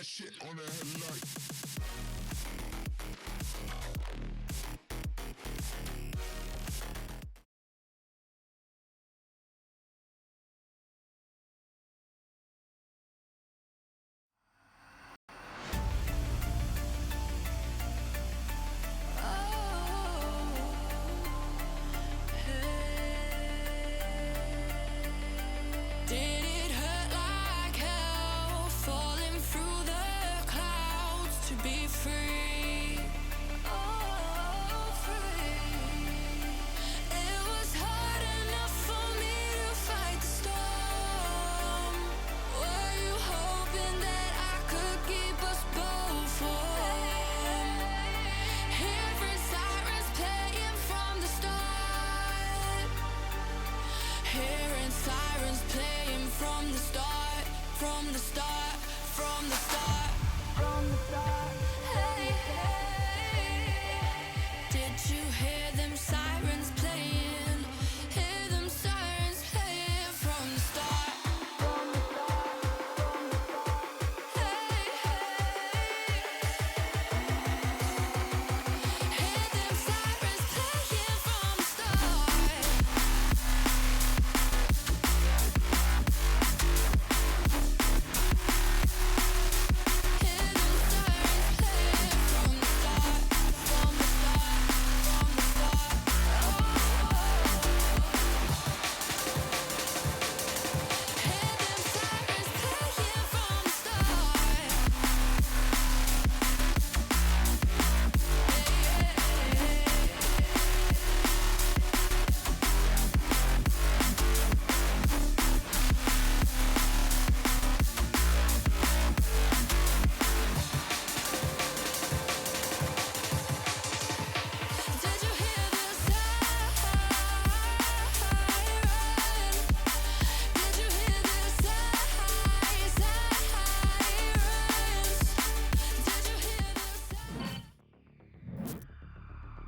that shit on the headlight.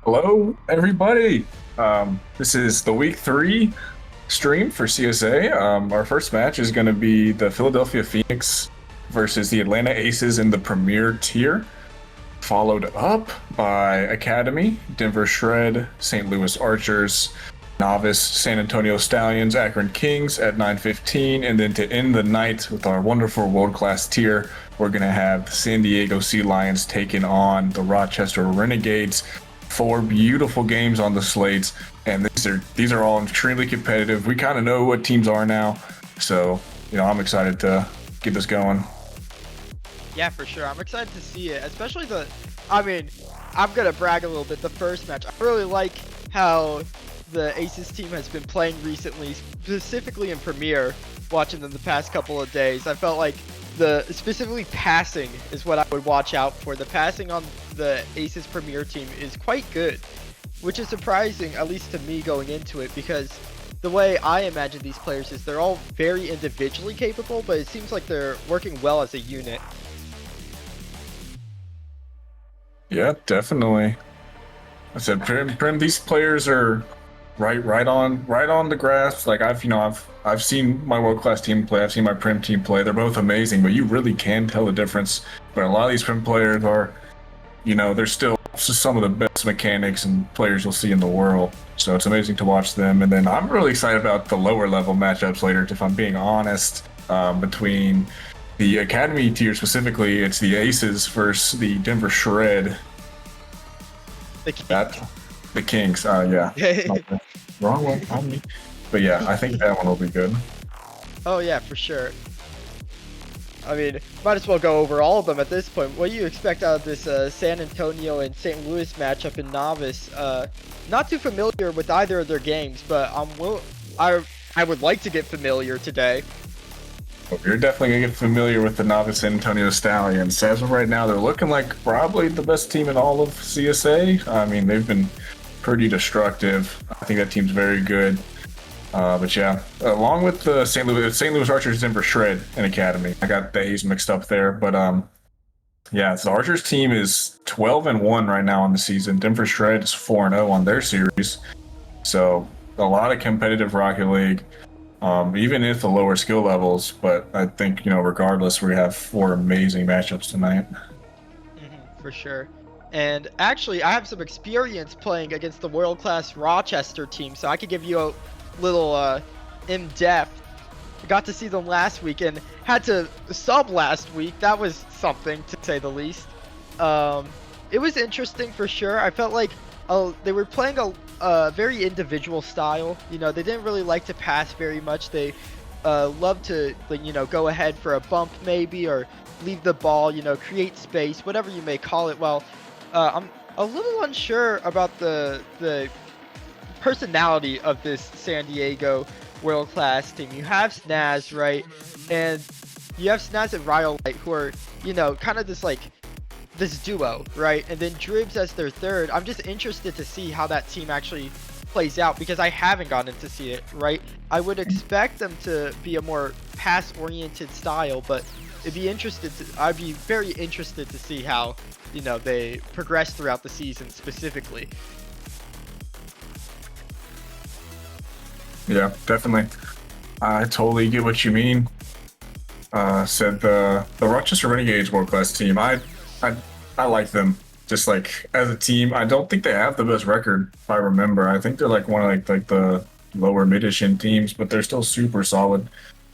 Hello, everybody. This is the week 3 stream for CSA. Our first match is going to be the Philadelphia Phoenix versus the Atlanta Aces in the Premier tier, followed up by Academy, Denver Shred, St. Louis Archers, Novice, San Antonio Stallions, Akron Kings at 9:15, and then to end the night with our wonderful world-class tier, we're going to have the San Diego Sea Lions taking on the Rochester Renegades. 4 beautiful games on the slates, and these are all extremely competitive. We kind of know what teams are now, so I'm excited to get this going. Yeah, for sure. I'm excited to see it, especially I'm gonna brag a little bit. The first match, I really like how the Aces team has been playing recently, specifically in Premier. Watching them the past couple of days, I felt like specifically passing is what I would watch out for. The passing on the Aces Premier team is quite good, which is surprising, at least to me going into it, because the way I imagine these players is they're all very individually capable, but it seems like they're working well as a unit. Yeah, definitely. I said, Prim, these players are right on the grasp. Like I've seen my world class team play. I've seen my Prim team play. They're both amazing, but you really can tell the difference. But a lot of these Prim players are, they're still some of the best mechanics and players you'll see in the world. So it's amazing to watch them. And then I'm really excited about the lower level matchups later. If I'm being honest, between the Academy tier specifically, it's the Aces versus the Denver Shred. The Kings, yeah. Wrong one. But yeah, I think that one will be good. Oh yeah, for sure. I mean, might as well go over all of them at this point. What do you expect out of this San Antonio and St. Louis matchup in Novice? Not too familiar with either of their games, but I would like to get familiar today. Well, you're definitely going to get familiar with the Novice San Antonio Stallions. As of right now, they're looking like probably the best team in all of CSA. I mean, they've been pretty destructive. I think that team's very good. But yeah, along with the St. Louis Archers, Denver Shred, and Academy. I got the A's mixed up there, but yeah, so the Archers team is 12-1 right now on the season. Denver Shred is 4-0 on their series. So a lot of competitive Rocket League. even if the lower skill levels. But I think, regardless, we have 4 amazing matchups tonight. For sure. And actually, I have some experience playing against the world-class Rochester team, so I could give you a little in-depth. I got to see them last week and had to sub last week. That was something, to say the least. It was interesting for sure. I felt like they were playing a very individual style. They didn't really like to pass very much. They love to, go ahead for a bump maybe, or leave the ball, create space, whatever you may call it. Well, I'm a little unsure about the personality of this San Diego world-class team. You have Snaz, right? And you have Snaz and Rhyolite, who are, kind of this duo, right? And then Dribs as their third. I'm just interested to see how that team actually plays out, because I haven't gotten to see it, right? I would expect them to be a more pass-oriented style, but I'd be very interested to see how, they progress throughout the season specifically. Yeah, definitely. I totally get what you mean. Said the Rochester Renegades world class team. I like them. Just like as a team, I don't think they have the best record. If I remember, I think they're like one of like the lower mid-ish end teams, but they're still super solid.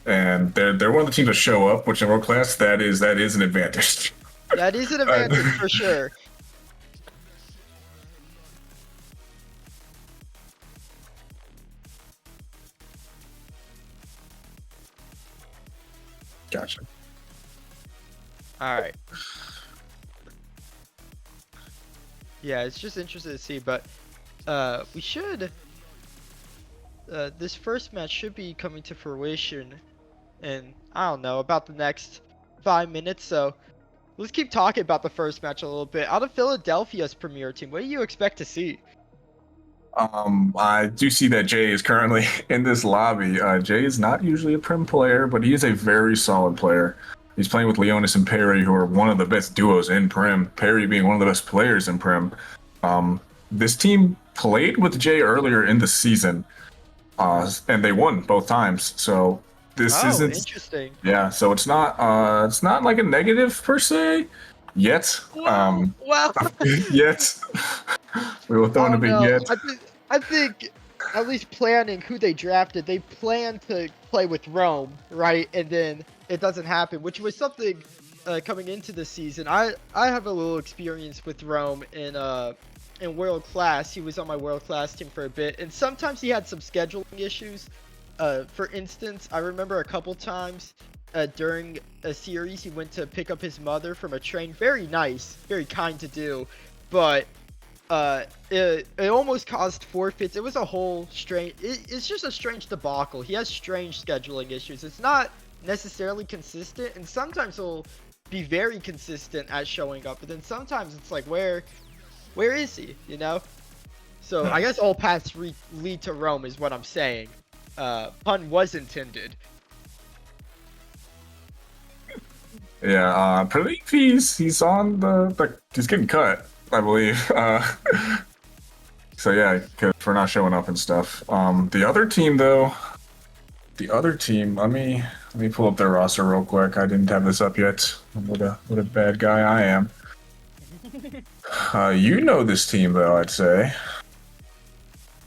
And they're one of the teams that show up, which in world class that is an advantage. That is an advantage for sure. Gotcha. All right. Yeah, it's just interesting to see, but we should. This first match should be coming to fruition in, I don't know, about the next 5 minutes. So let's keep talking about the first match a little bit. Out of Philadelphia's premier team, what do you expect to see? I do see that Jay is currently in this lobby. Jay is not usually a Prim player, but he is a very solid player. He's playing with Leonis and Perry, who are one of the best duos in Prim. Perry being one of the best players in Prim. This team played with Jay earlier in the season, and they won both times. So this isn't interesting. Yeah, so it's not like a negative per se yet. Well, Yet. We will throw in a big yet. I think at least planning who they drafted, they plan to play with Rome, right? And then it doesn't happen, which was something coming into the season. I have a little experience with Rome in world class. He was on my world class team for a bit, and sometimes he had some scheduling issues. For instance, I remember a couple times during a series he went to pick up his mother from a train. Very nice, very kind to do, but it almost caused forfeits. It was a whole strange. It's just a strange debacle. He has strange scheduling issues. It's not necessarily consistent, and sometimes he'll be very consistent at showing up, but then sometimes it's like, where is he? So I guess all paths lead to Rome is what I'm saying. Pun was intended. Yeah, I believe he's on he's getting cut, I believe. So yeah, for not showing up and stuff. The other team though, let me pull up their roster real quick. I didn't have this up yet. What a bad guy I am. You know this team though, I'd say.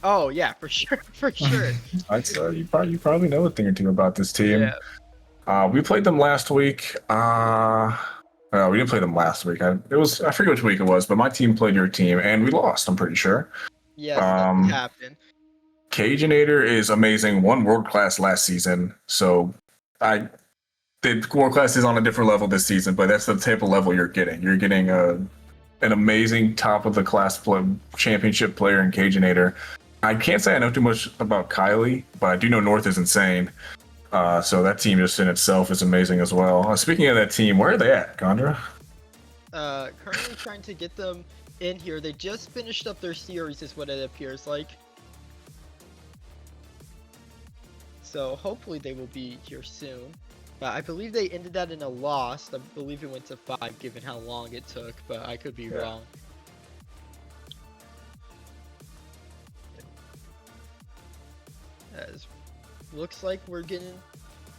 Oh yeah, for sure, for sure. I'd say you probably know a thing or two about this team. Yeah. We played them last week. We didn't play them last week. I forget which week it was, but my team played your team and we lost. I'm pretty sure. Yes, that did happen. Cajunator is amazing. Won world class last season, so the world class is on a different level this season. But that's the type of level you're getting. You're getting an amazing top of the class championship player in Cajunator. I can't say I know too much about Kylie, but I do know North is insane. So that team just in itself is amazing as well. Speaking of that team, where are they at, Gondra? Currently trying to get them in here. They just finished up their series, is what it appears like. So hopefully they will be here soon. I believe they ended that in a loss. I believe it went to 5, given how long it took, but I could be wrong. As Looks like we're getting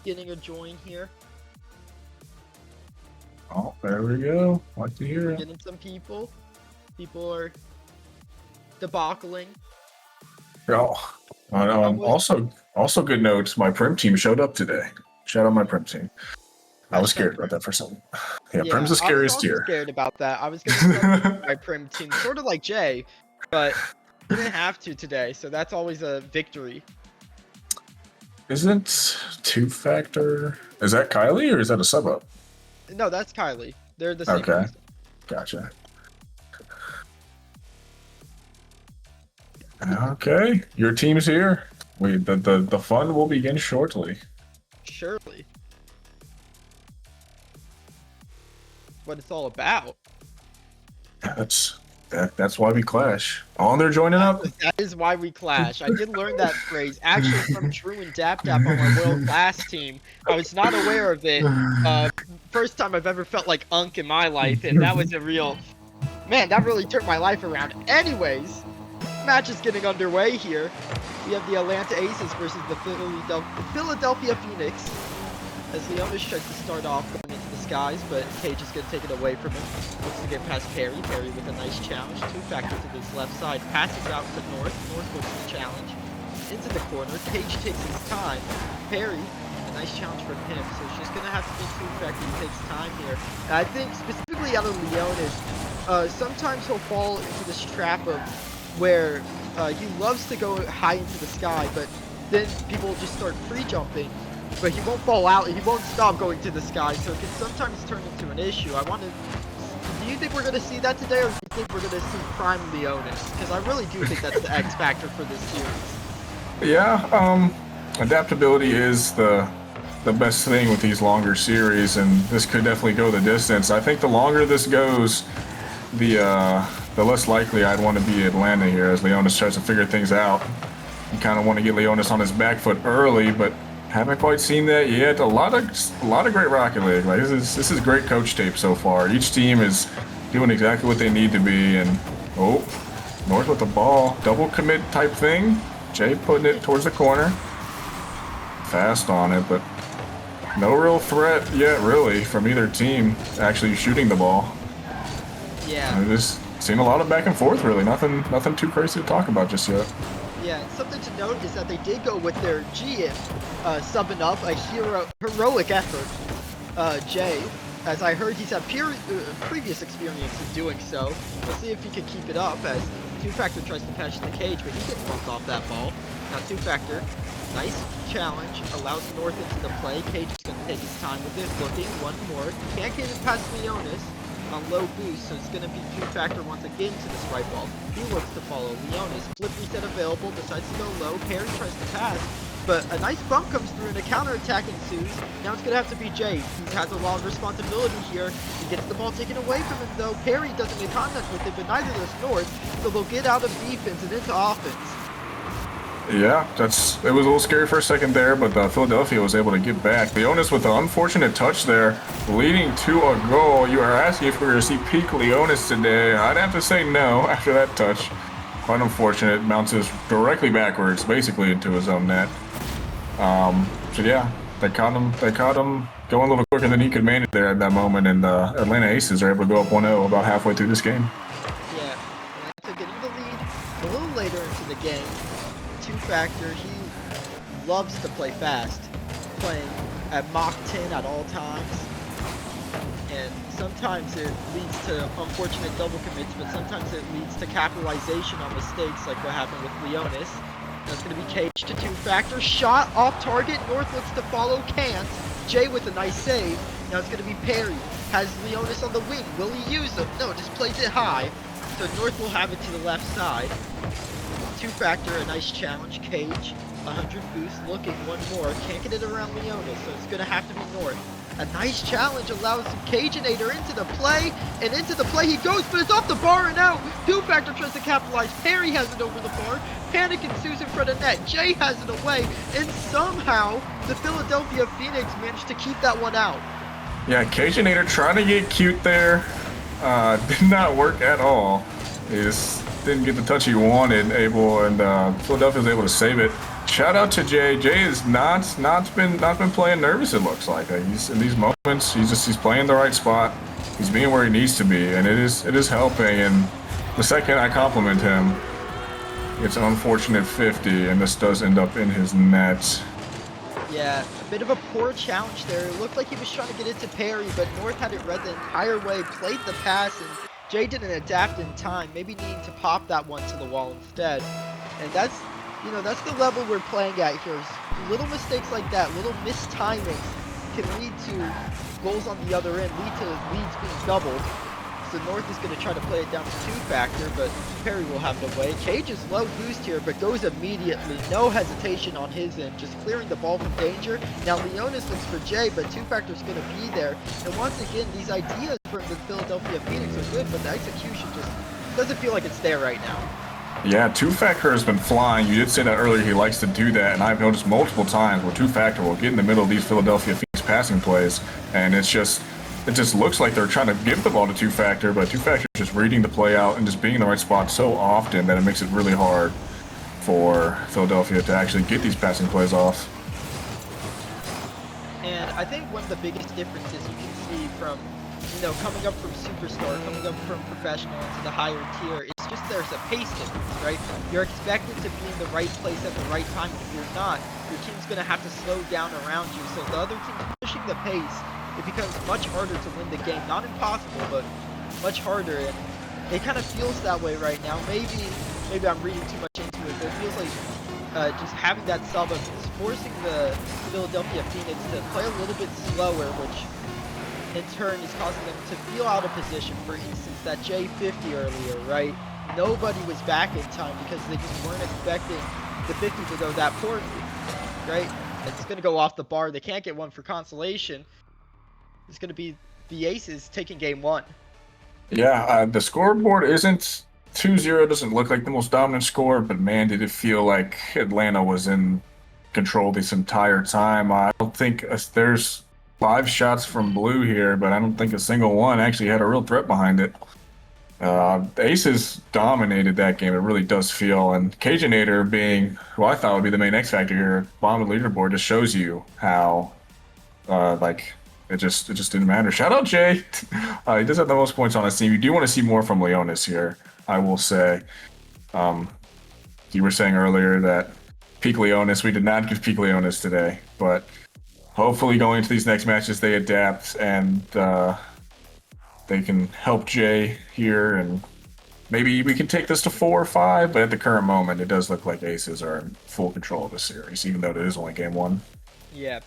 a join here. Oh, there we go. Like to hear We're it. getting some people. People are debacling. Oh, also good notes. My Prim team showed up today. Shout out my Prim team. I was scared about that for some. Yeah, Prim's the scariest I was also tier. scared about that. I was gonna start my Prim team, sort of like Jay, but didn't have to today, so that's always a victory. Isn't two-factor? Is that Kylie or is that a sub up? No, that's Kylie. They're the same Okay, person. gotcha. Okay, your team's here. The fun will begin shortly. Surely. What it's all about. That's why we clash. Oh, they're joining up. That is why we clash. I did learn that phrase actually from Drew and Dap on my world class team. I was not aware of it. First time I've ever felt like unk in my life, and that was a real man. That really turned my life around. Anyways, match is getting underway here. We have the Atlanta Aces versus the Philadelphia Phoenix. As Leonis tries to start off going into the skies, but Cage is going to take it away from him. Looks to get past Perry. Perry with a nice challenge. Two-factor to this left side. Passes out to North. North looks the challenge. Into the corner. Cage takes his time. Perry, a nice challenge from him. So it's just going to have to be two-factor. He takes time here. And I think specifically out of Leonis, sometimes he'll fall into this trap of where he loves to go high into the sky, but then people just start free-jumping. But he won't fall out, he won't stop going to the sky, so it can sometimes turn into an issue. Do you think we're going to see that today, or do you think we're going to see Prime Leonis? Because I really do think that's the X factor for this series. Yeah, adaptability is the best thing with these longer series, and this could definitely go the distance. I think the longer this goes, the less likely I'd want to be Atlanta here as Leonis tries to figure things out. You kind of want to get Leonis on his back foot early, but haven't quite seen that yet. A lot of great Rocket League. Like this is great coach tape so far. Each team is doing exactly what they need to be. And North with the ball, double commit type thing. Jay putting it towards the corner. Fast on it, but no real threat yet, really, from either team actually shooting the ball. Yeah. I've just seen a lot of back and forth, really. Nothing too crazy to talk about just yet. Yeah, and something to note is that they did go with their GM subbing up a heroic effort. Jay, as I heard he's had previous experience in doing so. We'll see if he can keep it up as Two-Factor tries to patch the Cage, but he gets bumped off that ball. Now Two-Factor, nice challenge, allows North into the play. Cage is going to take his time with it, looking, one more. Can't get it past Leonis on low boost, so it's going to be Two-Factor once again to this right ball. He looks to follow Leonis. Flip reset available, decides to go low. Perry tries to pass, but a nice bump comes through and a counterattack ensues. Now it's going to have to be Jay. He has a lot of responsibility here. He gets the ball taken away from him though. Perry doesn't make contact with it, but neither does North, so they'll get out of defense and into offense. Yeah, it was a little scary for a second there, but Philadelphia was able to get back. Leonis with the unfortunate touch there, leading to a goal. You are asking if we're going to see peak Leonis today. I'd have to say no after that touch. Quite unfortunate. Bounces directly backwards, basically into his own net. So yeah, they caught him going a little quicker than he could manage there at that moment, and Atlanta Aces are able to go up 1-0 about halfway through this game. Yeah, Atlanta getting the lead a little later into the game. Two-Factor, he loves to play fast, playing at Mach 10 at all times, and sometimes it leads to unfortunate double commits, but sometimes it leads to capitalization on mistakes like what happened with Leonis. That's going to be Cage to Two-Factor, shot off target, North looks to follow, can't. Jay with a nice save. Now it's going to be Perry, has Leonis on the wing, will he use him? No, just plays it high, so North will have it to the left side. Two-Factor, a nice challenge. Cage, 100 boost, looking, one more. Can't get it around Leonis, so it's going to have to be North. A nice challenge allows Cageinator into the play, and into the play he goes, but it's off the bar and out. Two-Factor tries to capitalize. Perry has it over the bar. Panic ensues in front of net. Jay has it away, and somehow the Philadelphia Phoenix managed to keep that one out. Yeah, Cageinator trying to get cute there. Did not work at all. He just didn't get the touch he wanted, and Philadelphia was able to save it. shout out to Jay. Jay has not been playing nervous. It looks like he's in these moments. He's playing the right spot. He's being where he needs to be, and it is helping. And the second I compliment him, it's an unfortunate 50, and this does end up in his net. Yeah, a bit of a poor challenge there. It looked like he was trying to get it to Perry, but North had it read the entire way, played the pass, and Jay didn't adapt in time, maybe needing to pop that one to the wall instead. And that's the level we're playing at here. Little mistakes like that, little mistimings can lead to goals on the other end, lead to leads being doubled. So North is going to try to play it down to 2-factor, but Perry will have the way. Cage is low boost here, but goes immediately. No hesitation on his end, just clearing the ball from danger. Now Leonis looks for Jay, but 2-factor is going to be there. And once again, these ideas from the Philadelphia Phoenix are good, but the execution just doesn't feel like it's there right now. Yeah, 2-factor has been flying. You did say that earlier. He likes to do that, and I've noticed multiple times where 2-factor will get in the middle of these Philadelphia Phoenix passing plays, and it just looks like they're trying to give the ball to 2-factor, but 2-factor is just reading the play out and just being in the right spot so often that it makes it really hard for Philadelphia to actually get these passing plays off. And I think one of the biggest differences you can see from, coming up from superstar, coming up from professional into the higher tier, it's just there's a pace difference, right? You're expected to be in the right place at the right time. If you're not, your team's going to have to slow down around you. So the other team's pushing the pace. It becomes much harder to win the game. Not impossible, but much harder. And it kind of feels that way right now. Maybe I'm reading too much into it, but it feels like just having that sub is forcing the Philadelphia Phoenix to play a little bit slower, which in turn is causing them to feel out of position. For instance, that J50 earlier, right? Nobody was back in time because they just weren't expecting the 50 to go that poorly, right? It's going to go off the bar. They can't get one for consolation. It's going to be the Aces taking game one. Yeah, the scoreboard isn't 2-0. Doesn't look like the most dominant score, but man, did it feel like Atlanta was in control this entire time. I don't think there's 5 shots from blue here, but I don't think a single one actually had a real threat behind it. The Aces dominated that game. It really does feel, and Cajanator being who I thought would be the main X factor here, bottom of the leaderboard, just shows you how it just didn't matter. Shout out Jay. He does have the most points on his team. You do want to see more from Leonis here, I will say. You were saying earlier that peak Leonis, we did not give peak Leonis today, but hopefully going into these next matches they adapt and they can help Jay here, and maybe we can take this to 4 or 5, but at the current moment it does look like Aces are in full control of the series, even though it is only game 1. Yeah.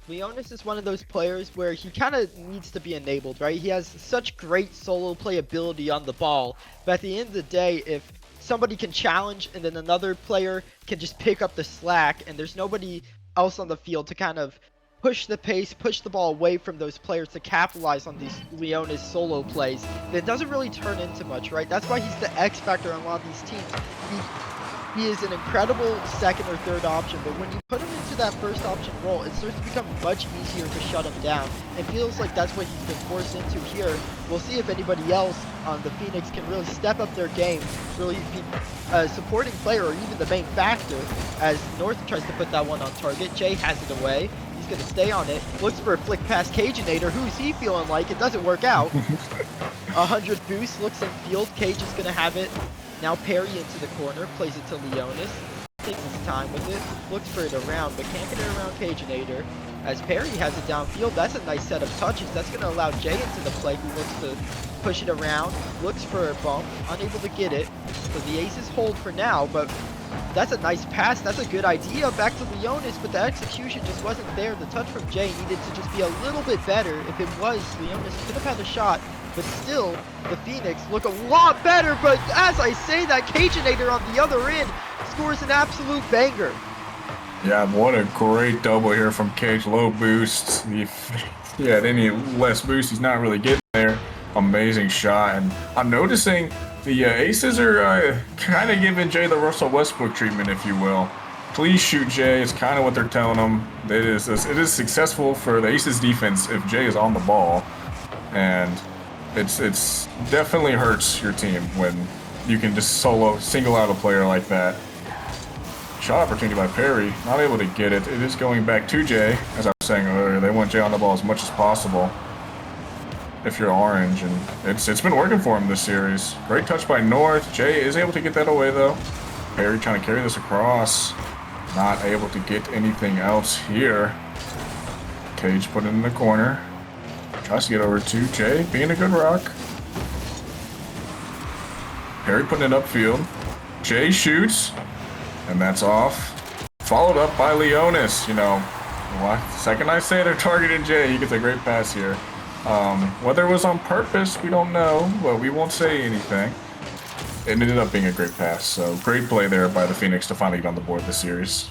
Leonis is one of those players where he kind of needs to be enabled, right? He has such great solo playability on the ball, but at the end of the day, if somebody can challenge and then another player can just pick up the slack and there's nobody else on the field to kind of push the pace, push the ball away from those players to capitalize on these Leonis solo plays, then it doesn't really turn into much, right? That's why he's the X factor on a lot of these teams. He is an incredible second or third option, but when you put him into that first option role, it starts to become much easier to shut him down. It feels like that's what he's been forced into here. We'll see if anybody else on the Phoenix can really step up their game, really be a supporting player or even the main factor, as North tries to put that one on target. Jay has it away. He's going to stay on it. Looks for a flick past Cajanator. Who's he feeling like? It doesn't work out. 100 boost, looks in field. Cage is going to have it. Now Perry into the corner, plays it to Leonis, takes his time with it, looks for it around, but can't get it around Cajanator. As Perry has it downfield, that's a nice set of touches. That's going to allow Jay into the play, who looks to push it around, looks for a bump, unable to get it. So the Aces hold for now, but that's a nice pass. That's a good idea back to Leonis, but the execution just wasn't there. The touch from Jay needed to just be a little bit better. If it was, Leonis could have had a shot. But still, the Phoenix look a lot better. But as I say that, Cajanator on the other end scores an absolute banger. Yeah, what a great double here from Cage. Low boost. If he had any less boost, he's not really getting there. Amazing shot. And I'm noticing the Aces are kind of giving Jay the Russell Westbrook treatment, if you will. Please shoot Jay. It's kind of what they're telling him. It is successful for the Aces defense if Jay is on the ball. And it's definitely hurts your team when you can just single out a player like that. Shot opportunity by Perry. Not able to get it. It is going back to Jay. As I was saying earlier, they want Jay on the ball as much as possible if you're orange, and it's been working for him this series. Great touch by North. Jay is able to get that away, though. Perry trying to carry this across. Not able to get anything else here. Cage put it in the corner. Tries to get over to Jay, being a good rock. Perry putting it upfield. Jay shoots, and that's off. Followed up by Leonis. You know, second I say they're targeting Jay, he gets a great pass here. Whether it was on purpose, we don't know, but we won't say anything. It ended up being a great pass, so great play there by the Phoenix to finally get on the board this series.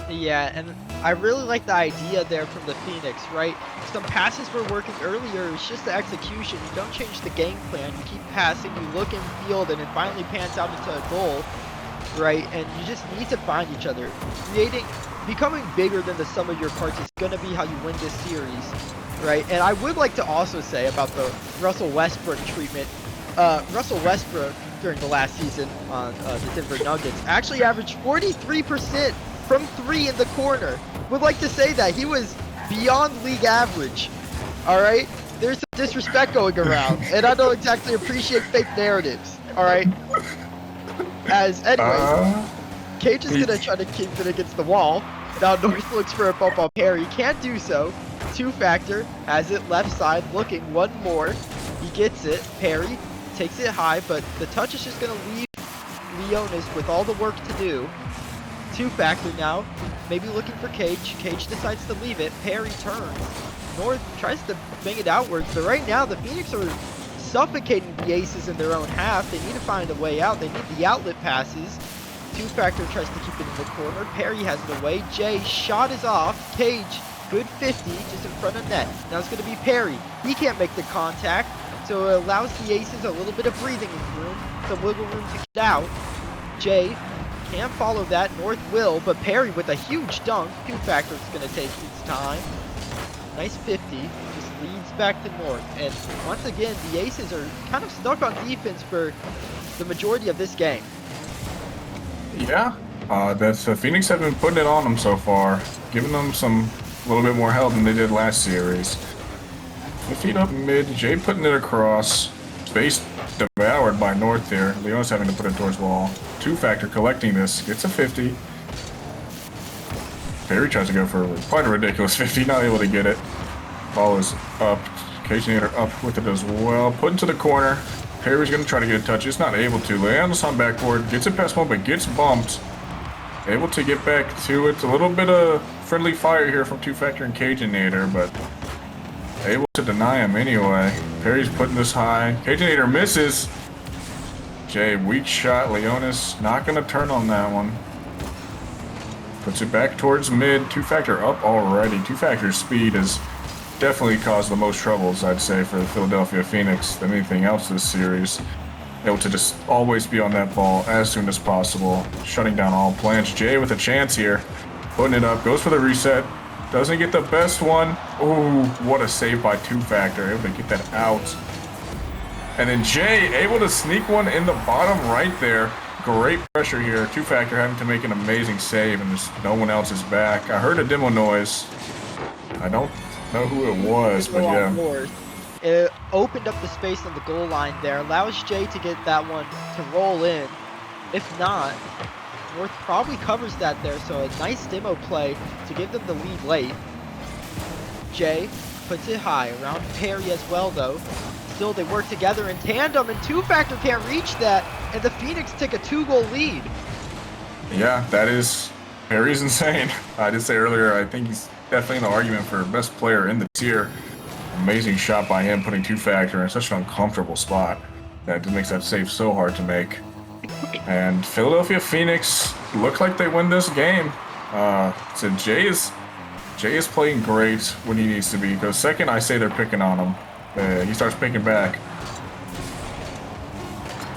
Yeah, and I really like the idea there from the Phoenix, right? Some passes were working earlier, it's just the execution. You don't change the game plan, you keep passing, you look in field, and it finally pans out into a goal, right? And you just need to find each other. Becoming bigger than the sum of your parts is going to be how you win this series, right? And I would like to also say about the Russell Westbrook treatment. Russell Westbrook, during the last season on the Denver Nuggets, actually averaged 43% from 3 in the corner. Would like to say that he was beyond league average. All right, there's some disrespect going around, and I don't exactly appreciate fake narratives. All right. As anyway, Cage is gonna try to keep it against the wall. Now North looks for a bump on Perry. Can't do so. Two-factor has it left side, looking one more. He gets it. Perry takes it high, but the touch is just gonna leave Leonis with all the work to do. Two-factor now, maybe looking for Cage. Cage decides to leave it. Perry turns. North tries to bang it outwards, but right now the Phoenix are suffocating the Aces in their own half. They need to find a way out. They need the outlet passes. Two-factor tries to keep it in the corner. Perry has it away. Jay, shot is off. Cage, good 50, just in front of net. Now it's going to be Perry. He can't make the contact, so it allows the Aces a little bit of breathing room, some wiggle room to get out. Jay can't follow that. North will, but Perry with a huge dunk. Two-factor is going to take his time. Nice 50. Just leads back to North. And once again, the Aces are kind of stuck on defense for the majority of this game. Yeah, the Phoenix have been putting it on them so far, giving them a little bit more help than they did last series. 50 up mid, Jay putting it across. Space devoured by North there. Leonis having to put it towards wall. Two-factor collecting this, gets a 50. Perry tries to go for quite a ridiculous 50, not able to get it. Ball is up. Cageinator up with it as well. Put into the corner. Perry's going to try to get a touch. He's not able to. Leonis on backboard. Gets it past one, but gets bumped. Able to get back to it. A little bit of friendly fire here from Two-factor and Cageinator, but able to deny him anyway. Perry's putting this high. Cageinator misses. Jay, weak shot. Leonis not going to turn on that one. Puts it back towards mid. Two-factor up already. Two-factor's speed has definitely caused the most troubles, I'd say, for the Philadelphia Phoenix than anything else this series. Able to just always be on that ball as soon as possible, shutting down all plans. Jay with a chance here, putting it up, goes for the reset, doesn't get the best one. Ooh, what a save by Two-factor, able to get that out. And then Jay able to sneak one in the bottom right there. Great pressure here. Two-factor having to make an amazing save, and just no one else is back. I heard a demo noise. I don't know who it was, but yeah. North. It opened up the space on the goal line there, allows Jay to get that one to roll in. If not, North probably covers that there, so a nice demo play to give them the lead late. Jay puts it high around Perry as well, though. Still, they work together in tandem, and Two-factor can't reach that, and the Phoenix take a 2-goal lead. Yeah, that is... Perry's insane. I did say earlier, I think he's definitely in the argument for best player in the tier. Amazing shot by him, putting Two-factor in such an uncomfortable spot. That makes that save so hard to make. And Philadelphia Phoenix look like they win this game. So Jay is playing great when he needs to be. Because second, I say they're picking on him. He starts picking back.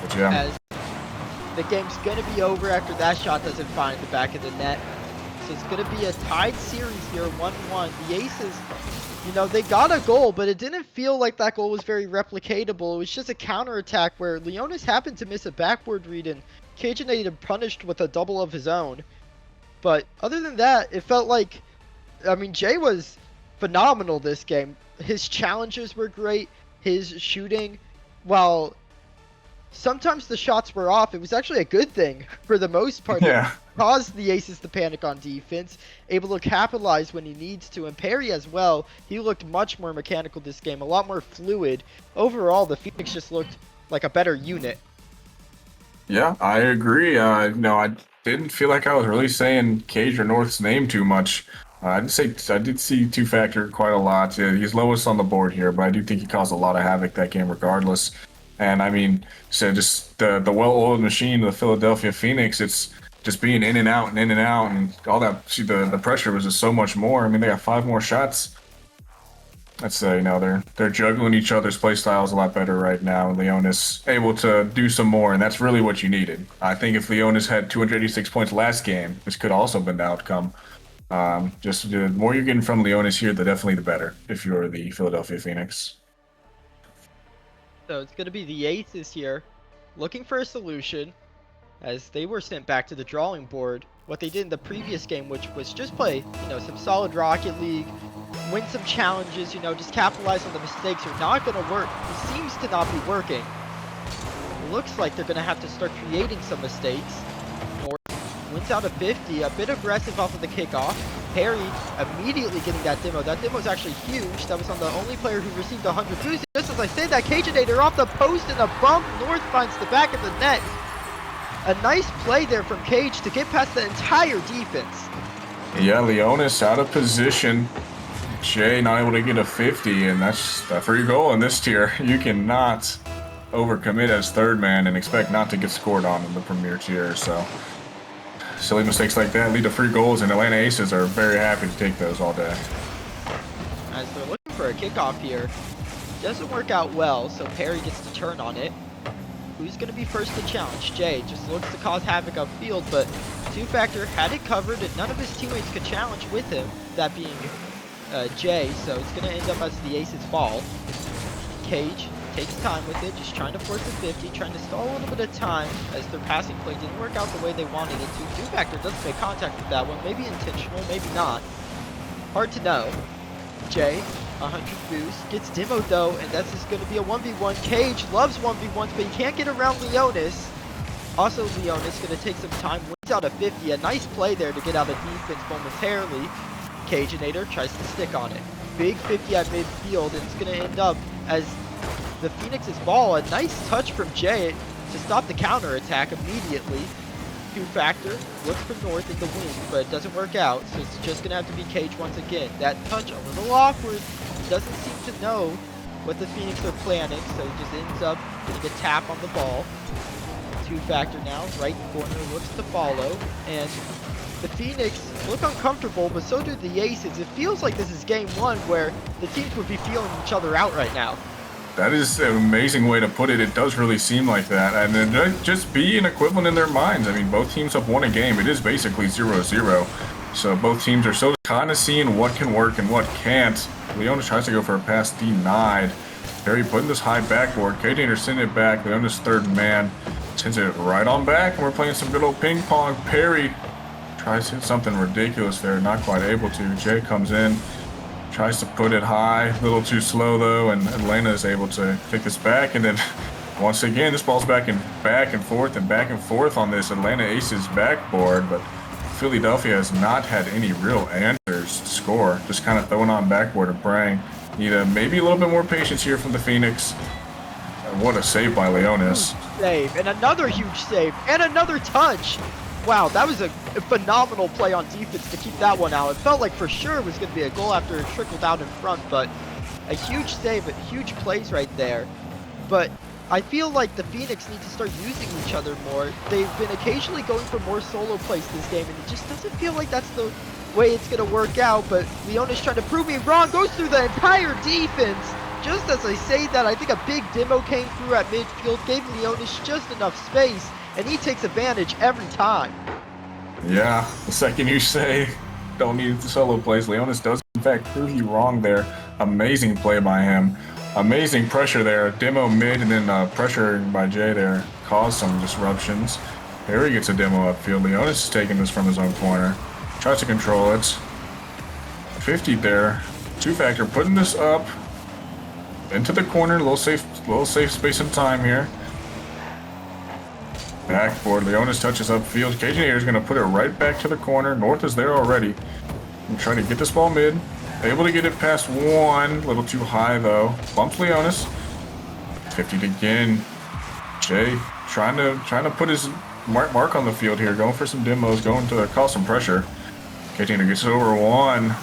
But yeah. As the game's going to be over after that shot doesn't find the back of the net. So it's going to be a tied series here, 1-1. The Aces, you know, they got a goal, but it didn't feel like that goal was very replicatable. It was just a counterattack where Leonis happened to miss a backward read and Cageinator punished with a double of his own. But other than that, it felt like, I mean, Jay was phenomenal this game. His challenges were great. His shooting, while sometimes the shots were off, it was actually a good thing for the most part. It Yeah. caused the Aces to panic on defense, able to capitalize when he needs to, and Perry as well. He looked much more mechanical this game, a lot more fluid. Overall, the Phoenix just looked like a better unit. Yeah, I agree. No, I didn't feel like I was really saying Cage or North's name too much. I did see Two Factor quite a lot. Yeah, he's lowest on the board here, but I do think he caused a lot of havoc that game regardless. And I mean, so just the well-oiled machine of the Philadelphia Phoenix, it's just being in and out and in and out and all that. See, the pressure was just so much more. I mean, they got 5 more shots. That's they're juggling each other's play styles a lot better right now. Leonis able to do some more, and that's really what you needed. I think if Leonis had 286 points last game, this could also have been the outcome. Just the more you're getting from Leonis here, definitely the better if you're the Philadelphia Phoenix. So it's going to be the Aces here, looking for a solution, as they were sent back to the drawing board. What they did in the previous game, which was just play, some solid Rocket League, win some challenges, just capitalize on the mistakes, are not going to work. It seems to not be working. It looks like they're going to have to start creating some mistakes. North wins out of 50, a bit aggressive off of the kickoff. Perry immediately getting that demo. That demo is actually huge. That was on the only player who received 100 boosts. Just as I say that, Cageinator off the post and a bump. North finds the back of the net. A nice play there from Cage to get past the entire defense. Yeah, Leonis out of position. Jay not able to get a 50, and that's a free goal in this tier. You cannot overcommit as third man and expect not to get scored on in the premier tier. So silly mistakes like that lead to free goals, and Atlanta Aces are very happy to take those all day. As they're looking for a kickoff here, doesn't work out well, so Perry gets to turn on it. Who's going to be first to challenge? Jay just looks to cause havoc upfield, but Two Factor had it covered, and none of his teammates could challenge with him, that being Jay, so it's going to end up as the Aces fall. Cage takes time with it, just trying to force a 50, trying to stall a little bit of time as their passing play didn't work out the way they wanted it to. Two Factor doesn't make contact with that one, maybe intentional, maybe not. Hard to know. Jay, 100 boost, gets demoed though, and that's just going to be a 1v1. Cage loves 1v1s, but he can't get around Leonis. Also, Leonis going to take some time, wins out of 50. A nice play there to get out of defense momentarily. Cageinator tries to stick on it. Big 50 at midfield, and it's going to end up as the Phoenix's ball. A nice touch from Jay to stop the counter attack immediately. Two Factor looks for North in the wing, but it doesn't work out, so it's just going to have to be Cage once again. That touch a little awkward. Doesn't seem to know what the Phoenix are planning, so he just ends up getting a tap on the ball. Two Factor now, right corner, looks to follow, and the Phoenix look uncomfortable, but so do the Aces. It feels like this is game one where the teams would be feeling each other out right now. That is an amazing way to put it. It does really seem like that. And then just be an equivalent in their minds. I mean, both teams have won a game. It is basically 0-0. So both teams are so kind of seeing what can work and what can't. Leonis tries to go for a pass, denied. Perry putting this high backboard. Cageinator sending it back. Leonis third man sends it right on back. And we're playing some good old ping pong. Perry tries to hit something ridiculous there. Not quite able to. Jay comes in. Tries to put it high, a little too slow though, and Atlanta is able to take this back, and then once again this ball's back and forth on this Atlanta Aces backboard, but Philadelphia has not had any real answers to score, just kind of throwing on backboard and praying. Need maybe a little bit more patience here from the Phoenix. And what a save by Leonis. Save, and another huge save, and another touch. Wow, that was a phenomenal play on defense to keep that one out. It felt like for sure it was going to be a goal after it trickled out in front, but a huge save, huge plays right there. But I feel like the Phoenix need to start using each other more. They've been occasionally going for more solo plays this game, and it just doesn't feel like that's the way it's going to work out. But Leonis trying to prove me wrong, goes through the entire defense. Just as I say that, I think a big demo came through at midfield, gave Leonis just enough space, and he takes advantage every time. Yeah, the second you say don't need the solo plays, Leonis does in fact prove you wrong there. Amazing play by him. Amazing pressure there. Demo mid and then pressure by Jay there caused some disruptions. Perry gets a demo upfield. Leonis is taking this from his own corner. Tries to control it. 50 there. Two-factor putting this up into the corner. Little safe space and time here. Backboard. Leonis touches upfield. Cajun is going to put it right back to the corner. North is there already. I'm trying to get this ball mid. Able to get it past one. A little too high though. Bumps Leonis. 50 again. Jay trying to put his mark on the field here. Going for some demos. Going to cause some pressure. Cajun gets it over one.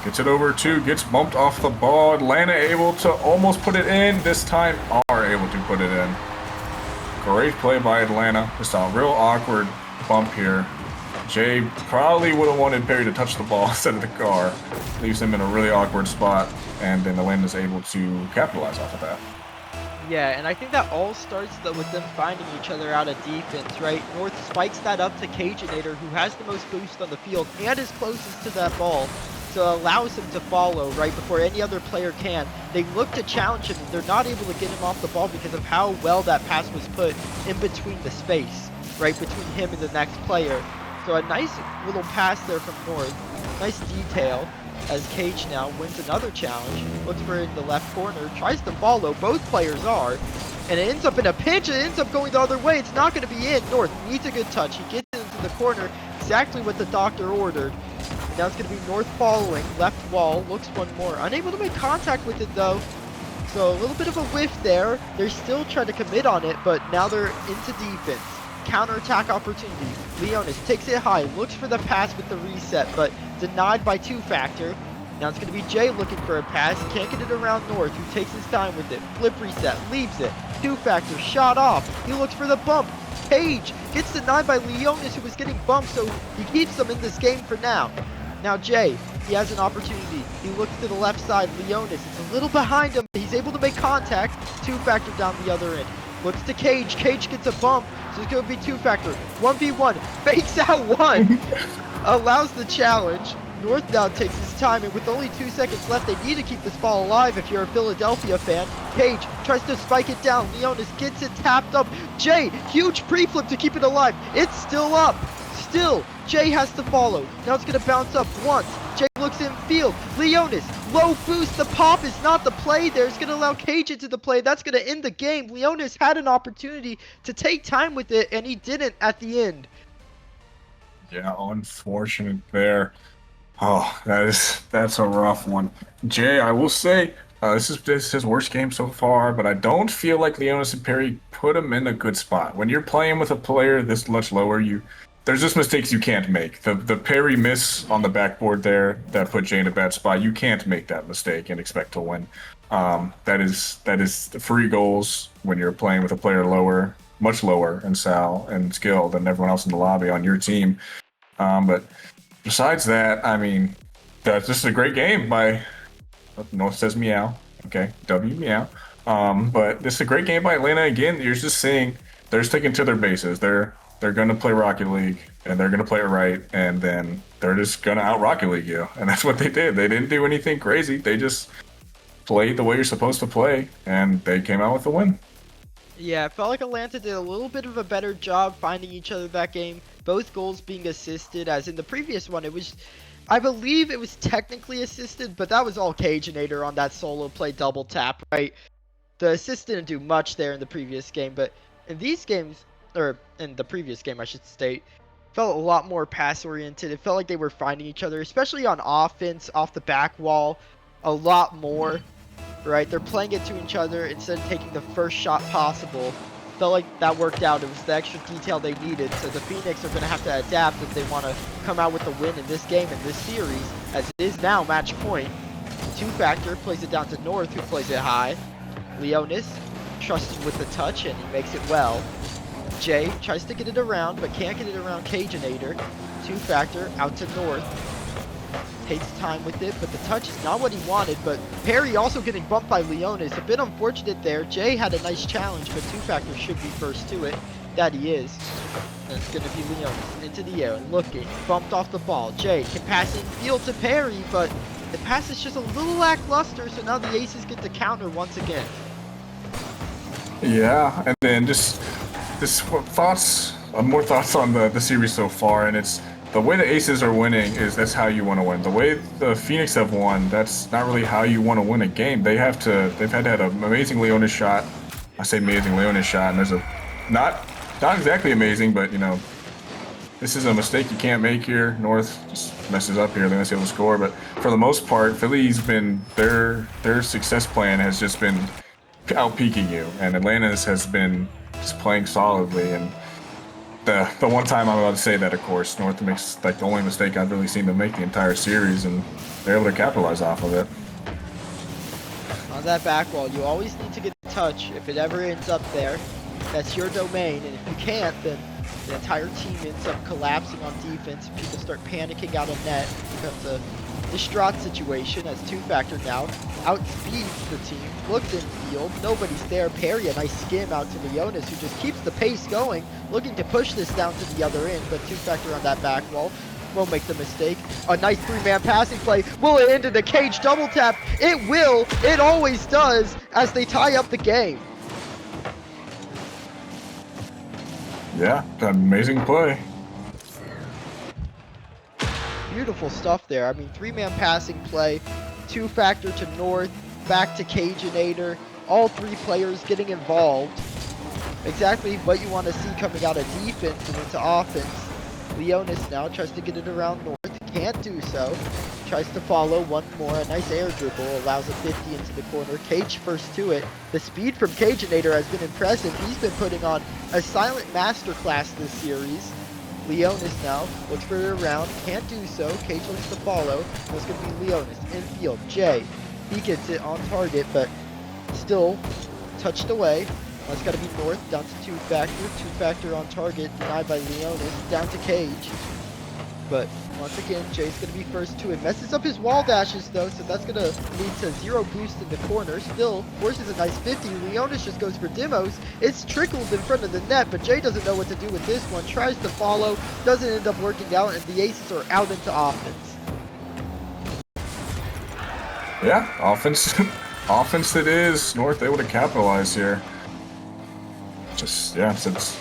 Gets it over two. Gets bumped off the ball. Atlanta able to almost put it in. This time are able to put it in. Great play by Atlanta. Just a real awkward bump here. Jay probably would have wanted Perry to touch the ball instead of the car. Leaves him in a really awkward spot, and then Atlanta's able to capitalize off of that. Yeah, and I think that all starts with them finding each other out of defense, right? North spikes that up to Cajunator, who has the most boost on the field and is closest to that ball. So it allows him to follow right before any other player can. They look to challenge him, and they're not able to get him off the ball because of how well that pass was put in between the space, right between him and the next player. So a nice little pass there from North. Nice detail as Cage now wins another challenge. Looks for it in the left corner, tries to follow. Both players are. And it ends up in a pinch. It ends up going the other way. It's not going to be in. North needs a good touch. He gets it into the corner. Exactly what the doctor ordered. Now it's going to be North following. Left wall. Looks one more. Unable to make contact with it though. So a little bit of a whiff there. They're still trying to commit on it, but now they're into defense. Counter-attack opportunity. Leonis takes it high. Looks for the pass with the reset, but denied by two-factor. Now it's going to be Jay looking for a pass. Can't get it around North, who takes his time with it. Flip reset. Leaves it. Two-factor. Shot off. He looks for the bump. Page gets denied by Leonis, who was getting bumped, so he keeps them in this game for now. Now Jay, he has an opportunity. He looks to the left side. Leonis is a little behind him. He's able to make contact. Two-factor down the other end. Looks to Cage. Cage gets a bump. So it's going to be two-factor. 1v1. Fakes out one. Allows the challenge. North now takes his time, and with only 2 seconds left, they need to keep this ball alive if you're a Philadelphia fan. Cage tries to spike it down. Leonis gets it tapped up. Jay, huge pre-flip to keep it alive. It's still up. Still, Jay has to follow. Now it's going to bounce up once. Jay looks in field. Leonis, low boost. The pop is not the play there. It's going to allow Cage into the play. That's going to end the game. Leonis had an opportunity to take time with it, and he didn't at the end. Yeah, unfortunate there. Oh, that's a rough one. Jay, I will say, this is his worst game so far, but I don't feel like Leonis and Perry put him in a good spot. When you're playing with a player this much lower, there's just mistakes you can't make. The Perry miss on the backboard there that put Jay in a bad spot. You can't make that mistake and expect to win. That is free goals when you're playing with a player lower, much lower in Sal and skill than everyone else in the lobby on your team. But besides that, I mean, this is a great game by North says meow. Okay, W meow. But this is a great game by Atlanta. Again, you're just seeing they're sticking to their bases. They're going to play Rocket League, and they're going to play it right, and then they're just going to out Rocket League you. And that's what they did. They didn't do anything crazy. They just played the way you're supposed to play, and they came out with the win. Yeah, it felt like Atlanta did a little bit of a better job finding each other that game. Both goals being assisted, as in the previous one, I believe it was technically assisted, but that was all Cajunator on that solo play double tap, right? The assist didn't do much there in the previous game, but in these games, or in the previous game I should state, felt a lot more pass oriented. It felt like they were finding each other, especially on offense, off the back wall, a lot more, right? They're playing it to each other instead of taking the first shot possible. Felt like that worked out. It was the extra detail they needed. So the Phoenix are going to have to adapt if they want to come out with a win in this game, in this series, as it is now match point. Two-factor plays it down to North, who plays it high. Leonis trusted with the touch, and he makes it well. Jay tries to get it around, but can't get it around Cajunator. Two-factor out to North. Takes time with it, but the touch is not what he wanted. But Perry also getting bumped by Leonis. A bit unfortunate there. Jay had a nice challenge, but two-factor should be first to it. That he is. And it's going to be Leonis into the air, looking, bumped off the ball. Jay can pass in field to Perry, but the pass is just a little lackluster, so now the Aces get to counter once again. Yeah, and then just more thoughts on the series so far, and it's the way the Aces are winning is that's how you want to win. The way the Phoenix have won, that's not really how you want to win a game. They've had to have an amazing Leonis shot. I say amazing Leonis shot, and there's a not exactly amazing, but you know, this is a mistake you can't make here. North just messes up here. They're not able to score, but for the most part, Philly's been their success plan has just been out peaking you, and Atlanta's has been just playing solidly. And the one time I'm about to say that, of course, North makes like the only mistake I've really seen them make the entire series, and they're able to capitalize off of it. On that back wall, you always need to get a touch. If it ever ends up there, that's your domain, and if you can't, then the entire team ends up collapsing on defense. People start panicking out of net. It becomes a distraught situation as 2Factor now outspeeds the team. Looks in field, nobody's there. Perry, a nice skim out to Leonis, who just keeps the pace going, looking to push this down to the other end, but 2Factor on that back wall won't make the mistake. A nice 3-man passing play. Will it end in the cage double tap? It will. It always does as they tie up the game. Yeah, an amazing play. Beautiful stuff there. I mean, 3-man passing play, 2Factor to North, back to Cageinator, all 3 players getting involved. Exactly what you want to see coming out of defense and into offense. Leonis now tries to get it around North, can't do so. Tries to follow one more, a nice air dribble, allows a 50 into the corner. Cage first to it. The speed from Cageinator has been impressive. He's been putting on a silent masterclass this series. Leonis now looks for it around, can't do so. Cage looks to follow. It's going to be Leonis infield. Jay, he gets it on target, but still touched away. It's got to be North down to 2Factor. 2Factor on target, denied by Leonis. Down to Cage. But once again, Jay's going to be first to it. Messes up his wall dashes though, so that's going to lead to 0 boost in the corner. Still, forces a nice 50. Leonis just goes for demos. It's trickled in front of the net, but Jay doesn't know what to do with this one. Tries to follow, doesn't end up working out, and the Aces are out into offense. Yeah, offense. Offense it is. North able to capitalize here. Just, yeah, since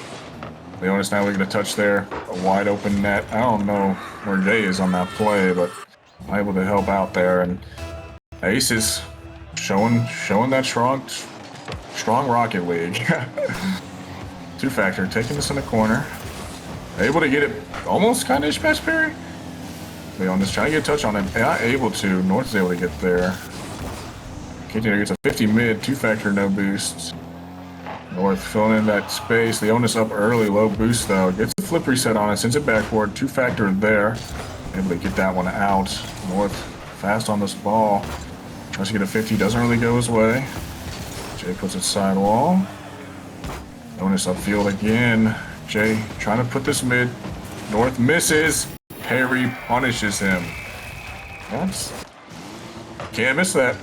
Leonis now looking to touch there, a wide open net. I don't know where Jay is on that play, but able to help out there. And Aces showing that strong Rocket League. 2Factor taking this in the corner. Able to get it almost kind of past Perry. Leonis trying to get a touch on it. Not able to. North is able to get there. Cageinator gets a 50 mid. 2Factor no boost. North filling in that space. Leonis up early, low boost though. Gets the flip reset on it, sends it backward. 2Factor there. Able to get that one out. North fast on this ball. Tries to get a 50, doesn't really go his way. Jay puts it sidewall. Leonis upfield again. Jay trying to put this mid. North misses. Perry punishes him. That's... Can't miss that.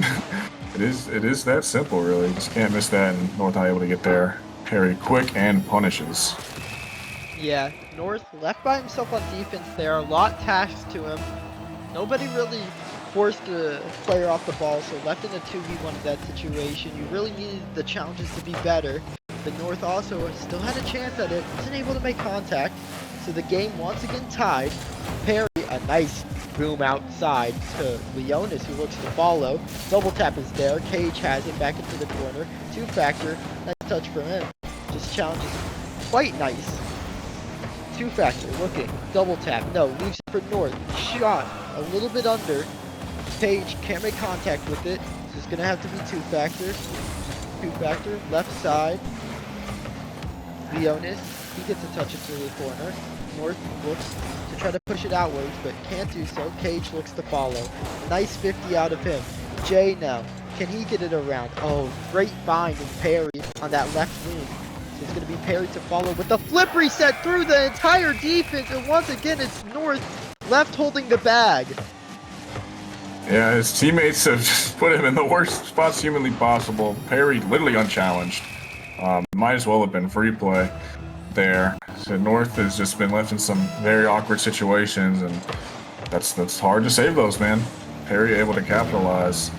It is that simple, really. Just can't miss that, and North not able to get there. Perry quick and punishes. Yeah, North left by himself on defense there. A lot tasked to him. Nobody really forced the player off the ball, so left in a 2v1 in that situation. You really needed the challenges to be better. But North also still had a chance at it. Wasn't able to make contact. So the game once again tied. Perry, a nice boom outside to Leonis, who looks to follow. Double tap is there. Cage has it back into the corner. 2Factor, nice touch from him. Just challenges quite nice. 2Factor looking. Double tap. No, leaves it for North. Shot a little bit under. Page can't make contact with it. So it's going to have to be 2Factor. 2Factor, left side. Leonis, he gets a touch into the corner. North looks to try to push it outwards, but can't do so. Cage looks to follow. Nice 50 out of him. Jay now, can he get it around? Oh, great find in Perry on that left wing. So it's going to be Perry to follow with the flip reset through the entire defense, and once again it's North left holding the bag. Yeah, his teammates have just put him in the worst spots humanly possible. Perry literally unchallenged. Might as well have been free play there. So North has just been left in some very awkward situations, and that's hard to save those, man. Perry able to capitalize.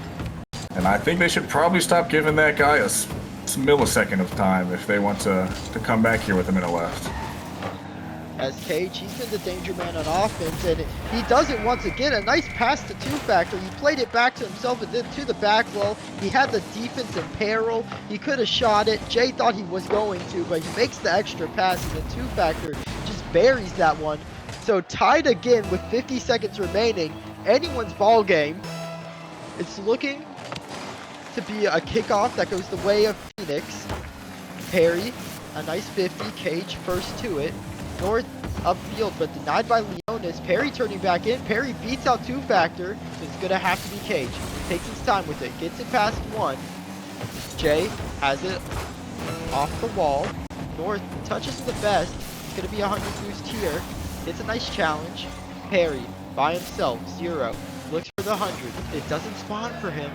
And I think they should probably stop giving that guy a millisecond of time if they want to come back here with a minute left. as Cage. He's been the danger man on offense, and he does it once again. A nice pass to two-factor. He played it back to himself and then to the back wall. He had the defense in peril. He could have shot it. Jay thought he was going to, but he makes the extra pass, and then two-factor just buries that one. So tied again with 50 seconds remaining. Anyone's ball game. It's looking to be a kickoff that goes the way of Phoenix. Perry, a nice 50. Cage first to it. North upfield, but denied by Leonis. Perry turning back in. Perry beats out two-factor. It's going to have to be Cage. Takes his time with it. Gets it past one. Jay has it off the wall. North touches the best. It's going to be a 100 boost here. It's a nice challenge. Perry by himself. 0. Looks for the 100. It doesn't spawn for him.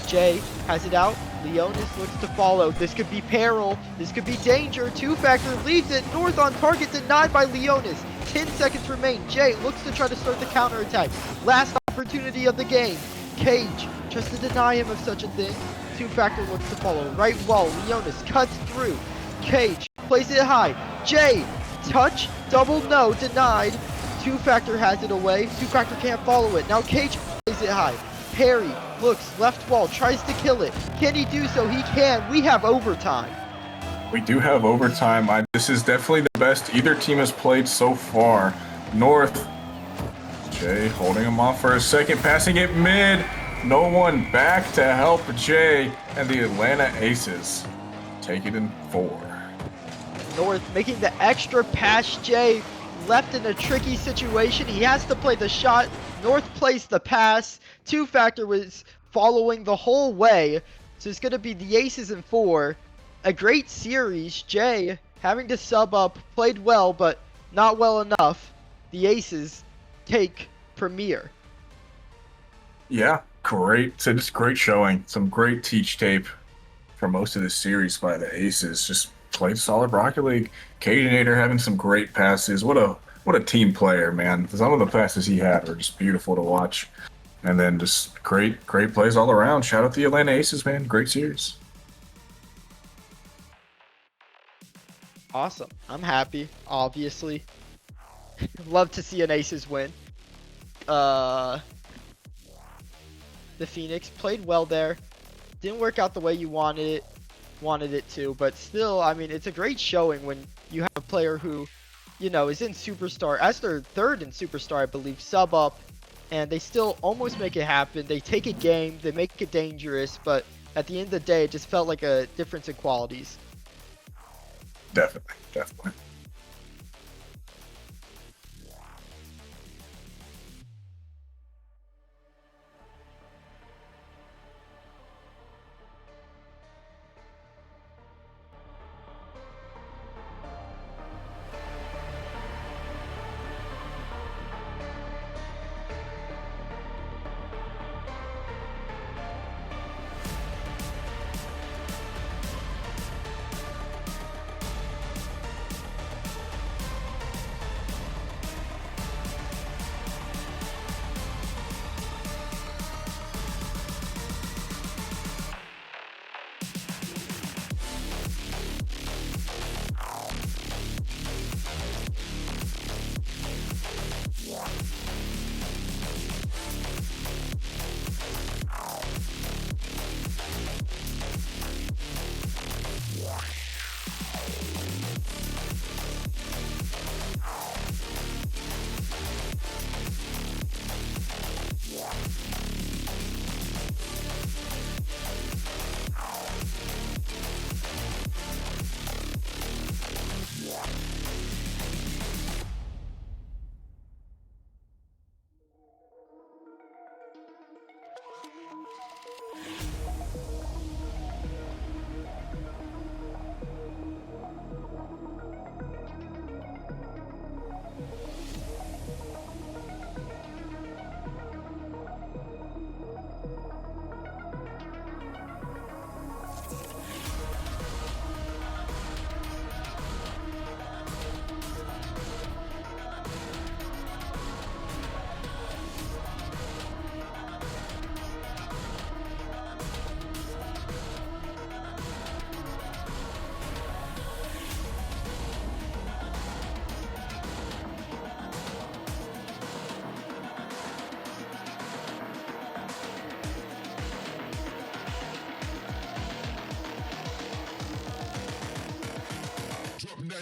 Jay has it out. Leonis looks to follow. This could be peril. This could be danger. Two-factor leaves it. North on target. Denied by Leonis. 10 seconds remain. Jay looks to try to start the counterattack. Last opportunity of the game. Cage tries to deny him of such a thing. Two-factor looks to follow. Right wall. Leonis cuts through. Cage plays it high. Jay, touch, double no, denied. Two-factor has it away. Two-factor can't follow it. Now Cage plays it high. Perry looks left wall, tries to kill it. Can he do so? He can. We have overtime. We do have overtime. This is definitely the best either team has played so far. North. Jay holding him off for a second, passing it mid. No one back to help Jay, and the Atlanta Aces take it in 4. North making the extra pass. Jay left in a tricky situation. He has to play the shot. North plays the pass. Two-factor was following the whole way. So it's going to be the Aces in 4. A great series. Jay having to sub up. Played well, but not well enough. The Aces take Premier. Yeah, great. So just great showing. Some great teach tape for most of this series by the Aces. Just played solid Rocket League. Cadenator having some great passes. What a team player, man. Some of the passes he had were just beautiful to watch. And then just great plays all around. Shout out to the Atlanta Aces, man. Great series. Awesome. I'm happy, obviously. Love to see an Aces win. The Phoenix played well there. Didn't work out the way you wanted it to, but still, I mean, it's a great showing when you have a player who, you know, is in Superstar, as their third in Superstar, I believe, sub up, and they still almost make it happen. They take a game, they make it dangerous, but at the end of the day, it just felt like a difference in qualities. Definitely.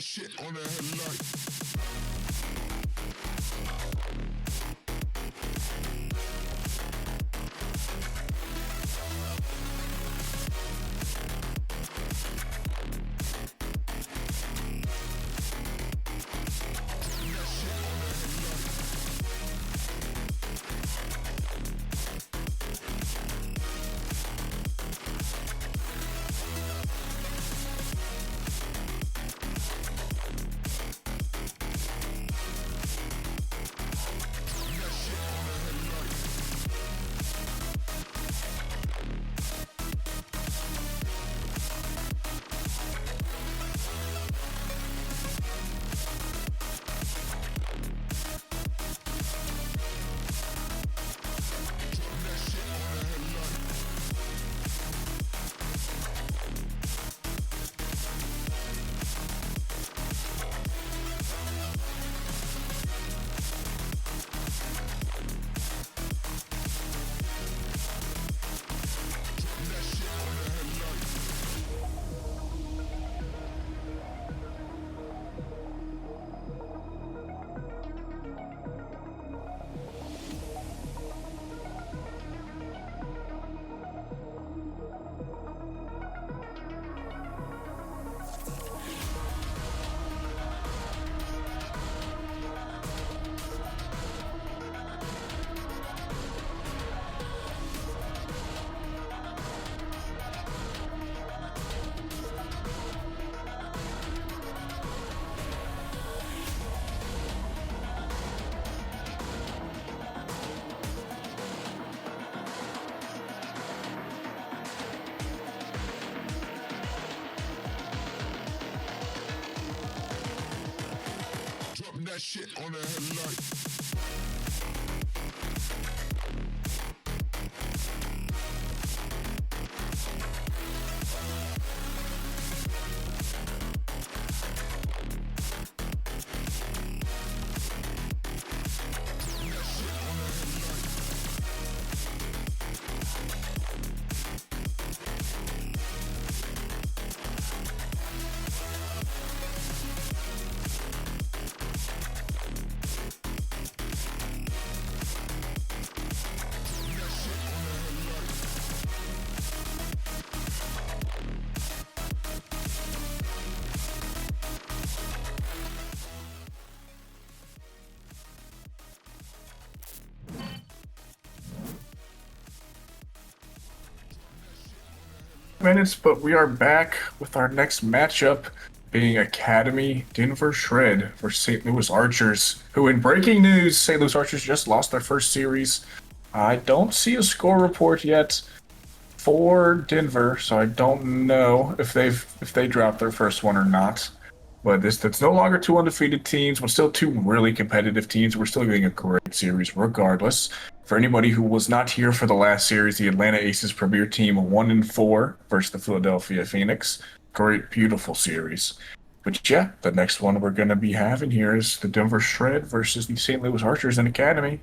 shit on the headlight. Dropping that shit on the headlight. Minutes, but we are back with our next matchup being Academy Denver Shred versus St. Louis Archers, who in breaking news, St. Louis Archers just lost their first series. I don't see a score report yet for Denver, so I don't know if they dropped their first one or not. But it's no longer two undefeated teams, but still two really competitive teams. We're still getting a great series regardless. For anybody who was not here for the last series, the Atlanta Aces premier team 1-4 versus the Philadelphia Phoenix. Great, beautiful series. But yeah, the next one we're going to be having here is the Denver Shred versus the St. Louis Archers and Academy.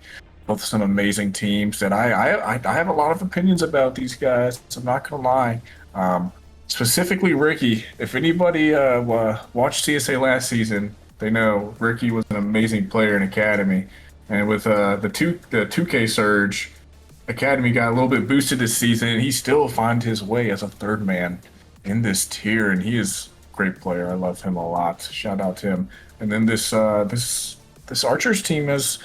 Both some amazing teams that I have a lot of opinions about these guys. I'm not going to lie. Specifically Ricky. If anybody watched CSA last season, they know Ricky was an amazing player in Academy. And with the 2K surge, Academy got a little bit boosted this season, and he still finds his way as a third man in this tier, and he is a great player. I love him a lot. Shout out to him. And then this Archers team has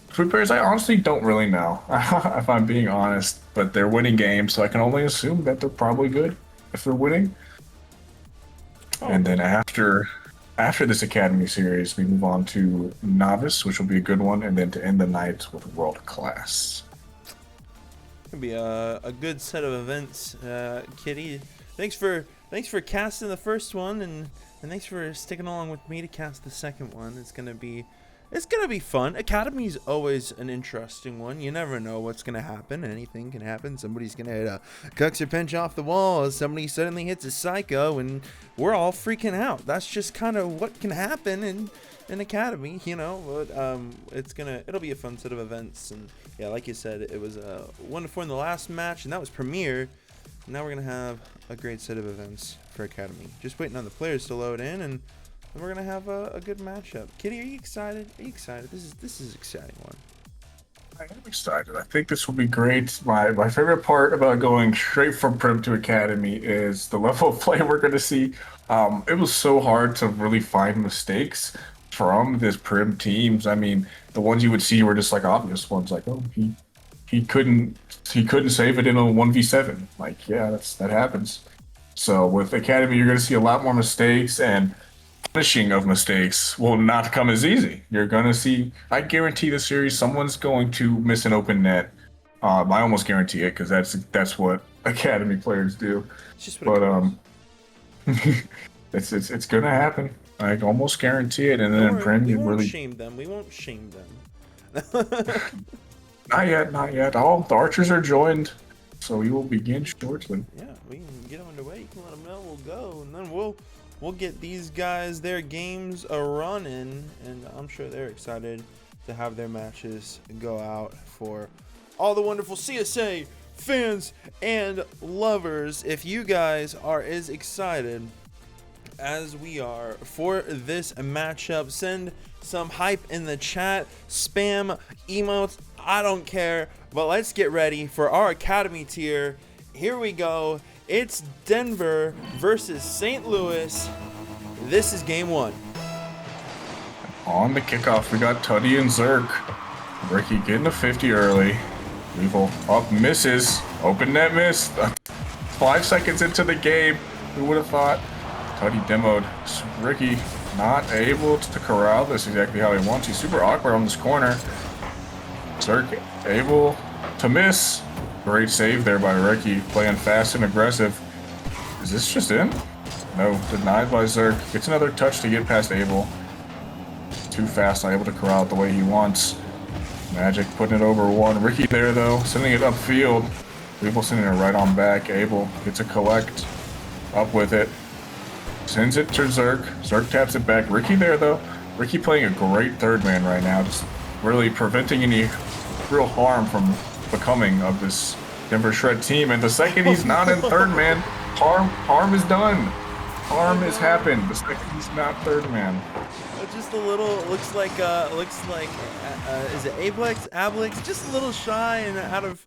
three players I honestly don't really know, if I'm being honest. But they're winning games, so I can only assume that they're probably good if they're winning. And then after this Academy series, we move on to Novice, which will be a good one, and then to end the night with World Class. Gonna be a good set of events, Kitty. Thanks for casting the first one, and thanks for sticking along with me to cast the second one. It's gonna be fun. Academy's always an interesting one. You never know what's gonna happen. Anything can happen. Somebody's gonna hit a Cuxer pinch off the wall. Somebody suddenly hits a psycho, and we're all freaking out. That's just kind of what can happen in Academy, you know. But it'll be a fun set of events. And yeah, like you said, it was 1-4 in the last match, and that was Premier. Now we're gonna have a great set of events for Academy. Just waiting on the players to load in, and and we're gonna have a good matchup. Kitty, are you excited? Are you excited? This is an exciting one. I am excited. I think this will be great. My favorite part about going straight from Prim to Academy is the level of play we're going to see. It was so hard to really find mistakes from this Prim teams. I mean, the ones you would see were just like obvious ones, like oh he couldn't save it in a 1v7. Like yeah, that happens. So with Academy, you're going to see a lot more mistakes, and punishing of mistakes will not come as easy. You're gonna see. I guarantee the series, someone's going to miss an open net. I almost guarantee it because that's what Academy players do. It's just what it's gonna happen. I almost guarantee it. And then in Prim, we you won't really shame them. We won't shame them. not yet, not yet. All the archers are joined, so we will begin shortly. Yeah, we can get underway. You can let them know we'll go, and then we'll get these guys their games a running, and I'm sure they're excited to have their matches go out for all the wonderful CSA fans and lovers. If you guys are as excited as we are for this matchup, send some hype in the chat, spam emotes, I don't care, but let's get ready for our Academy tier. Here we go. It's Denver versus St. Louis. This is game one. On the kickoff, we got Tuddy and Zerk. Ricky getting a 50 early. Weevil up, misses. Open net miss. 5 seconds into the game. Who would have thought? Tuddy demoed. Ricky not able to corral this exactly how he wants. He's super awkward on this corner. Zerk able to miss. Great save there by Ricky, playing fast and aggressive. Is this just in? No, denied by Zerk. Gets another touch to get past Abel. Too fast, not able to corral it the way he wants. Magic putting it over one. Ricky there though, sending it upfield. Abel sending it right on back. Abel gets a collect. Up with it. Sends it to Zerk. Zerk taps it back. Ricky there though. Ricky playing a great third man right now. Just really preventing any real harm from becoming of this Denver Shred team. And the second he's not in third man, harm is done. Harm has happened. The second he's not third man. Just a little, looks like is it Ablex? Just a little shy and out of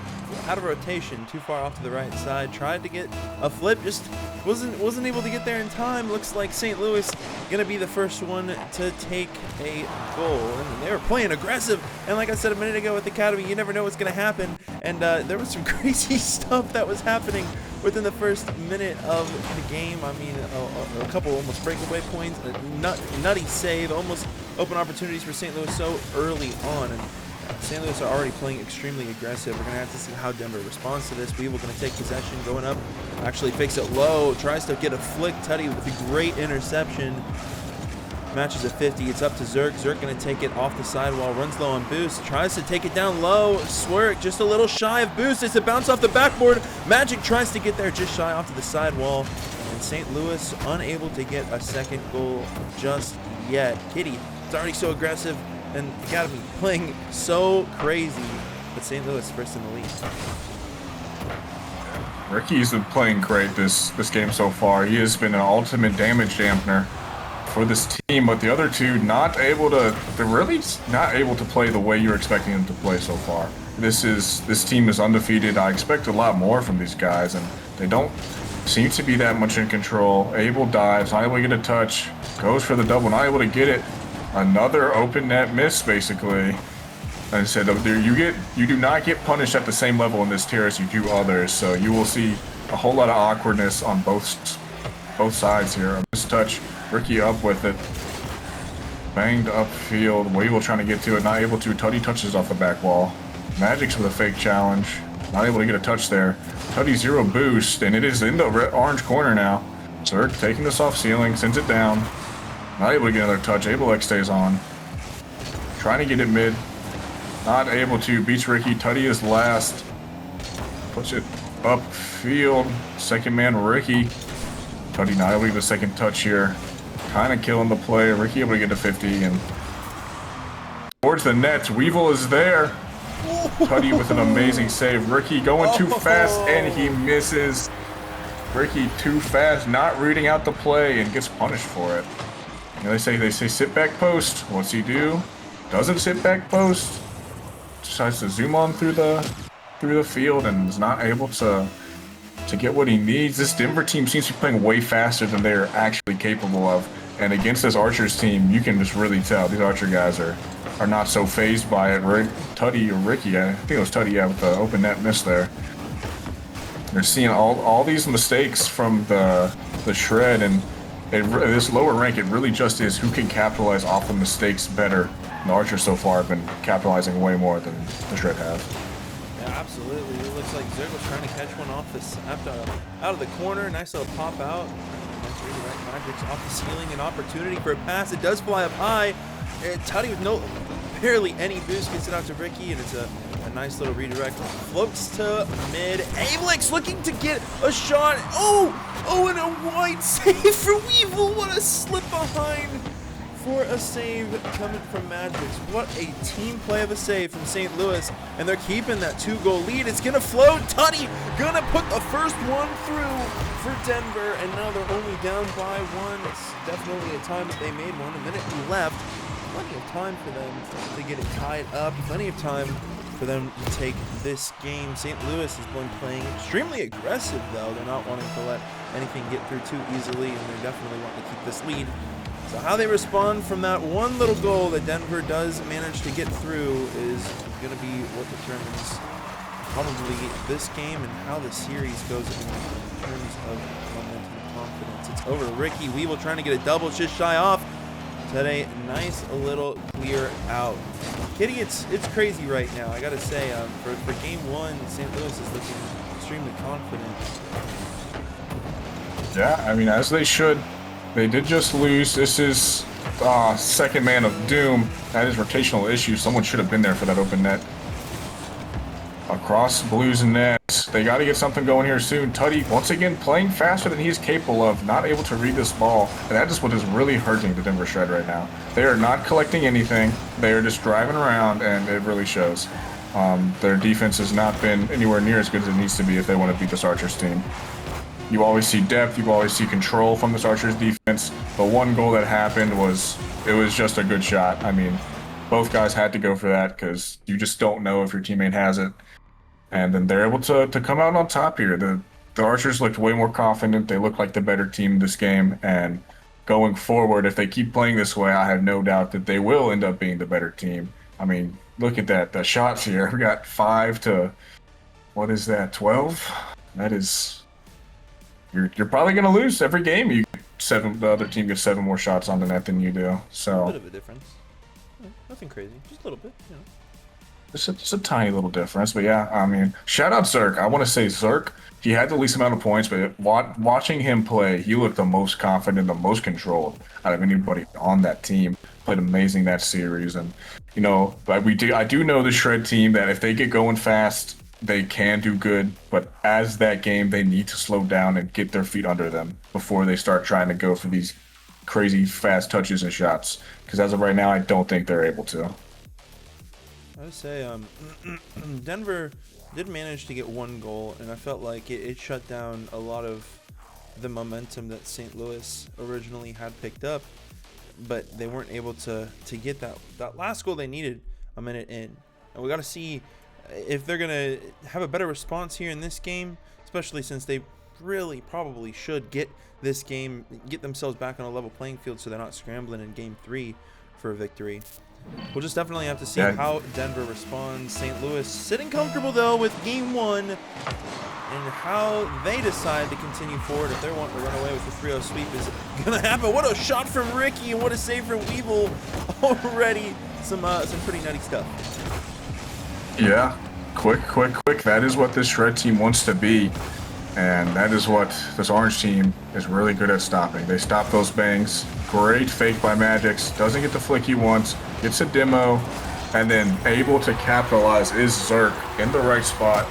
rotation, too far off to the right side. Tried to get a flip, just wasn't able to get there in time. Looks like St. Louis gonna be the first one to take a goal. And they were playing aggressive. And like I said a minute ago with Academy, you never know what's gonna happen. And there was some crazy stuff that was happening within the first minute of the game. I mean, a couple almost breakaway points, a nutty save, almost open opportunities for St. Louis so early on. And St. Louis are already playing extremely aggressive. We're going to have to see how Denver responds to this. Weevil going to take possession, going up, actually fakes it low, tries to get a flick. Tuddy with a great interception. Matches at 50. It's up to Zerk. Zerk going to take it off the sidewall, runs low on Boost, tries to take it down low. Swerk just a little shy of Boost. It's a bounce off the backboard. Magic tries to get there just shy off to the sidewall. And St. Louis unable to get a second goal just yet. Kitty is already so aggressive, and Academy playing so crazy. But St. Louis first in the lead. Ricky's been playing great this game so far. He has been an ultimate damage dampener for this team, but the other two they're really not able to play the way you're expecting them to play so far. This team is undefeated. I expect a lot more from these guys, and they don't seem to be that much in control. Abel dives, not able to get a touch, goes for the double, not able to get it. Another open net miss, basically. And I said, you do not get punished at the same level in this tier as you do others, so you will see a whole lot of awkwardness on both sides here. This touch, Ricky up with it. Banged upfield. Weevil trying to get to it, not able to. Tuddy touches off the back wall. Magic's with a fake challenge. Not able to get a touch there. Tuddy 0 boost, and it is in the orange corner now. Zerk taking this off ceiling, sends it down. Not able to get another touch. Abelek stays on. Trying to get it mid. Not able to. Beats Ricky. Tuddy is last. Puts it upfield. Second man, Ricky. Tuddy not able to get a second touch here. Kind of killing the play. Ricky able to get to 50 and towards the net. Weevil is there. Tuddy with an amazing save. Ricky going too fast and he misses. Ricky too fast, not reading out the play and gets punished for it. You know, they say sit back post. What's he do? Doesn't sit back post. Decides to zoom on through the field and is not able to get what he needs. This Denver team seems to be playing way faster than they're actually capable of. And against this Archers team, you can just really tell these Archer guys are not so phased by it. Tutty or Ricky, I think it was Tutty, yeah, with the open net miss there. They're seeing all these mistakes from the shred, and this lower rank, it really just is who can capitalize off the mistakes better. And the Archers so far have been capitalizing way more than the shred have. Yeah, absolutely. It looks like Zerg was trying to catch one off this out of the corner. Nice little pop out. Nice redirect. Magic's off the ceiling. An opportunity for a pass. It does fly up high. And Tutty with barely any boost gets it out to Ricky, and it's a nice little redirect. Floats to mid. Ablix looking to get a shot. Oh, and a wide save for Weevil. What a slip behind for a save coming from Magix. What a team play of a save from St. Louis, and they're keeping that 2-goal lead. It's gonna float. Tutty gonna put the first one through for Denver, and now they're only down by 1. It's definitely a time that they made one. A minute left. Plenty of time for them to get it tied up. Plenty of time for them to take this game. St. Louis has been playing extremely aggressive, though. They're not wanting to let anything get through too easily, and they definitely want to keep this lead. So how they respond from that one little goal that Denver does manage to get through is going to be what determines probably this game and how the series goes in terms of momentum and confidence. It's over to Ricky Weevil trying to get a double, just shy off. Today, nice little clear out. Kitty, it's crazy right now. I gotta say, for game 1, St. Louis is looking extremely confident. Yeah, I mean, as they should. They did just lose. This is second man of doom. That is rotational issue. Someone should have been there for that open net. Across Blues net. They got to get something going here soon. Tutty, once again, playing faster than he's capable of. Not able to read this ball. And that is what is really hurting the Denver Shred right now. They are not collecting anything. They are just driving around, and it really shows. Their defense has not been anywhere near as good as it needs to be if they want to beat this Archers team. You always see depth, you always see control from this Archers defense. The one goal that happened was just a good shot. I mean, both guys had to go for that because you just don't know if your teammate has it. And then they're able to come out on top here. The Archers looked way more confident. They look like the better team this game. And going forward, if they keep playing this way, I have no doubt that they will end up being the better team. I mean, look at that. The shots here. We got 5 to, what is that, 12? That is... You're probably going to lose every game. The other team gets 7 more shots on the net than you do. So A bit of a difference. Nothing crazy. Just a little bit, you know. Just a tiny little difference, but yeah, I mean, shout out Zerk. I want to say Zerk, he had the least amount of points, but watching him play, he looked the most confident, the most controlled out of anybody on that team. Played amazing that series, and you know, I do know the Shred team that if they get going fast, they can do good, but as that game, they need to slow down and get their feet under them before they start trying to go for these crazy fast touches and shots. Because as of right now, I don't think they're able to. I would say Denver did manage to get 1 goal, and I felt like it shut down a lot of the momentum that St. Louis originally had picked up, but they weren't able to get that last goal they needed a minute in. And we got to see if they're going to have a better response here in this game, especially since they really probably should get this game, get themselves back on a level playing field so they're not scrambling in game 3 for a victory. We'll just definitely have to see how Denver responds. St. Louis sitting comfortable, though, with game 1 and how they decide to continue forward. If they want to run away with the 3-0 sweep is going to happen. What a shot from Ricky and what a save from Weevil already. Some pretty nutty stuff. Yeah, quick. That is what this Shred team wants to be. And that is what this Orange team is really good at stopping. They stop those bangs. Great fake by Magix. Doesn't get the flick he wants. Gets a demo. And then able to capitalize is Zerk in the right spot.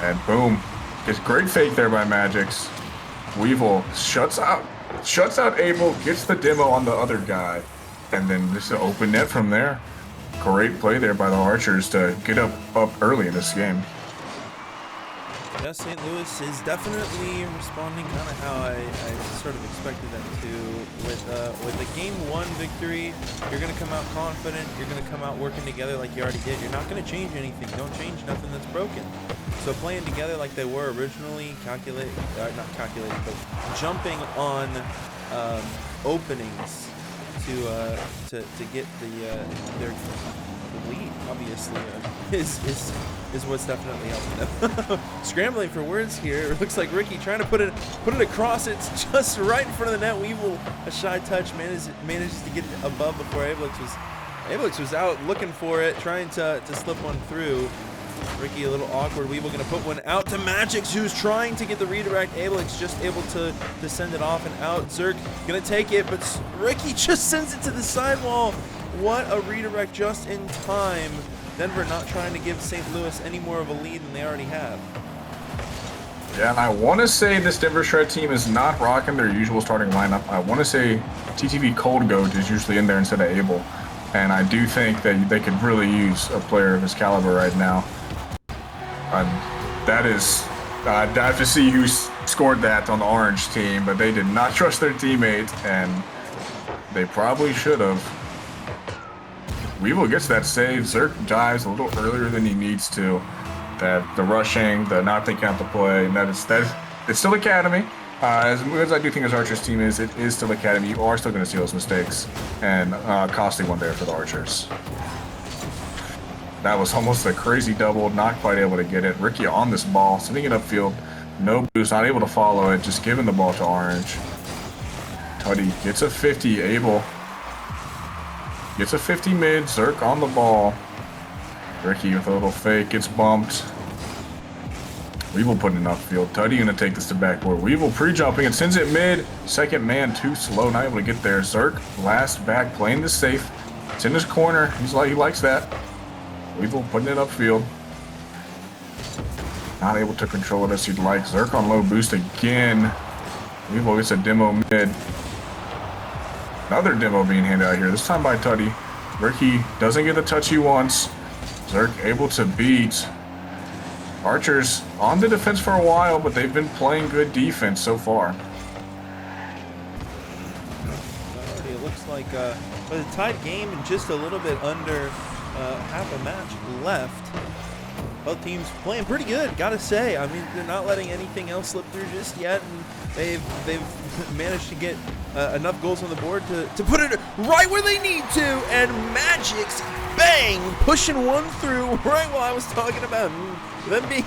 And boom. Gets great fake there by Magix. Weevil shuts out Abel. Gets the demo on the other guy. And then just an open net from there. Great play there by the Archers to get up early in this game. Yeah, St. Louis is definitely responding kind of how I sort of expected them to. With a game 1 victory, you're going to come out confident. You're going to come out working together like you already did. You're not going to change anything. Don't change nothing that's broken. So playing together like they were originally, not calculating, but jumping on openings to get their lead, obviously, is what's definitely helping them. Scrambling for words here. It looks like Ricky trying to put it across. It's just right in front of the net. Weevil, a shy touch, manages to get it above before Ablix was out looking for it, trying to slip one through. Ricky a little awkward. Weevil gonna put one out to Magix, who's trying to get the redirect. Ablix just able to send it off and out. Zerk gonna take it, but Ricky just sends it to the sidewall. What a redirect just in time. Denver not trying to give St. Louis any more of a lead than they already have. Yeah, and I want to say this Denver Shred team is not rocking their usual starting lineup. I want to say TTV Cold Goat is usually in there instead of Abel. And I do think that they could really use a player of his caliber right now. That is, I'd have to see who scored that on the Orange team, but they did not trust their teammate, and they probably should have. Weevil gets that save. Zerk dives a little earlier than he needs to. The rushing, the not thinking out the play, and it's still Academy. As good as I do think his Archers team is, it is still Academy. You are still going to see those mistakes, and costly one there for the Archers. That was almost a crazy double, not quite able to get it. Ricky on this ball, sending it upfield. No boost, not able to follow it, just giving the ball to Orange. Tuddy gets a 50, Abel gets a 50 mid, Zerk on the ball. Ricky with a little fake, gets bumped. Weevil putting it upfield. Tuddy gonna take this to backboard. Weevil pre-jumping and sends it mid. Second man too slow, not able to get there. Zerk last back, playing this safe. It's in his corner. He likes that. Weevil putting it upfield. Not able to control it as he'd like. Zerk on low boost again. Weevil gets a demo mid. Another demo being handed out here, this time by Tuddy. Ricky doesn't get the touch he wants. Zerk able to beat. Archers on the defense for a while, but they've been playing good defense so far. It looks like with a tied game and just a little bit under half a match left. Both teams playing pretty good, gotta say. I mean, they're not letting anything else slip through just yet, and they've managed to get enough goals on the board to put it right where they need to. And Magix, bang, pushing one through right while I was talking about them being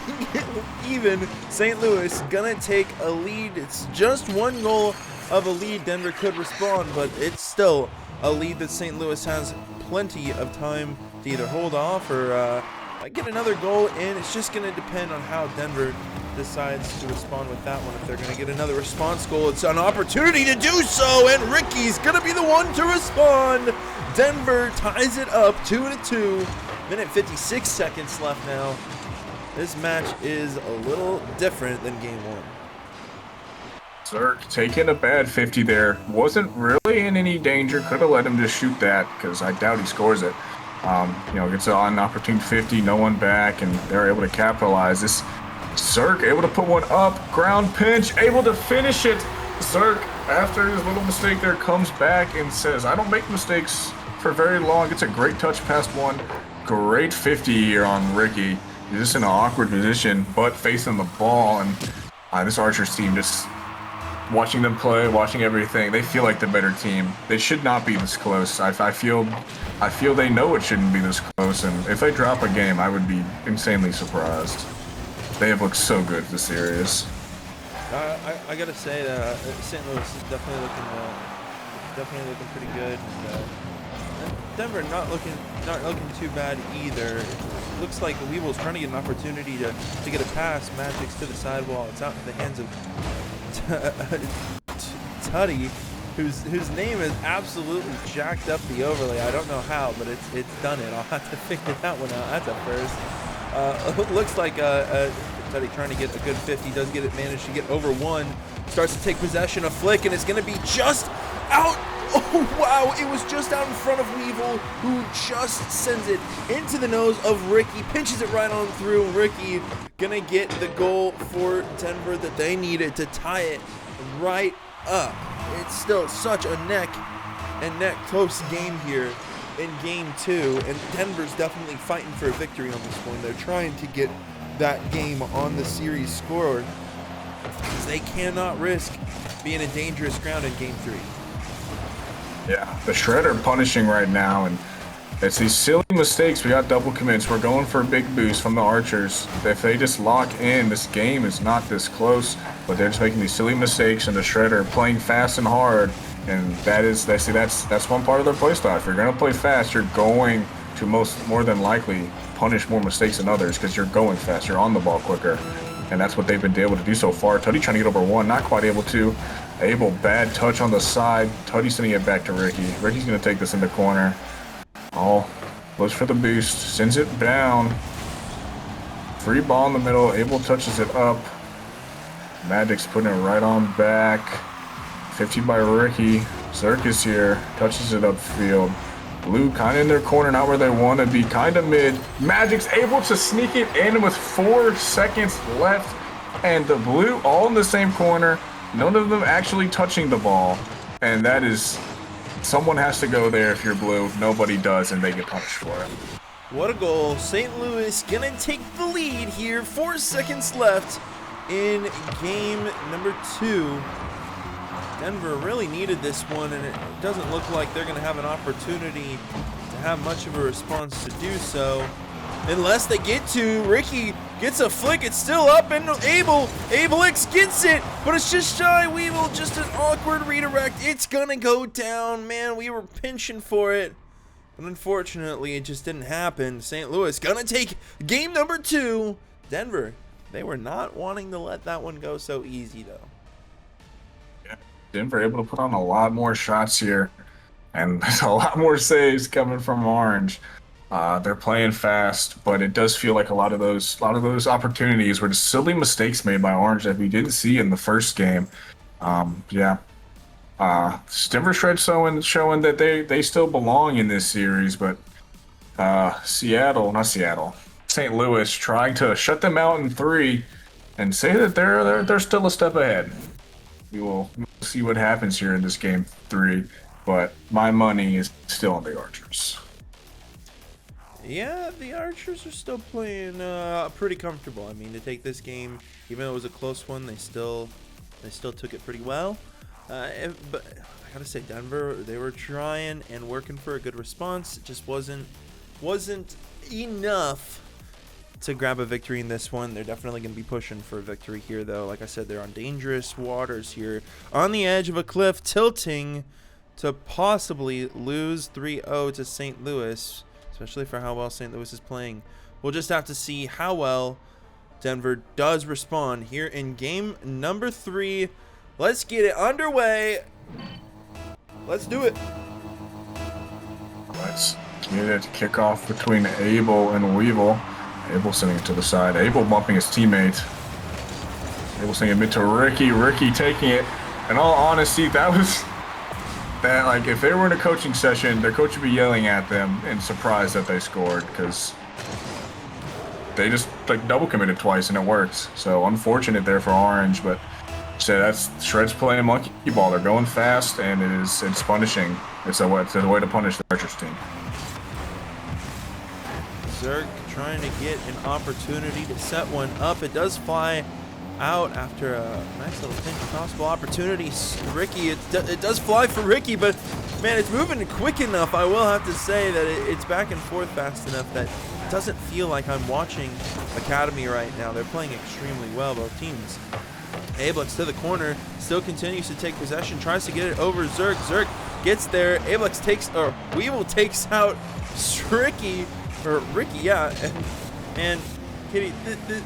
even. St. Louis gonna take a lead. It's just one goal of a lead. Denver could respond, but it's still a lead that St. Louis has plenty of time to either hold off or get another goal in. It's just going to depend on how Denver decides to respond with that one. If they're going to get another response goal, it's an opportunity to do so, and Ricky's going to be the one to respond. Denver ties it up 2-2. Minute 56 seconds left now. This match is a little different than game 1. Zerk taking a bad 50 there. Wasn't really in any danger. Could have let him just shoot that, because I doubt he scores it. Gets an opportune 50, no one back, and they're able to capitalize. This Zerk able to put one up, ground pinch, able to finish it. Zerk, after his little mistake there, comes back and says, I don't make mistakes for very long. Gets a great touch past one. Great 50 here on Ricky. He's just in an awkward position, but facing the ball, and this Archers team just watching them play, watching everything, they feel like the better team. They should not be this close. I feel they know it shouldn't be this close, and if they drop a game, I would be insanely surprised. They have looked so good this series. I gotta say that St. Louis is definitely looking pretty good. And Denver not looking too bad either. It looks like Weevil's trying to get an opportunity to get a pass. Magic's to the sidewall. It's out in the hands of Tuddy, whose name is absolutely jacked up the overlay. I don't know how, but it's done it. I'll have to figure that one out. That's a first. Looks like Tuddy trying to get a good 50. Does get it, managed to get over one. Starts to take possession. A flick, and it's going to be just out Oh, wow, it was just out in front of Weevil, who just sends it into the nose of Ricky, pinches it right on through. Ricky gonna get the goal for Denver that they needed to tie it right up. It's still such a neck and neck close game here in game 2, and Denver's definitely fighting for a victory on this one. They're trying to get that game on the series score, because they cannot risk being a dangerous ground in game 3. Yeah, the Shredder punishing right now, and it's these silly mistakes. We got double commits. We're going for a big boost from the Archers. If they just lock in, this game is not this close, but they're just making these silly mistakes, and the Shredder playing fast and hard, and that's one part of their play style. If you're going to play fast, you're going to more than likely punish more mistakes than others, because you're going fast, you're on the ball quicker, and that's what they've been able to do so far. Tutty trying to get over one, not quite able to. Abel, bad touch on the side. Tutty sending it back to Ricky. Ricky's going to take this in the corner. Oh, looks for the boost, sends it down. Free ball in the middle. Abel touches it up. Magic's putting it right on back. 50 by Ricky. Zerk is here, touches it upfield. Blue kind of in their corner, not where they want to be, kind of mid. Magic's able to sneak it in with 4 seconds left, and the Blue all in the same corner. None of them actually touching the ball, and that is, someone has to go there if you're Blue. Nobody does, and they get punished for it. What a goal. St. Louis gonna take the lead here. 4 seconds left in game number 2. Denver really needed this one, and it doesn't look like they're gonna have an opportunity to have much of a response to do so, unless they get to. Ricky gets a flick, it's still up, and Abelix gets it, but it's just shy. Weevil, just an awkward redirect. It's gonna go down. Man, we were pinching for it, but unfortunately it just didn't happen. St. Louis gonna take game number 2. Denver, they were not wanting to let that one go so easy though. Yeah, Denver able to put on a lot more shots here, and there's a lot more saves coming from Orange. They're playing fast, but it does feel like a lot of those opportunities were just silly mistakes made by Orange that we didn't see in the first game. Denver Shred showing that they still belong in this series, but St. Louis trying to shut them out in 3 and say that they're still a step ahead. We'll see what happens here in this game 3, but my money is still on the Archers. Yeah, the Archers are still playing pretty comfortable. I mean, to take this game, even though it was a close one, they still took it pretty well. But I gotta say, Denver, they were trying and working for a good response. It just wasn't enough to grab a victory in this one. They're definitely going to be pushing for a victory here, though. Like I said, they're on dangerous waters here, on the edge of a cliff, tilting to possibly lose 3-0 to St. Louis, especially for how well St. Louis is playing. We'll just have to see how well Denver does respond here in game number 3. Let's get it underway. Let's do it. Let's get it. Kickoff between Abel and Weevil. Abel sending it to the side. Abel bumping his teammate. Abel sending it mid to Ricky. Ricky taking it. In all honesty, like, if they were in a coaching session, their coach would be yelling at them and surprised that they scored, because they just like double committed twice and it worked. So unfortunate there for Orange, but so that's Shred's playing monkey ball. They're going fast, and it's punishing. It's a way to punish the Archers team. Zerk trying to get an opportunity to set one up. It does fly out after a nice little pinch possible opportunity. Ricky, it does fly for Ricky, but man, it's moving quick enough. I will have to say that it's back and forth fast enough that it doesn't feel like I'm watching Academy right now. They're playing extremely well, both teams. Ablex to the corner, still continues to take possession, tries to get it over Zerk. Zerk gets there. Weevil takes out Ricky, yeah. And Kitty,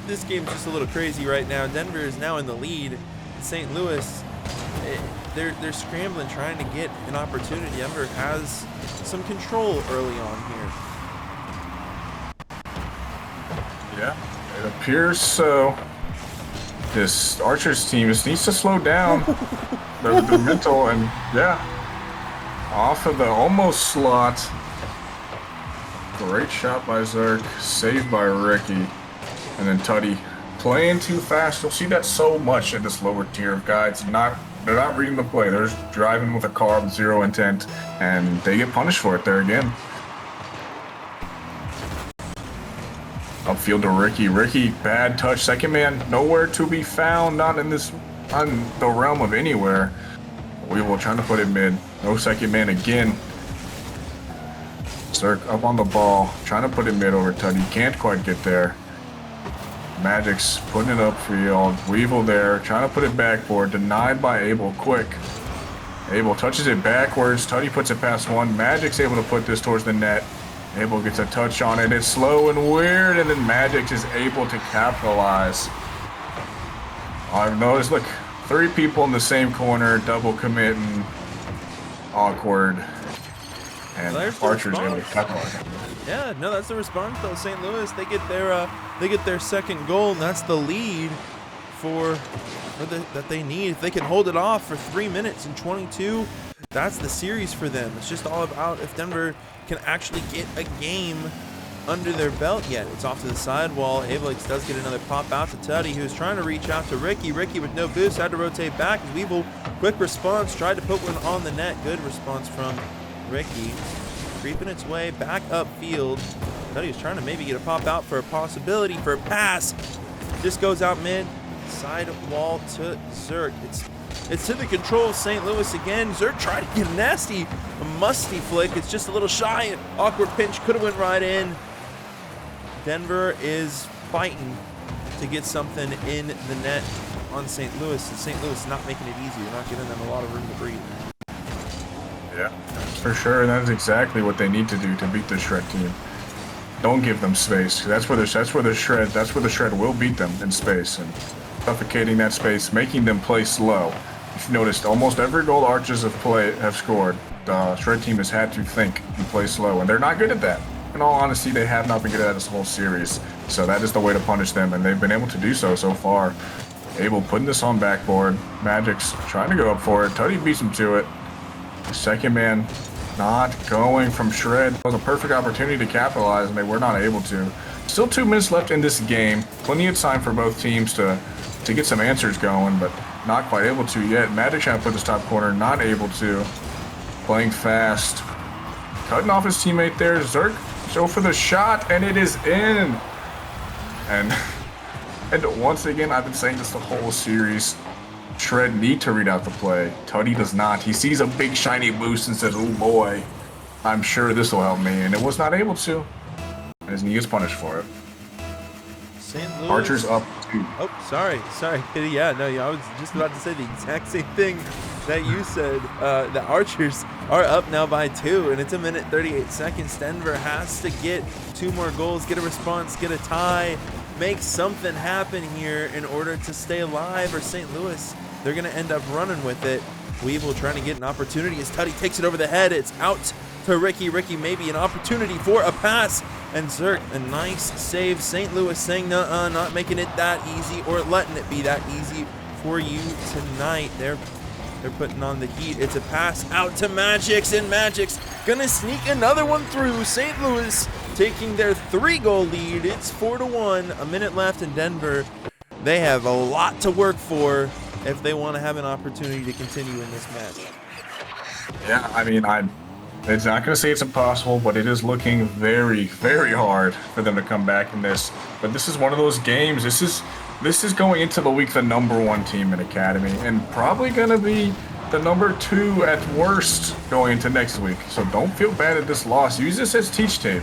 this game's just a little crazy right now. Denver is now in the lead. St. Louis, they're scrambling, trying to get an opportunity. Denver has some control early on here. Yeah, it appears so. This Archers team just needs to slow down their mental, and yeah, Off of the almost slot. Great shot by Zerk, saved by Ricky. And then Tutty playing too fast. You'll see that so much in this lower tier of guys. They're not reading the play. They're just driving with a car with zero intent, and they get punished for it there again. Upfield to Ricky. Ricky, bad touch. Second man, nowhere to be found. Not in this, on the realm of anywhere. Weevil trying to put it mid. No second man again. Zerk up on the ball, trying to put it mid over Tutty. Can't quite get there. Magic's putting it upfield. Weevil there, trying to put it backboard. Denied by Abel quick. Abel touches it backwards. Tutty puts it past one. Magic's able to put this towards the net. Abel gets a touch on it. It's slow and weird, and then Magic is able to capitalize. I've noticed, look, 3 people in the same corner, double committing. Awkward. And Archer's able to capitalize. Yeah, no, that's the response though. St. Louis, they get their second goal, and that's the lead that they need. If they can hold it off for 3 minutes and 22, that's the series for them. It's just all about if Denver can actually get a game under their belt yet. It's off to the side wall. Avelix does get another pop out to Tutty, who's trying to reach out to Ricky. Ricky with no boost, had to rotate back. Weevil, quick response, tried to put one on the net. Good response from Ricky. Creeping its way back upfield. Tutty was trying to maybe get a pop out for a possibility for a pass. Just goes out mid. Side wall to Zerk. It's to the control of St. Louis again. Zerk tried to get a musty flick. It's just a little shy. Awkward pinch. Could have went right in. Denver is fighting to get something in the net on St. Louis. And St. Louis is not making it easy. They're not giving them a lot of room to breathe. Yeah, for sure. And that's exactly what they need to do to beat the Shred team. Don't give them space. That's where the Shred will beat them in space, and suffocating that space, making them play slow. If you noticed, almost every goal the Archers have scored, the Shred team has had to think and play slow, and they're not good at that. In all honesty, they have not been good at this whole series. So that is the way to punish them, and they've been able to do so far. Abel putting this on backboard. Magic's trying to go up for it. Tutty beats him to it. Second man not going from Shred. It was a perfect opportunity to capitalize, and they were not able to. Still 2 minutes left in this game. Plenty of time for both teams to get some answers going, but not quite able to yet. Magic trying to put this top corner, not able to. Playing fast. Cutting off his teammate there. Zerk, go for the shot, and it is in. And once again, I've been saying this the whole series. Shred need to read out the play. Tutty does not. He sees a big shiny boost and says, oh boy, I'm sure this will help me. And it was not able to. And he gets punished for it. St. Louis. Archer's up 2. Oh, sorry. Yeah, no, I was just about to say the exact same thing that you said. The Archers are up now by 2, and it's 1 minute 38 seconds. Denver has to get 2 more goals, get a response, get a tie, make something happen here in order to stay alive, or St. Louis, they're going to end up running with it. Weevil trying to get an opportunity as Tutty takes it over the head. It's out to Ricky. Ricky maybe an opportunity for a pass. And Zerk, a nice save. St. Louis saying, nuh-uh, not making it that easy or letting it be that easy for you tonight. They're putting on the heat. It's a pass out to Magix, and Magix gonna sneak another one through. St. Louis taking their 3-goal lead. It's 4-1. 1 minute left in Denver. They have a lot to work for if they want to have an opportunity to continue in this match. Yeah, I mean, it's not going to say it's impossible, but it is looking very, very hard for them to come back in this. But this is one of those games. This is going into the week the #1 team in Academy, and probably going to be the #2 at worst going into next week. So don't feel bad at this loss. Use this as teach tape.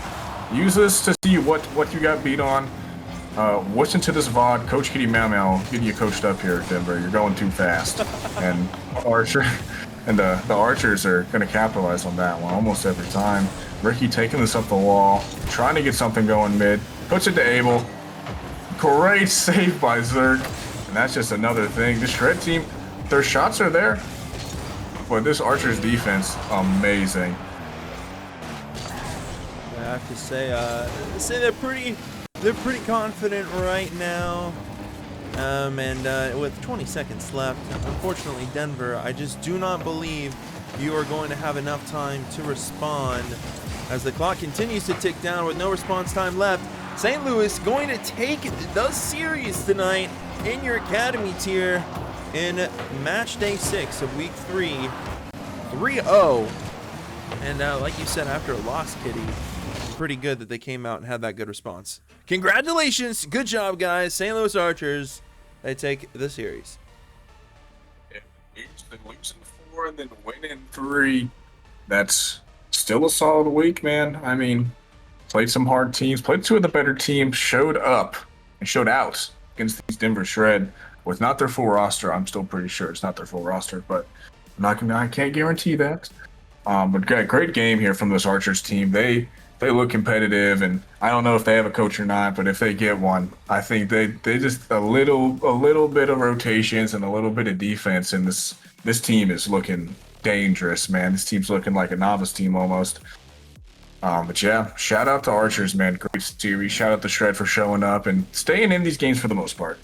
Use this to see what you got beat on. Listen to this VOD. Coach Kitty Mau Mau getting you coached up here, Denver. You're going too fast. And Archer and the Archers are going to capitalize on that one almost every time. Ricky taking this up the wall, trying to get something going mid. Puts it to Abel. Great save by Zerk. And that's just another thing. The Shred team, their shots are there. But this Archer's defense, amazing. I have to say they're pretty confident right now. And with 20 seconds left, unfortunately, Denver, I just do not believe you are going to have enough time to respond. As the clock continues to tick down with no response time left, St. Louis going to take the series tonight in your academy tier in match day 6 of week 3, 3-0. And like you said, after a loss, Kitty, pretty good that they came out and had that good response. Congratulations, good job, guys. St. Louis Archers, they take the series. Losing 4 and then winning 3. That's still a solid week, man. I mean, played some hard teams, played 2 of the better teams, showed up and showed out against these Denver Shred with not their full roster. I'm still pretty sure it's not their full roster, but I can't guarantee that. But great game here from this Archers team. They look competitive, and I don't know if they have a coach or not, but if they get one, I think they just a little bit of rotations and a little bit of defense, and this team is looking dangerous, man. This team's looking like a novice team almost. But yeah, shout out to Archers, man. Great series. Shout out to Shred for showing up and staying in these games for the most part.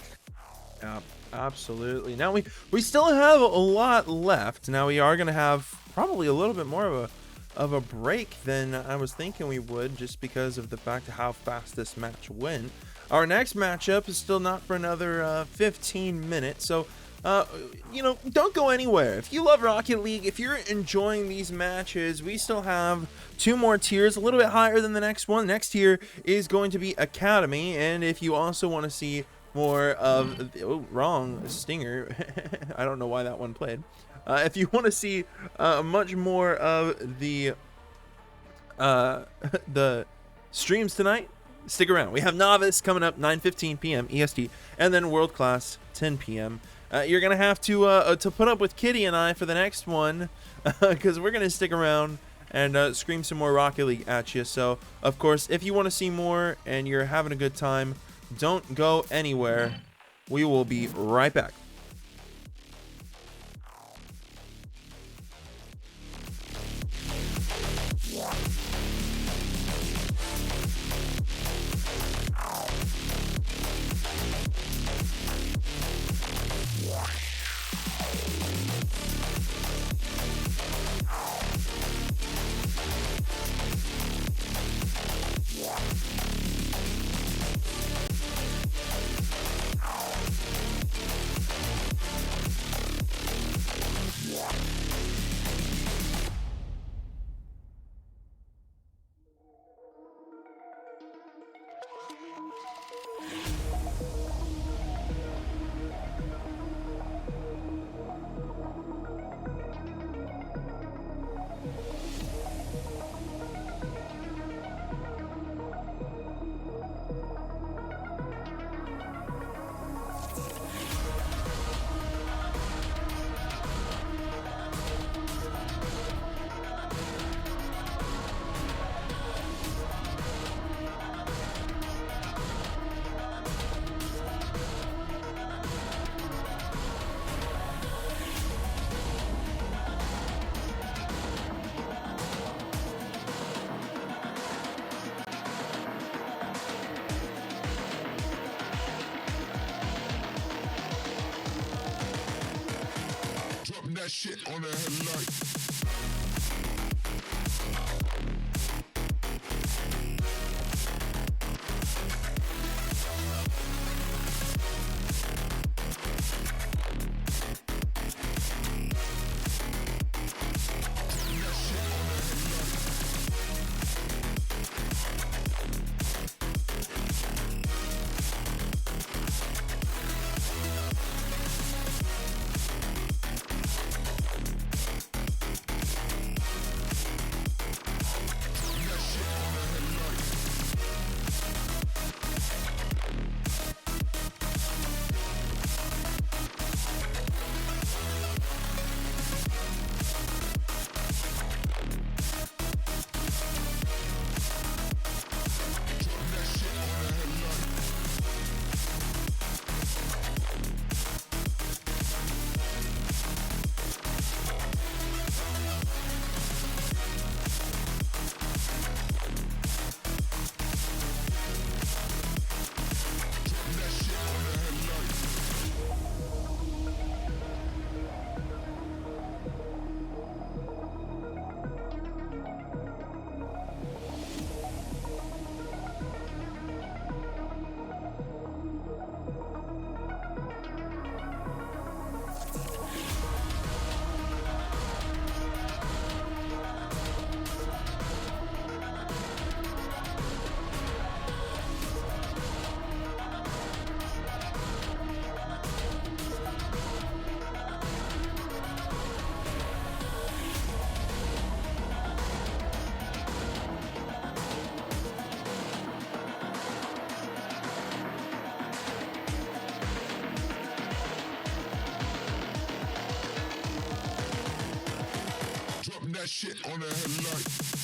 Yeah, absolutely. Now we still have a lot left. Now we are going to have probably a little bit more of a break than I was thinking we would, just because of the fact of how fast this match went. Our next matchup is still not for another 15 minutes, so don't go anywhere. If you love Rocket League, if you're enjoying these matches, we still have 2 more tiers, a little bit higher than the next one. Next tier is going to be Academy, and if you also want to see more of wrong Stinger, I don't know why that one played. If you want to see much more of the streams tonight, stick around. We have Novice coming up 9:15 p.m. EST, and then World Class 10 p.m. You're gonna have to put up with Kitty and I for the next one, because we're gonna stick around and scream some more Rocket League at you. So, of course, if you want to see more and you're having a good time, don't go anywhere. We will be right back. Dropping that shit on the headlight. shit on the headlight.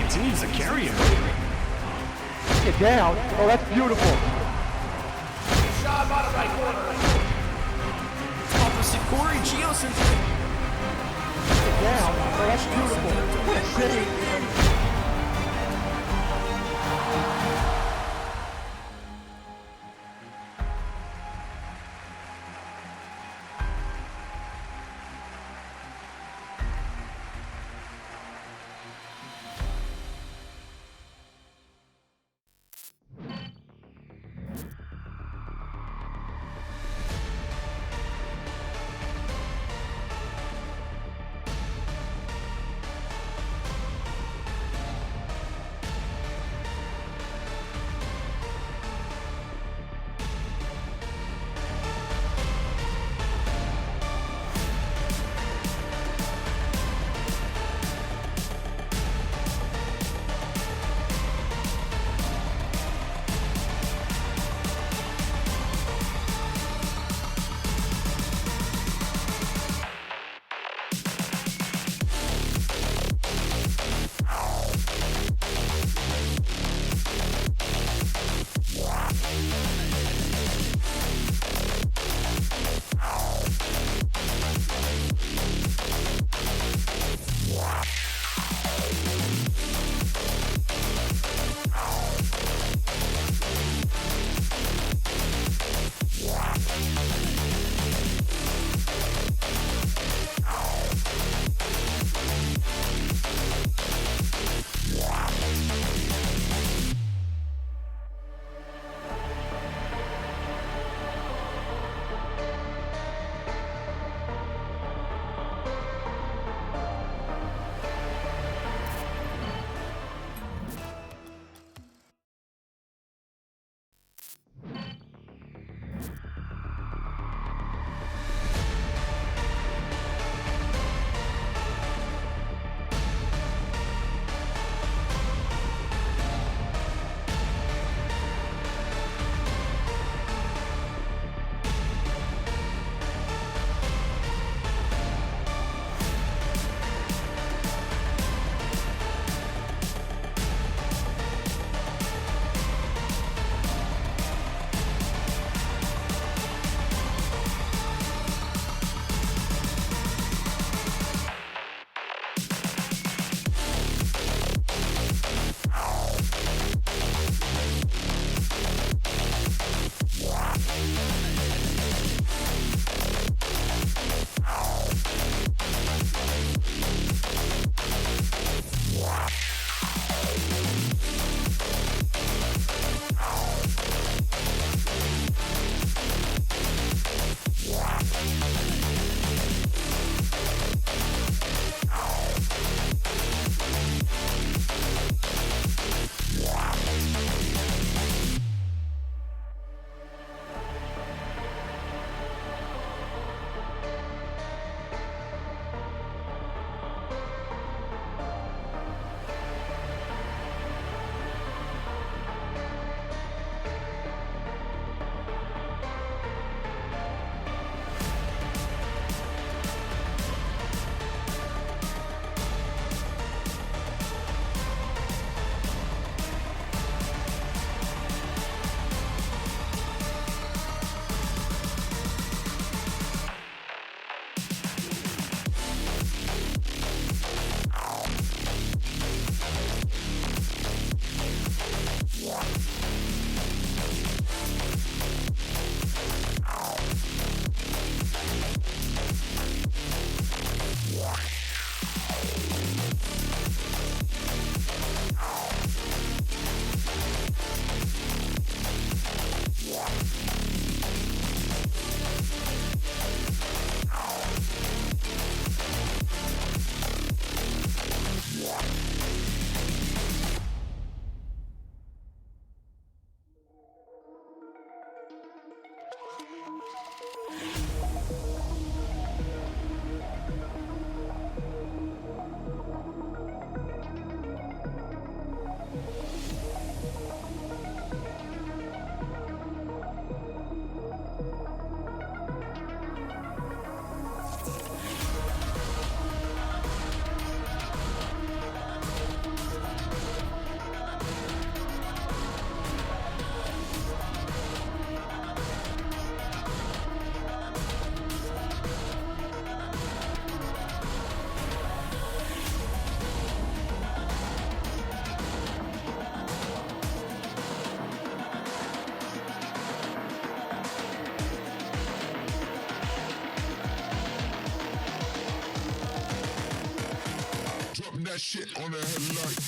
Continues to carry him. Get down. Oh, that's beautiful. Shot out of right corner. Opposite Corey Geosen. Get down. Oh, that's beautiful. What a save. that shit on the headlight.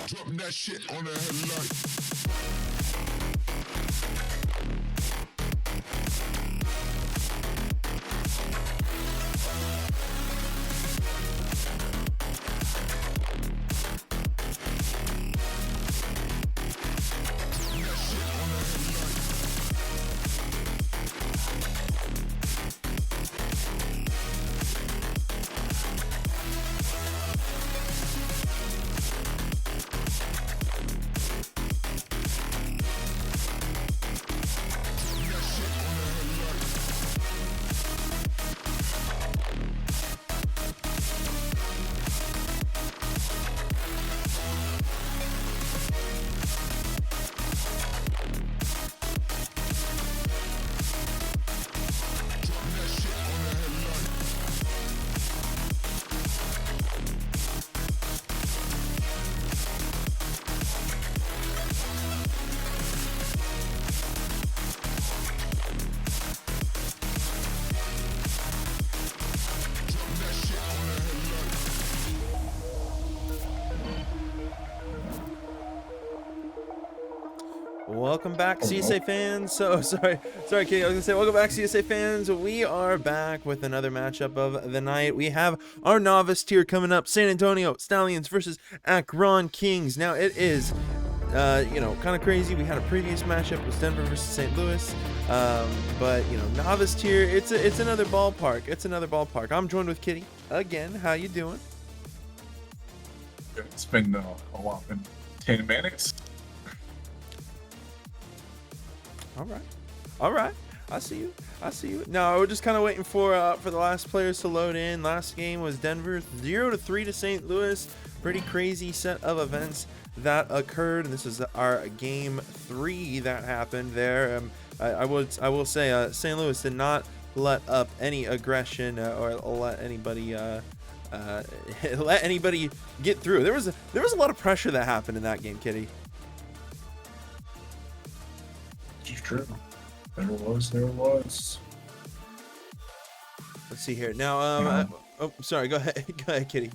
Dropping that shit on the headlight. Welcome back, CSA fans. So sorry, Katie. I was gonna say welcome back, CSA fans. We are back with another matchup of the night. We have our novice tier coming up: San Antonio Stallions versus AKR Kings. Now it is, kind of crazy. We had a previous matchup with Denver versus St. Louis, but novice tier. It's another ballpark. It's another ballpark. I'm joined with Kitty again. How you doing? It's been a while, been 10 minutes. All right. I see you. No, we're just kind of waiting for the last players to load in. Last game was Denver 0-3 to St. Louis. Pretty crazy set of events that occurred. This is our game 3 that happened there. I will say St. Louis did not let up any aggression or let anybody get through. There was a lot of pressure that happened in that game, Kitty. It's true. There was. Let's see here. Now, sorry. Go ahead, Kitty.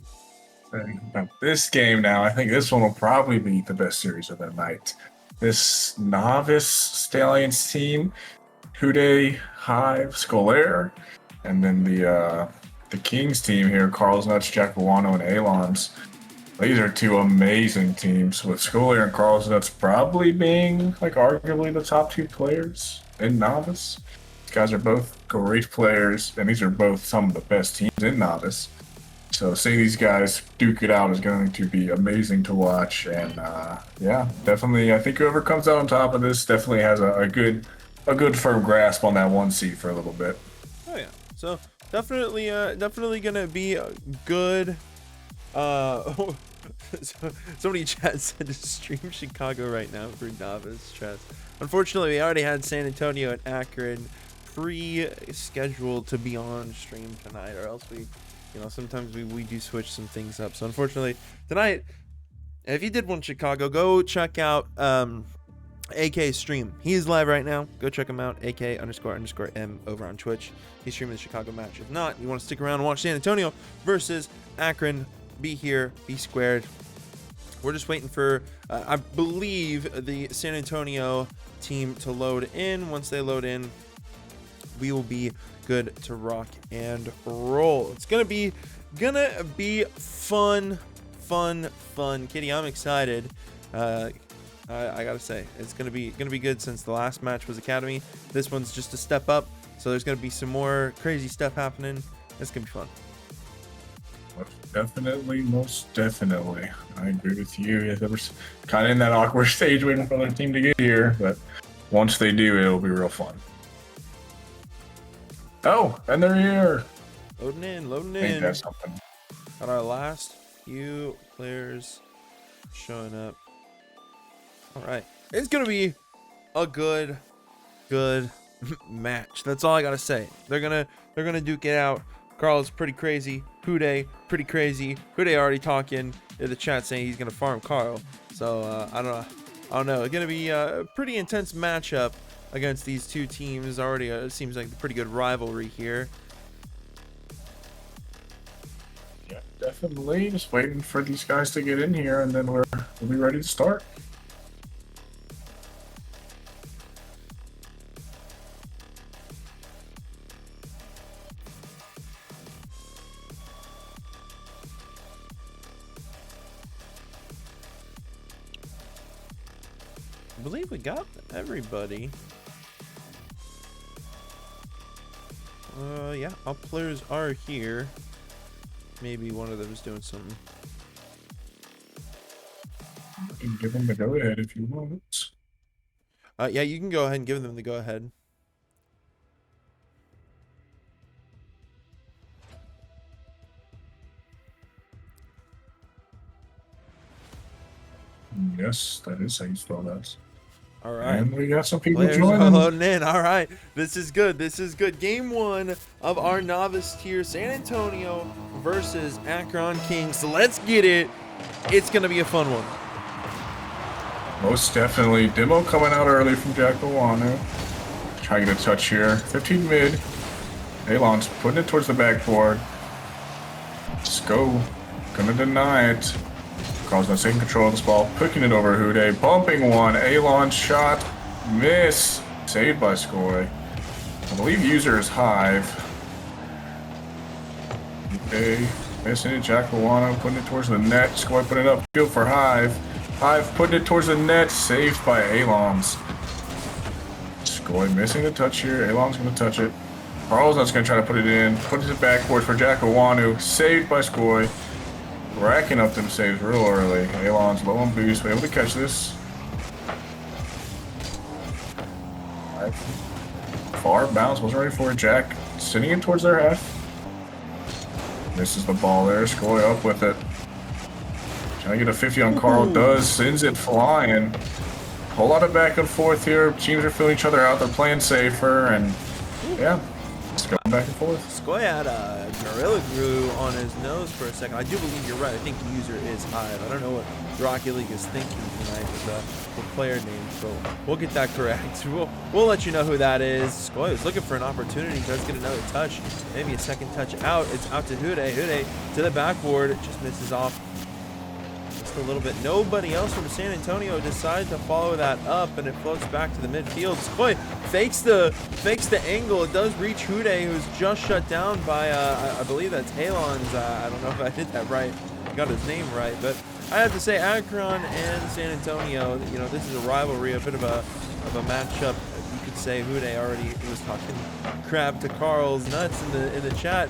About this game now, I think this one will probably be the best series of the night. This Novice Stallions team, Hude, Hive, Scolaire, and then the Kings team here, Carl's Nuts, Jackawano, and Alons. These are two amazing teams, with Scolaire and Carl's Nuts probably being arguably the top 2 players in Novice. These guys are both great players, and these are both some of the best teams in Novice. So seeing these guys duke it out is going to be amazing to watch, and yeah, definitely. I think whoever comes out on top of this definitely has a good firm grasp on that 1 seed for a little bit. Oh yeah. So definitely gonna be a good. Somebody in chat said to stream Chicago right now for Novice Chess. Unfortunately, we already had San Antonio and Akron pre-scheduled to be on stream tonight, or else we, sometimes we do switch some things up. So unfortunately tonight, if you did want Chicago, go check out AK's stream. He's live right now. Go check him out. AK__M over on Twitch. He's streaming the Chicago match. If not, you want to stick around and watch San Antonio versus Akron, be here, be squared. We're just waiting for, I believe, the San Antonio team to load in. Once they load in, we will be good to rock and roll. It's gonna be fun. Kitty, I'm excited. I gotta say, it's gonna be good, since the last match was Academy. This one's just a step up, so there's gonna be some more crazy stuff happening. It's gonna be fun. Most definitely. I agree with you. Yeah, they were kind of in that awkward stage waiting for their team to get here, but once they do, it'll be real fun. Oh, and they're here. Loading in. Ain't that something? Got our last few players showing up. All right, it's gonna be a good match. That's all I gotta say. They're gonna duke it out. Carl's pretty crazy. Hude, pretty crazy. Hude already talking in the chat saying he's gonna farm Carl. So I don't know. It's gonna be a pretty intense matchup against these two teams. Already it seems like a pretty good rivalry here. Yeah, definitely. Just waiting for these guys to get in here, and then we'll be ready to start. I believe we got everybody. Yeah, all players are here. Maybe one of them is doing something. You can give them the go-ahead if you want. Yeah, you can go ahead and give them the go-ahead. Yes, that is how you spell that. All right. And we got some people Players joining. loading in. All right. This is good. Game 1 of our novice tier, San Antonio versus Akron Kings. So let's get it. It's going to be a fun one. Most definitely. Demo coming out early from Jack Wanu. Trying to get a touch here. 15 mid. Alon's putting it towards the backboard. Let's go. Gonna deny it. Carl's not taking control of this ball. Picking it over Hude. Bumping one. Alon shot. Miss. Saved by Skoy. I believe user is Hive. Okay. Missing it. Jack Wanu putting it towards the net. Skoy putting it upfield for Hive. Hive putting it towards the net. Saved by Alon's. Skoy missing the touch here. Alon's going to touch it. Carl's not going to try to put it in. Puts it backboard for Jack Wanu. Saved by Skoy. Racking up them saves real early. Alon's low on boost. We're able to catch this. Right. Far bounce. Wasn't ready for it. Jack sending it towards their half. Misses the ball there. Skoy up with it. Trying to get a 50 on Carl. Does. Sends it flying. Whole lot of back and forth here. Teams are filling each other out. They're playing safer. And yeah. It's going back and forth. Skoy had a Gorilla Glue on his nose for a second. I do believe you're right. I think the user is Hive. I don't know what Rocket League is thinking tonight with player names, but we'll get that correct. We'll let you know who that is. Skoy is looking for an opportunity. Does get another touch. Maybe a second touch out. It's out to Hude. Hude to the backboard. Just misses off just a little bit. Nobody else from San Antonio decides to follow that up, and it floats back to the midfield. Skoy fakes the angle. It does reach Hude, who's just shut down by I believe that's Halon's. I don't know if I did that right. Got his name right, but I have to say Akron and San Antonio. This is a rivalry, a bit of a matchup. You could say Hude already was talking crap to Carl's nuts in the chat.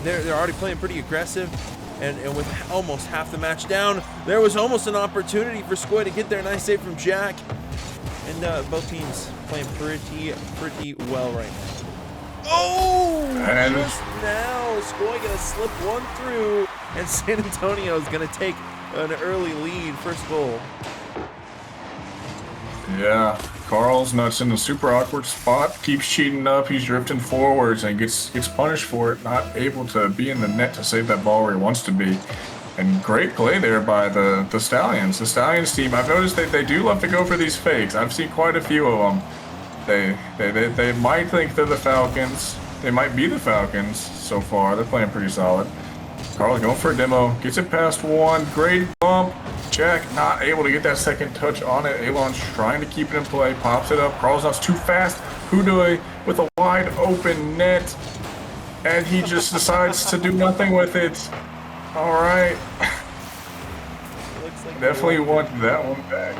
they're already playing pretty aggressive, and with almost half the match down, there was almost an opportunity for Skoy to get there. Nice save from Jack, and both teams playing pretty well right now. Oh, And just now, Skoy gonna slip one through, and San Antonio is gonna take an early lead. First goal. yeah, Carl's nuts in a super awkward spot. Keeps cheating up. He's drifting forwards and gets punished for it. Not able to be in the net to save that ball where he wants to be. And great play there by the Stallions. The Stallions team. I've noticed that they do love to go for these fakes. I've seen quite a few of them. They might think they're the Falcons. They might be the Falcons so far. They're playing pretty solid. Carl going for a demo. Gets it past one. Great bump. Jack not able to get that second touch on it. Alon's trying to keep it in play. Pops it up. Carl's not too fast. Hudoy with a wide open net. And he just decides to do nothing with it. All right. Looks like Definitely want that one back.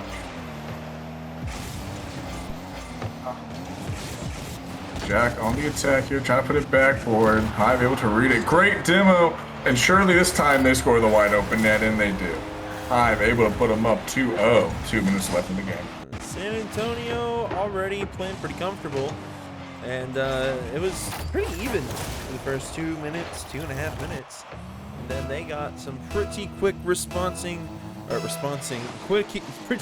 Jack on the attack here, trying to put it back forward. Hive able to read it. Great demo. And surely this time they score the wide open net, and they do. Hive able to put them up 2-0. 2 minutes left in the game. San Antonio already playing pretty comfortable, and it was pretty even for the first 2 minutes, 2.5 minutes. And then they got some pretty quick pretty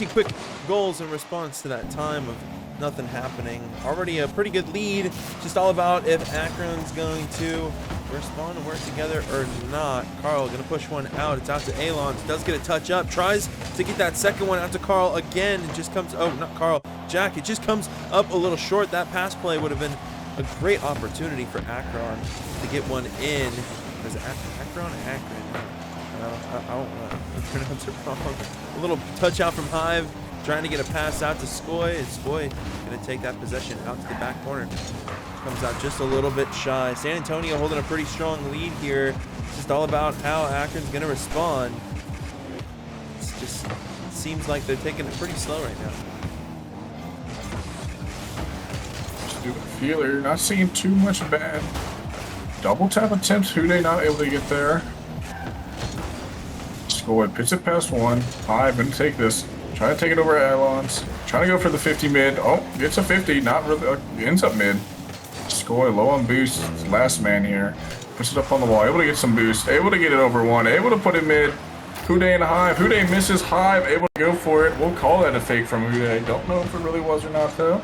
quick goals in response to that time of nothing happening. Already a pretty good lead. Just all about if Akron's going to respond and work together or not. Carl gonna push one out. It's out to Alon. Does get a touch up. Tries to get that second one out to Carl again. It just comes. Oh, not Carl. Jack. It just comes up a little short. That pass play would have been a great opportunity for Akron to get one in. Is it Akron or Akron? I don't want to pronounce it wrong. A little touch out from Hive. Trying to get a pass out to Skoy, and Skoy gonna take that possession out to the back corner. Comes out just a little bit shy. San Antonio holding a pretty strong lead here. It's just all about how Akron's gonna respond. It seems like they're taking it pretty slow right now. Just do a feeler. Not seeing too much bad. Double tap attempts. Hude not able to get there. Skoy pits it past one. Hive gonna take this. Trying to take it over Alon's. Trying to go for the 50 mid. Oh, gets a 50. Not really. Ends up mid. Skoy low on boost. Last man here. Puts it up on the wall. Able to get some boost. Able to get it over one. Able to put it mid. Hude and Hive. Hude misses Hive. Able to go for it. We'll call that a fake from Hude. Don't know if it really was or not though.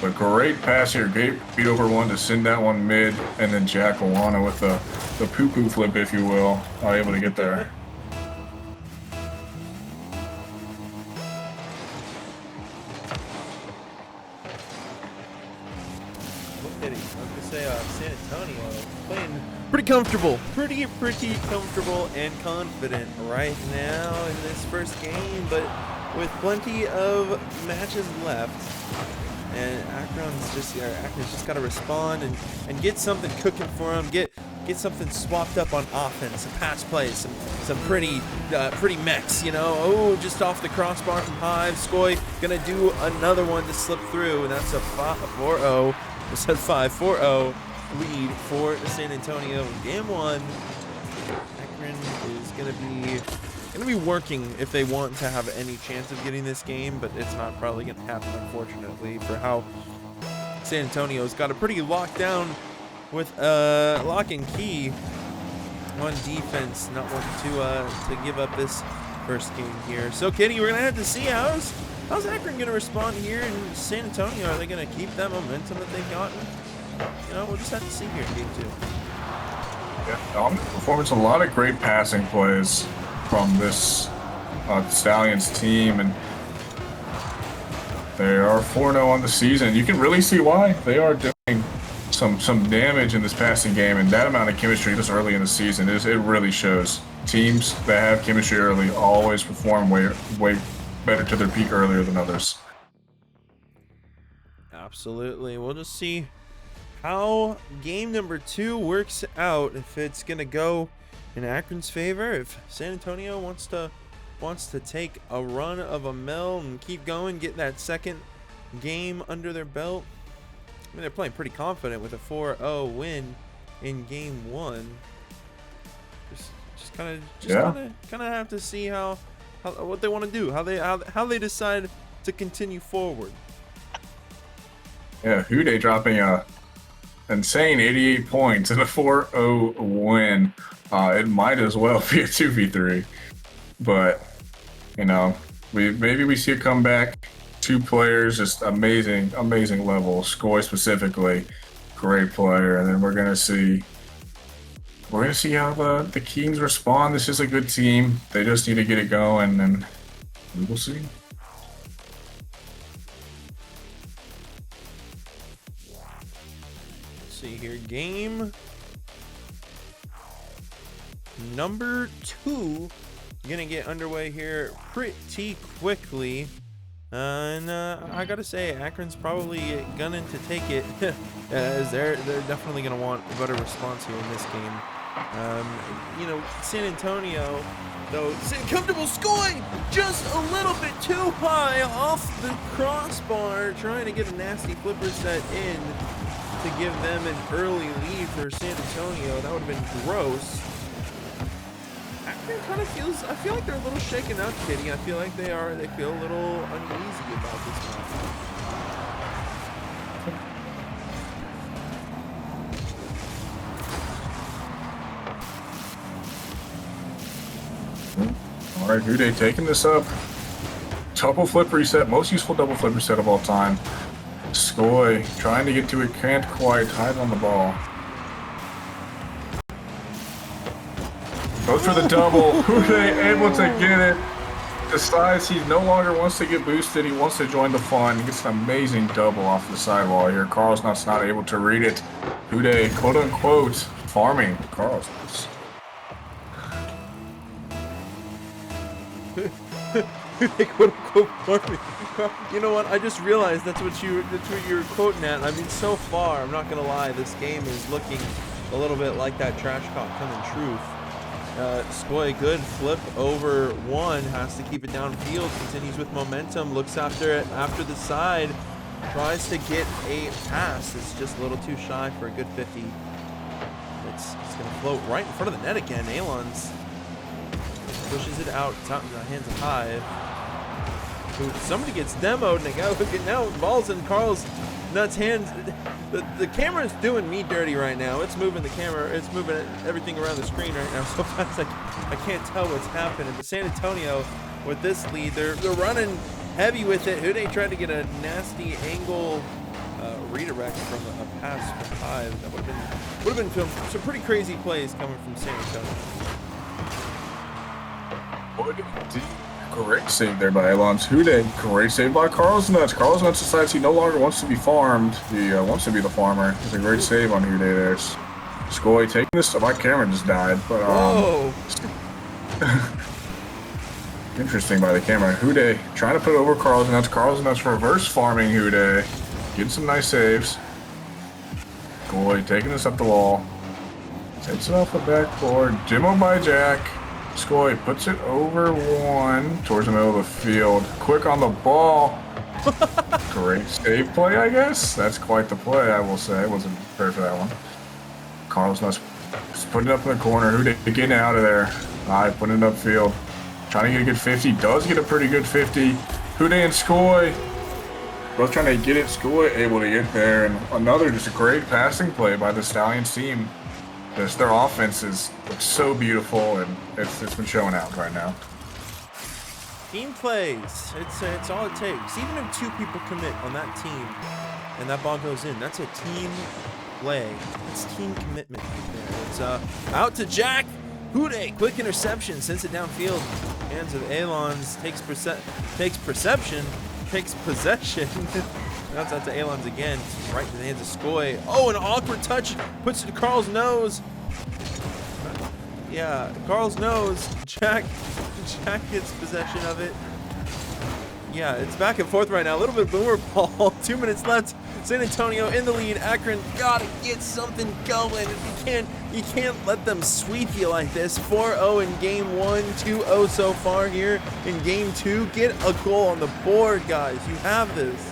But great pass here. Great beat over one to send that one mid. And then Jack Awana with the poo-poo flip, if you will. Not able to get there. San Antonio playing pretty comfortable, pretty comfortable and confident right now in this first game, but with plenty of matches left, and Akron's just got to respond and get something cooking for them, get something swapped up on offense, some pass plays, some pretty mechs, you know. Oh, just off the crossbar from Hive. Skoy gonna do another one to slip through, and that's a 4-0. We said 5-4-0 lead for San Antonio in game one. Akron is gonna be working if they want to have any chance of getting this game, but it's not probably gonna happen, unfortunately, for how San Antonio's got a pretty locked down with lock and key on defense, not wanting to give up this first game here. So, Kitty, we're gonna have to see how's Akron gonna respond here in San Antonio. Are they gonna keep that momentum that they've gotten? You know, we'll just have to see here in game two. Yeah, dominant performance. A lot of great passing plays from this Stallions team, and they are 4-0 on the season. You can really see why. They are doing some damage in this passing game, and that amount of chemistry this early in the season it really shows. Teams that have chemistry early always perform way better to their peak earlier than others. Absolutely. We'll just see how game number 2 works out, if it's gonna go in Akron's favor, if San Antonio wants to take a run of a mill and keep going, get that second game under their belt. I mean, they're playing pretty confident with a 4-0 win in game 1. Just kind of have to see how what they want to do, how they decide to continue forward. Yeah, Hude dropping a insane 88 points in a 4-0 win. It might as well be a 2v3, but you know, maybe we see a comeback. 2 players, just amazing level. Skoy specifically, great player, and then we're gonna see how the Kings respond. This is a good team. They just need to get it going, and we will see. See here, game number 2 gonna get underway here pretty quickly, and I gotta say, Akron's probably gunning to take it, as they're definitely gonna want a better response here in this game. You know, San Antonio, though, comfortable Skoy just a little bit too high off the crossbar, trying to get a nasty flipper set in to give them an early lead for San Antonio. That would have been gross. Akron kind of feels, I feel like they're a little shaken up, Kitty. I feel like they feel a little uneasy about this match. All right, Hude taking this up. Double flip reset, most useful double flip reset of all time. Skoy trying to get to it, can't quite hide on the ball. Goes for the double. Hude able to get it. Decides he no longer wants to get boosted. He wants to join the fun. He gets an amazing double off the sidewall here. Carlsnut's not able to read it. Hude, quote unquote, farming Carlsnut's. Quote unquote farming. You know what? I just realized that's what you were quoting at. I mean, so far, I'm not gonna lie, this game is looking a little bit like that trash talk coming truth. Skoy, good flip over 1, has to keep it downfield, continues with momentum, looks after it after the side, tries to get a pass. It's just a little too shy for a good 50. It's gonna float right in front of the net again. Alon's pushes it out. It's out in the hands of Hive. Somebody gets demoed, and now ball's in Carlsnut's hands. The camera's doing me dirty right now. It's moving the camera. It's moving everything around the screen right now. So fast I can't tell what's happening. But San Antonio, with this lead, they're running heavy with it. Hude tried to get a nasty angle redirect from a pass from Hive. That would have been filmed. Some pretty crazy plays coming from San Antonio. Great save there by Elon's Hude. Great save by Carlsnut. Carlsnut decides he no longer wants to be farmed. He wants to be the farmer. It's a great save on Hude there. Skoy taking this. My camera just died, but whoa. Interesting by the camera. Hude trying to put it over Carlsnut. Carlsnut's reverse farming Hude. Getting some nice saves. Skoy taking this up the wall. Takes it off the backboard. Demo by Jack. Skoy puts it over 1 towards the middle of the field. Quick on the ball. Great save play, I guess. That's quite the play, I will say. I wasn't prepared for that one. Carlsnut's putting it up in the corner. Hude getting out of there. Alright, putting it upfield. Trying to get a good 50. Does get a pretty good 50. Hude and Skoy both trying to get it. Skoy able to get there. And another just a great passing play by the Stallions team. Just their offense looks so beautiful, and it's been showing out right now. Team plays. It's all it takes. Even if 2 people commit on that team and that ball goes in, that's a team play. It's team commitment there. It's out to Jack. Hude, quick interception, sends it downfield. Hands of Alon's, takes possession. Now it's out to Alon's again. It's right to the hands of Skoy. Oh, an awkward touch. Puts it to Carl's nose. Yeah, Carl's nose. Jack gets possession of it. Yeah, it's back and forth right now. A little bit of boomer ball. 2 minutes left. San Antonio in the lead. Akron gotta get something going. You can't let them sweep you like this. 4-0 in game 1, 2-0 so far here in game 2. Get a goal on the board, guys. You have this.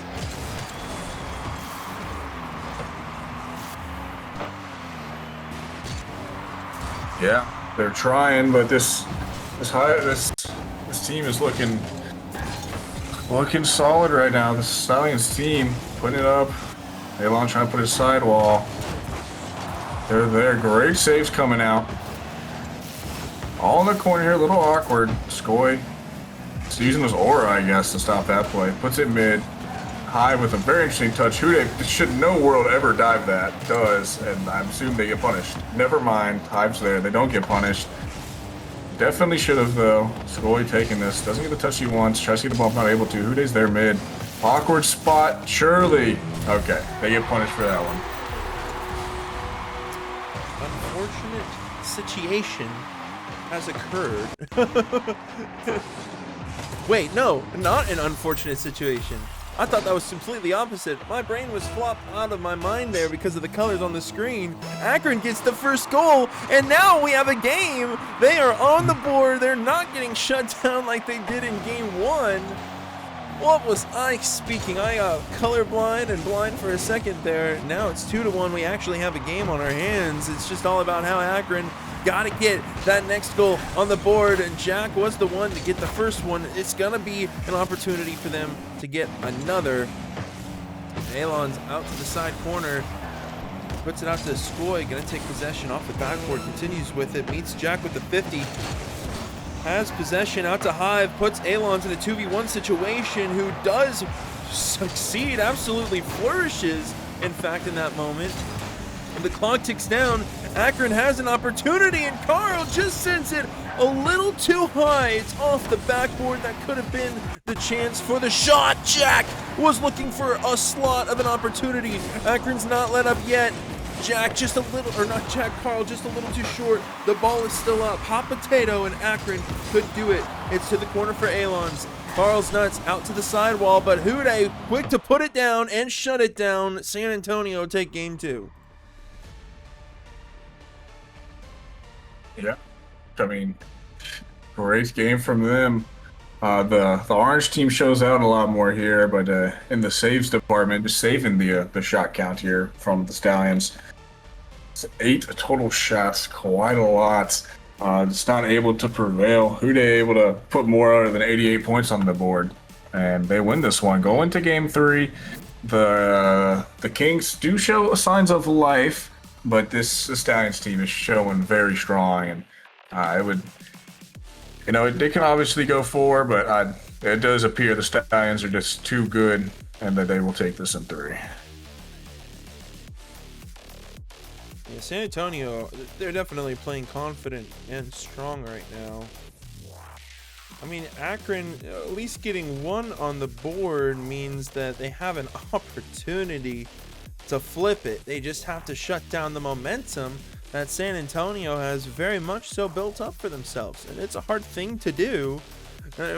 Yeah, they're trying, but this team is looking solid right now. The Stallions team putting it up. Elon trying to put his sidewall. They're there. Great saves coming out. All in the corner here, a little awkward. Skoy is using his aura, I guess, to stop that play. Puts it mid. High with a very interesting touch. Hude should no world ever dive that. Does, and I assume they get punished. Never mind. Hive's there. They don't get punished. Definitely should have, though. Skoy taking this. Doesn't get the touch he wants. Tries to get the ball, not able to. Hude's there mid. Awkward spot. Surely. Okay. They get punished for that one. Unfortunate situation has occurred. Wait, no, not an unfortunate situation. I thought that was completely opposite. My brain was flopped out of my mind there because of the colors on the screen. Akron gets the first goal, and now we have a game. They are on the board. They're not getting shut down like they did in game 1. What was I speaking? I got colorblind and blind for a second there. Now it's 2-1. We actually have a game on our hands. It's just all about how Akron got to get that next goal on the board, and Jack was the one to get the first one. It's going to be an opportunity for them to get another. Alon's out to the side corner, puts it out to Skoy, going to take possession off the backboard, continues with it, meets Jack with the 50, has possession out to Hive, puts Alon's in a 2v1 situation, who does succeed, absolutely flourishes, in fact, in that moment. And the clock ticks down. Akron has an opportunity, and Carl just sends it a little too high. It's off the backboard. That could have been the chance for the shot. Jack was looking for a slot of an opportunity. Akron's not let up yet. Jack just a little, or not Jack, Carl just a little too short. The ball is still up. Hot potato, and Akron could do it. It's to the corner for Alon's. Carl's nuts out to the sidewall, but Hude quick to put it down and shut it down. San Antonio take game 2. Yeah, I mean, great game from them. The orange team shows out a lot more here, but in the saves department, just saving the shot count here from the Stallions. It's 8 total shots, quite a lot. Just not able to prevail. Hude able to put more than 88 points on the board, and they win this one. Go into game 3. The Kings do show signs of life, but this Stallions team is showing very strong, and it would, they can obviously go 4, but it does appear the Stallions are just too good, and that they will take this in 3. Yeah, San Antonio, they're definitely playing confident and strong right now. I mean, Akron, at least getting 1 on the board means that they have an opportunity to flip it. They just have to shut down the momentum that San Antonio has very much so built up for themselves, and it's a hard thing to do.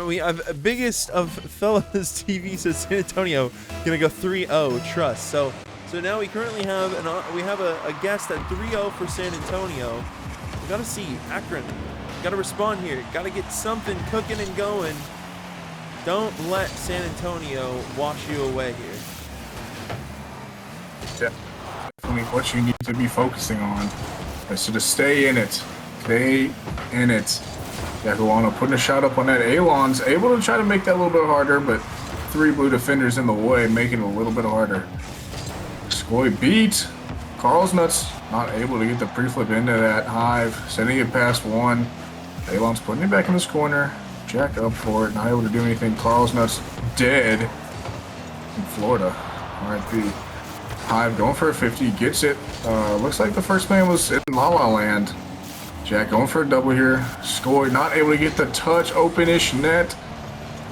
We have biggest of fellas TV says San Antonio gonna go 3-0. Trust. So now we currently have a guest at 3-0 for San Antonio. We gotta see Akron. Gotta respond here. Gotta get something cooking and going. Don't let San Antonio wash you away here. Definitely what you need to be focusing on is to just stay in it. Stay in it. Yahuana putting a shot up on that. Alon's able to try to make that a little bit harder, but 3 blue defenders in the way, making it a little bit harder. Skoy beat. Carl's nuts not able to get the pre-flip into that. Hive sending it past 1. Alon's putting it back in this corner. Jack up for it, not able to do anything. Carl's nuts dead in Florida. RIP. Hive going for a 50, gets it. Looks like the first man was in La La Land. Jack going for a double here. Skoy not able to get the touch, open-ish net.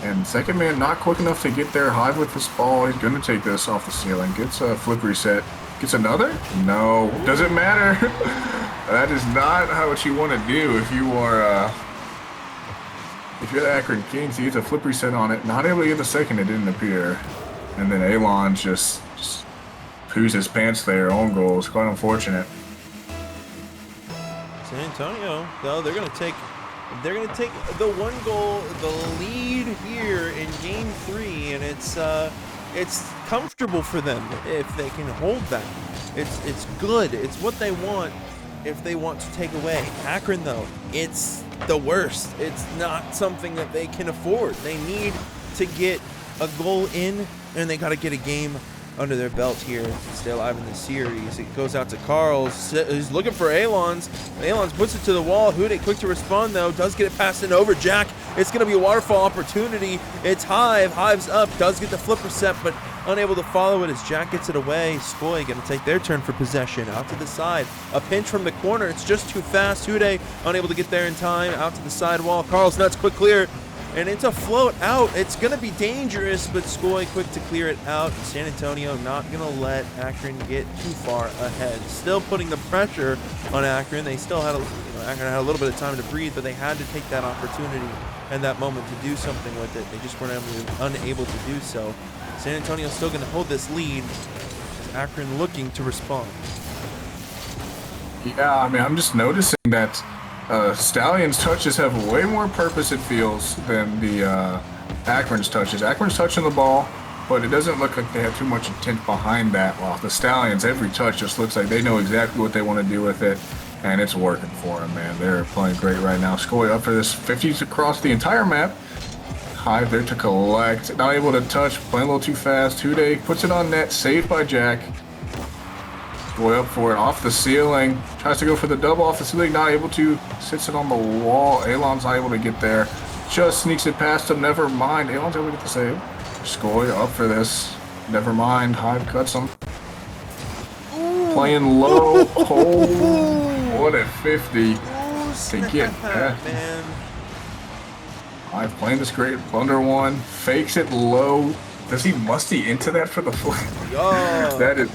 And second man not quick enough to get there. Hive with this ball. He's going to take this off the ceiling. Gets a flip reset. Gets another? No. Doesn't matter. That is not what you want to do if you are if you're the Akron Kings. He gets a flip reset on it. Not able to get the second. It didn't appear. And then Alon just poos his pants there. Own goal. It's quite unfortunate. San Antonio, though, they're gonna take the 1 goal, the lead here in game 3, and it's comfortable for them if they can hold that. It's good. It's what they want. if they want to take away. Akron, though, it's the worst. It's not something that they can afford. They need to get a goal in, and they got to get a game under their belt here to stay alive in the series. It goes out to Carls. He's looking for Alons. Alons puts it to the wall. Hude quick to respond, though. Does get it passed in over Jack. It's going to be a waterfall opportunity. It's Hive. Hive's up. Does get the flipper set, but unable to follow it as Jack gets it away. Skoy going to take their turn for possession. Out to the side. A pinch from the corner. It's just too fast. Hude unable to get there in time. Out to the side wall. Carl's nuts. Quick clear. And it's a float out. It's going to be dangerous, but Skoy quick to clear it out. San Antonio not going to let Akron get too far ahead. Still putting the pressure on Akron. They still had Akron had a little bit of time to breathe, but they had to take that opportunity and that moment to do something with it. They just weren't unable to do so. San Antonio still going to hold this lead as Akron looking to respond. Yeah, I mean, I'm just noticing that Stallions' touches have way more purpose, it feels, than the Akron's touches. Akron's touching the ball, but it doesn't look like they have too much intent behind that. While the Stallions, every touch just looks like they know exactly what they want to do with it, and it's working for them, man. They're playing great right now. Skoy up for this 50s across the entire map. Hive there to collect. Not able to touch, playing a little too fast. Hude puts it on net, saved by Jack. Way up for it, off the ceiling. Tries to go for the double off the ceiling, not able to. Sits it on the wall. Alon's not able to get there. Just sneaks it past him. Never mind. Alon's able to get the save. Skoy up for this. Never mind. Hive cuts him. Ooh. Playing low. Oh, what a 50 to get that. Man. Hive playing this great. Blunder one. Fakes it low. Does he musty into that for the flag?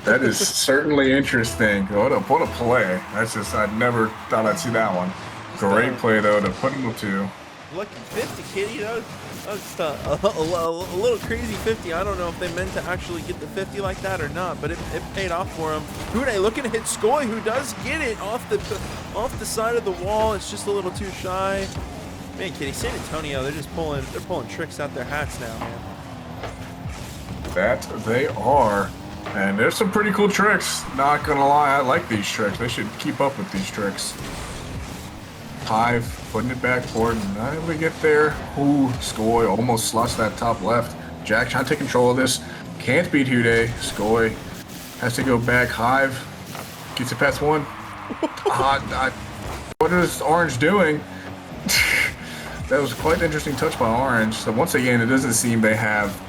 That is certainly interesting. What a play. That's just, I never thought I'd see that one. Great play, though, to put him to 2. Lucky 50, kitty. That was just a little crazy 50. I don't know if they meant to actually get the 50 like that or not, but it paid off for him. Hude looking to hit Skoy, who does get it off the side of the wall. It's just a little too shy. Man, kitty, San Antonio, they're pulling tricks out their hats now, man. That they are. And there's some pretty cool tricks. Not gonna lie, I like these tricks. They should keep up with these tricks. Hive putting it back forward, not able to get there. Ooh, Skoy almost slots that top left. Jack trying to take control of this. Can't beat Hude. Skoy has to go back. Hive gets it past one. What is Orange doing? That was quite an interesting touch by Orange. So once again, it doesn't seem they have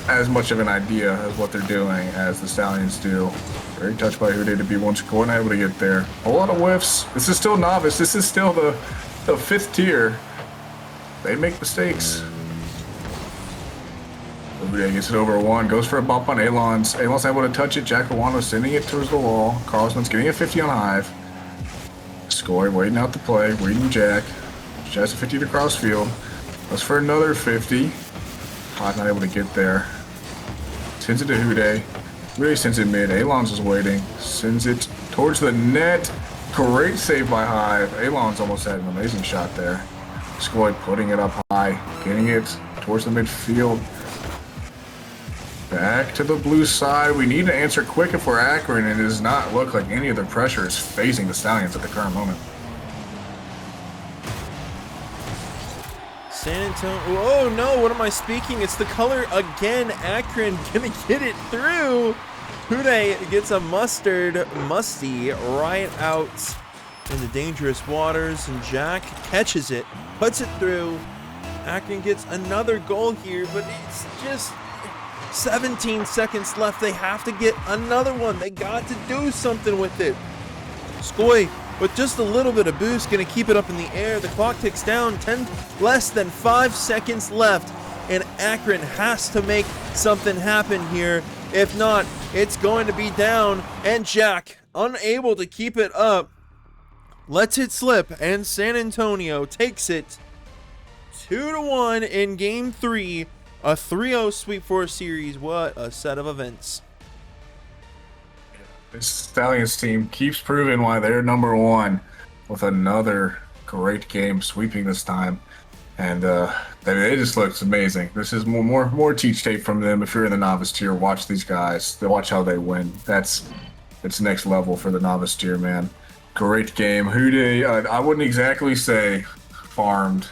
as much of an idea of what they're doing as the Stallions do. Great touch by Hude to be one score, not able to get there. A whole lot of whiffs. This is still Novice. This is still the 5th tier. They make mistakes. Hude gets it over one, goes for a bump on Alon's. Alon's able to touch it. Jack Lawano sending it towards the wall. Carlson's getting a 50 on Hive. Skoy waiting out the play, waiting Jack. Just a 50 to cross field. Goes for another 50. Hive not able to get there. Sends it to Hude. Hude sends it mid. Alon's is waiting. Sends it towards the net. Great save by Hive. Alon's almost had an amazing shot there. Skoy putting it up high. Getting it towards the midfield. Back to the blue side. We need to answer quick if we're Akron, and it does not look like any of the pressure is facing the Stallions at the current moment. San Antonio. Oh no, what am I speaking? It's the color again. Akron gonna get it through. Hude gets a musty right out in the dangerous waters, and Jack catches it, puts it through. Akron gets another goal here, but it's just 17 seconds left. They have to get another one. They got to do something with it. Skoy with just a little bit of boost, gonna keep it up in the air. The clock ticks down, less than 5 seconds left, and Akron has to make something happen here. If not, it's going to be down, and Jack, unable to keep it up, lets it slip, and San Antonio takes it 2-1 in Game 3, a 3-0 sweep for a series. What a set of events. This Stallions team keeps proving why they're number one with another great game, sweeping this time. And it just looks amazing. This is more teach tape from them. If you're in the novice tier, watch these guys. Watch how they win. That's it's next level for the novice tier, man. Great game. Hude, I wouldn't exactly say farmed,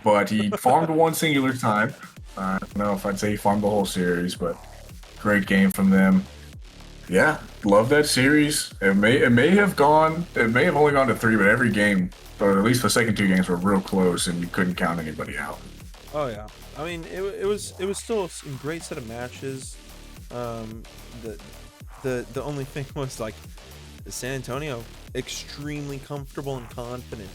but he farmed one singular time. I don't know if I'd say he farmed the whole series, but great game from them. Yeah, love that series. It may have only gone to 3, but every game, or at least the second 2 games, were real close, and you couldn't count anybody out. Oh yeah, I mean it was still a great set of matches. The only thing was like San Antonio extremely comfortable and confident,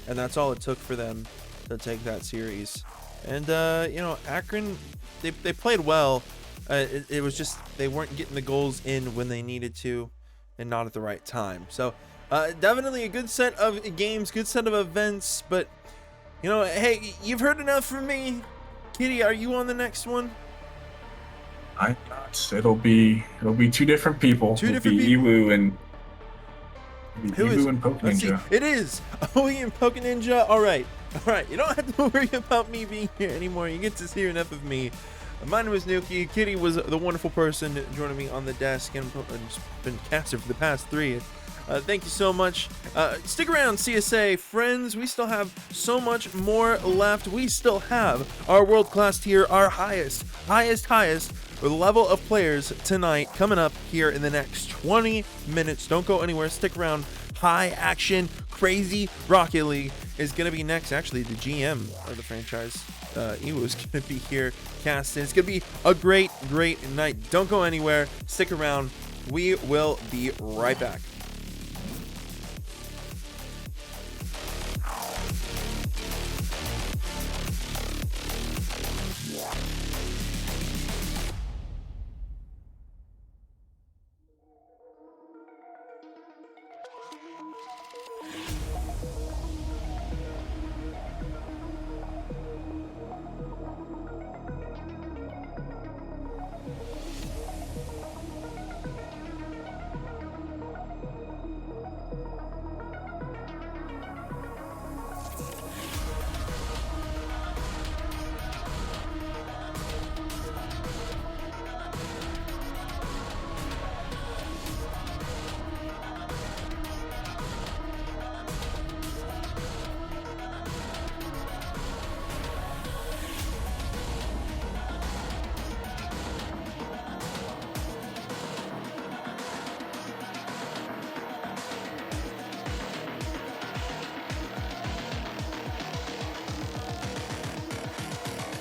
and that's all it took for them to take that series. And you know, Akron, they played well. It was just they weren't getting the goals in when they needed to, and not at the right time. So definitely a good set of games, good set of events. But you know, hey, you've heard enough from me. Kitty, are you on the next one? I'm not. It'll be 2 different people. Two It'll different be people? Ewu and Who is? and Poke Let's see. Ninja. It is Owie and Poke Ninja. All right. You don't have to worry about me being here anymore. You get to see enough of me. My name is Nuki. Kitty was the wonderful person joining me on the desk and been caster for the past 3. Thank you so much. Stick around, CSA friends. We still have so much more left. We still have our world-class tier, our highest level of players tonight coming up here in the next 20 minutes. Don't go anywhere. Stick around. High action, crazy Rocket League is going to be next. Actually, the GM of the franchise, Ewu, is going to be here casting. It's going to be a great night. Don't go anywhere. Stick around. We will be right back.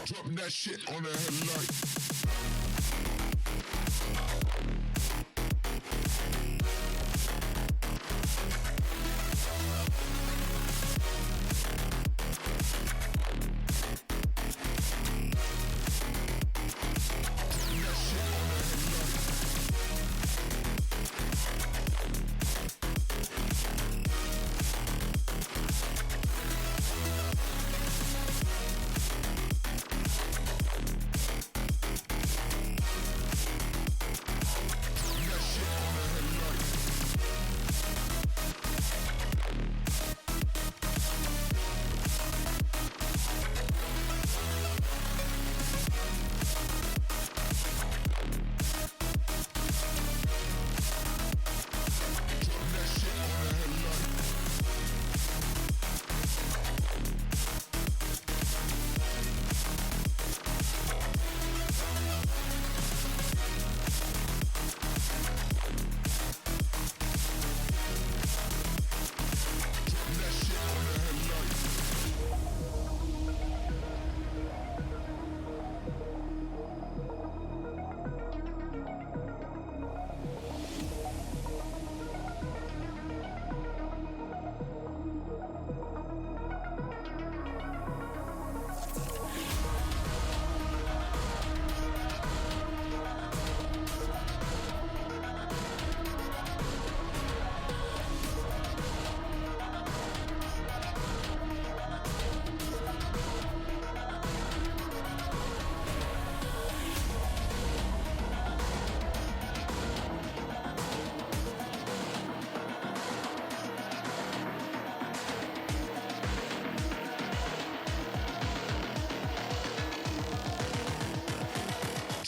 Dropping that shit on the headlight.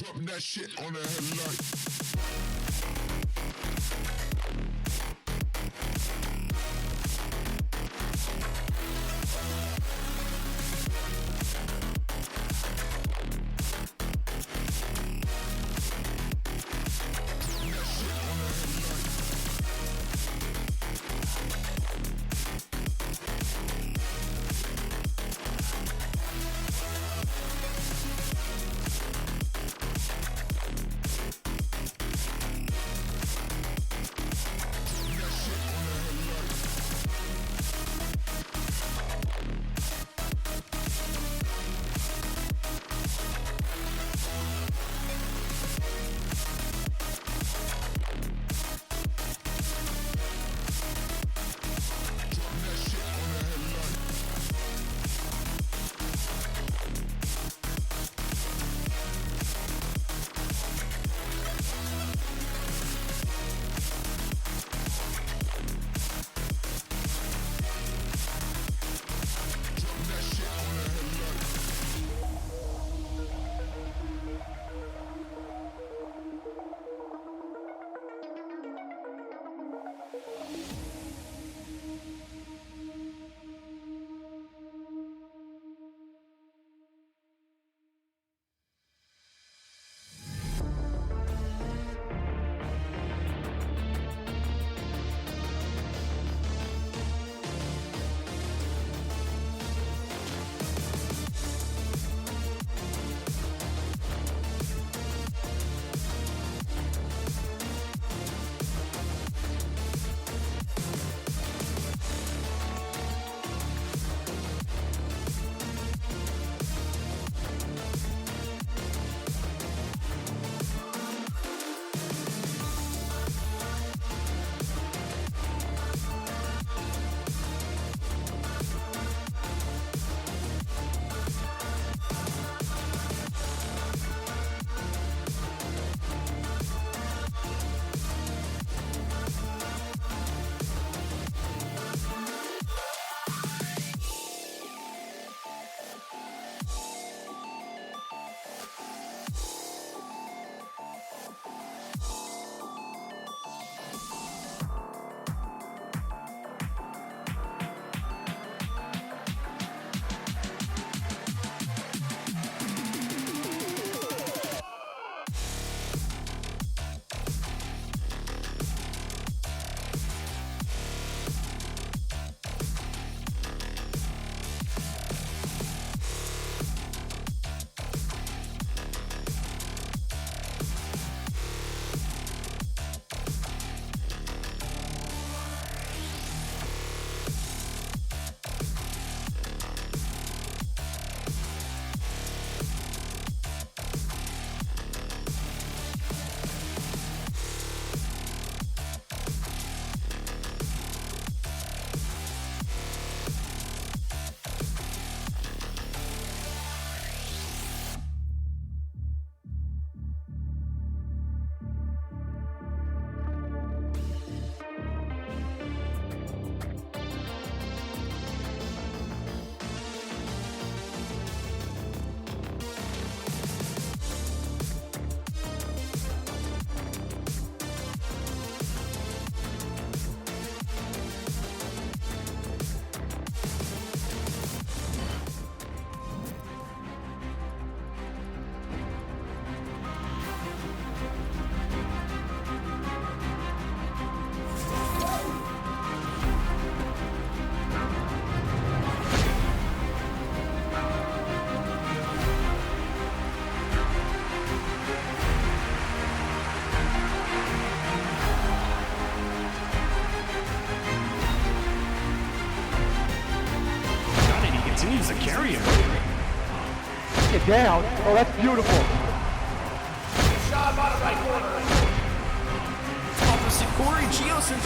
Dropping that shit on the headlight. Take it down. Oh, that's beautiful. Shot bottom right corner. Opposite Corey, Geosynth.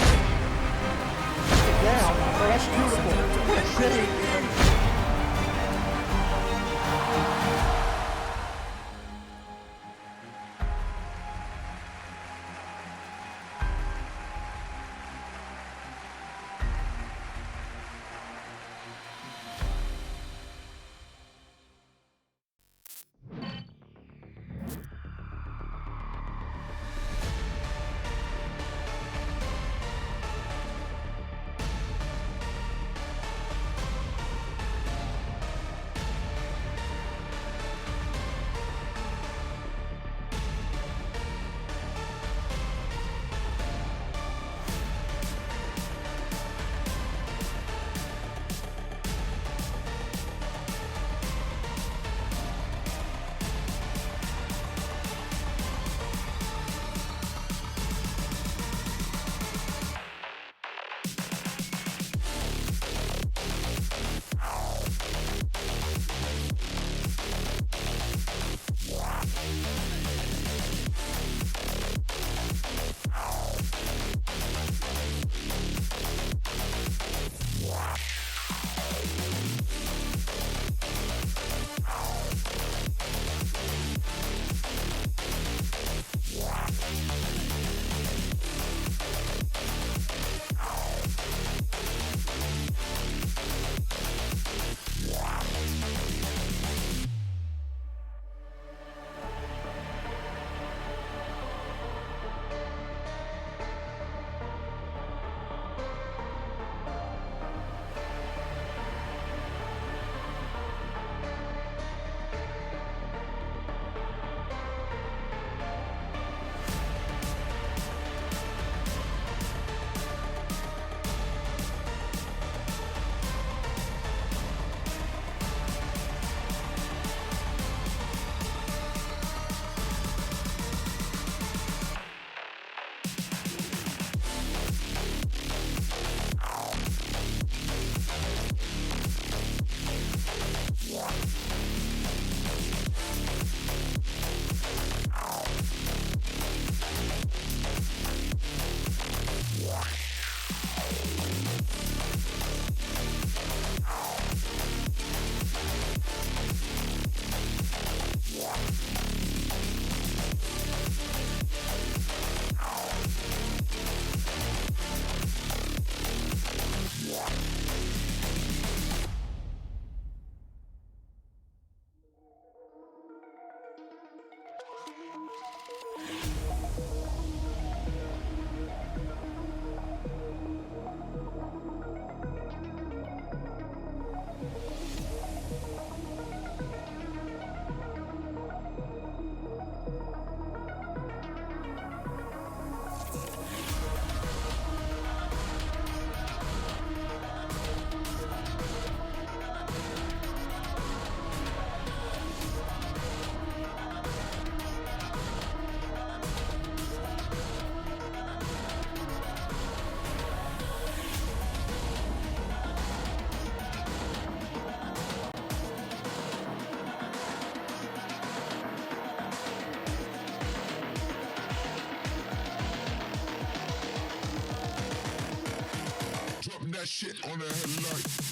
Take it down. Oh, that's beautiful. What a city. that shit on the headlight.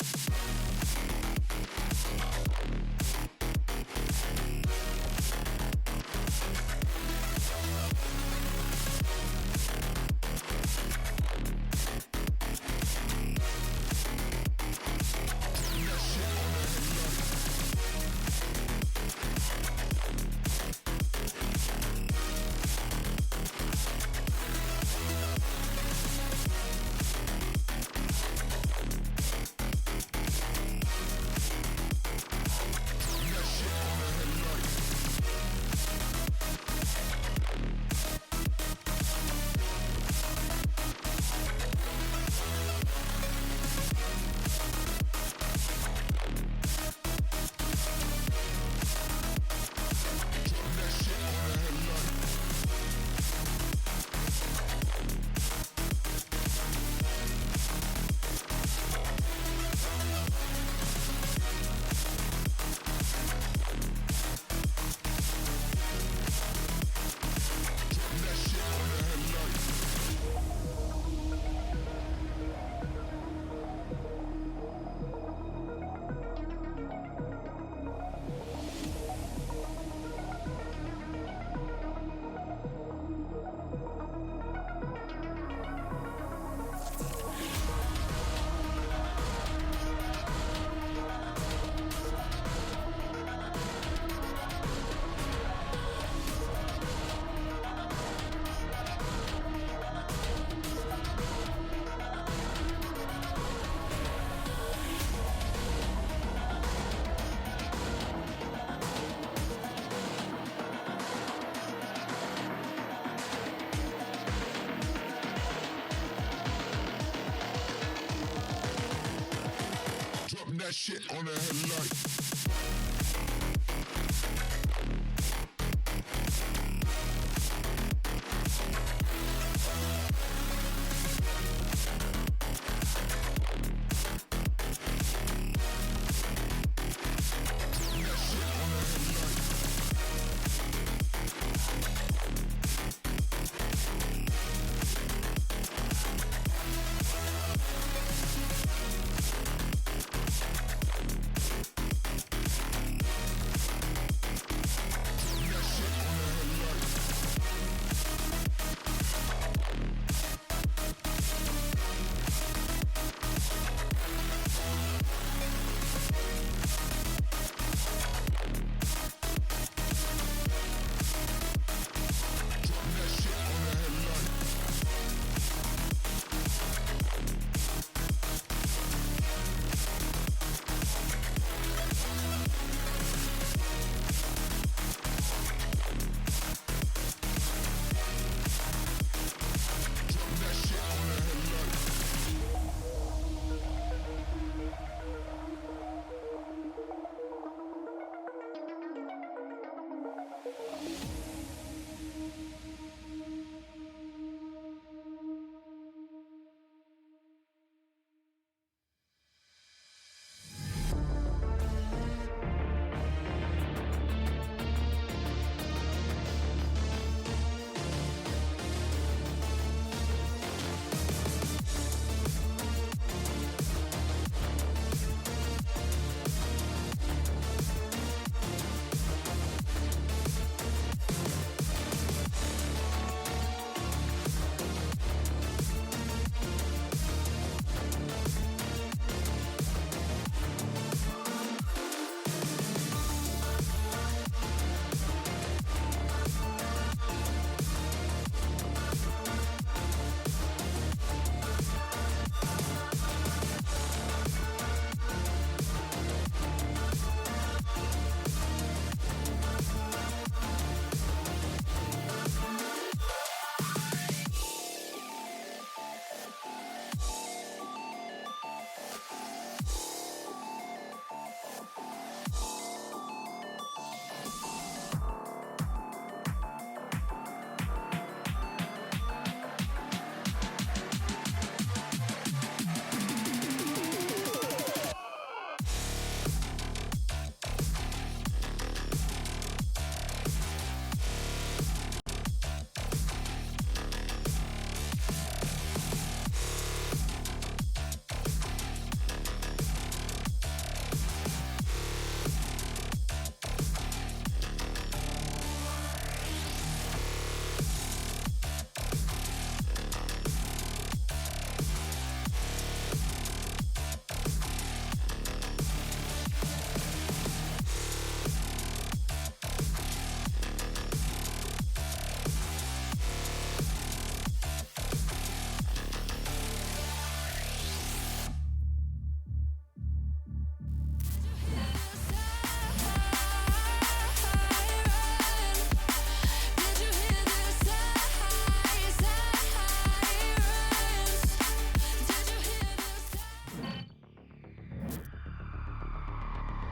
that shit on the headlight.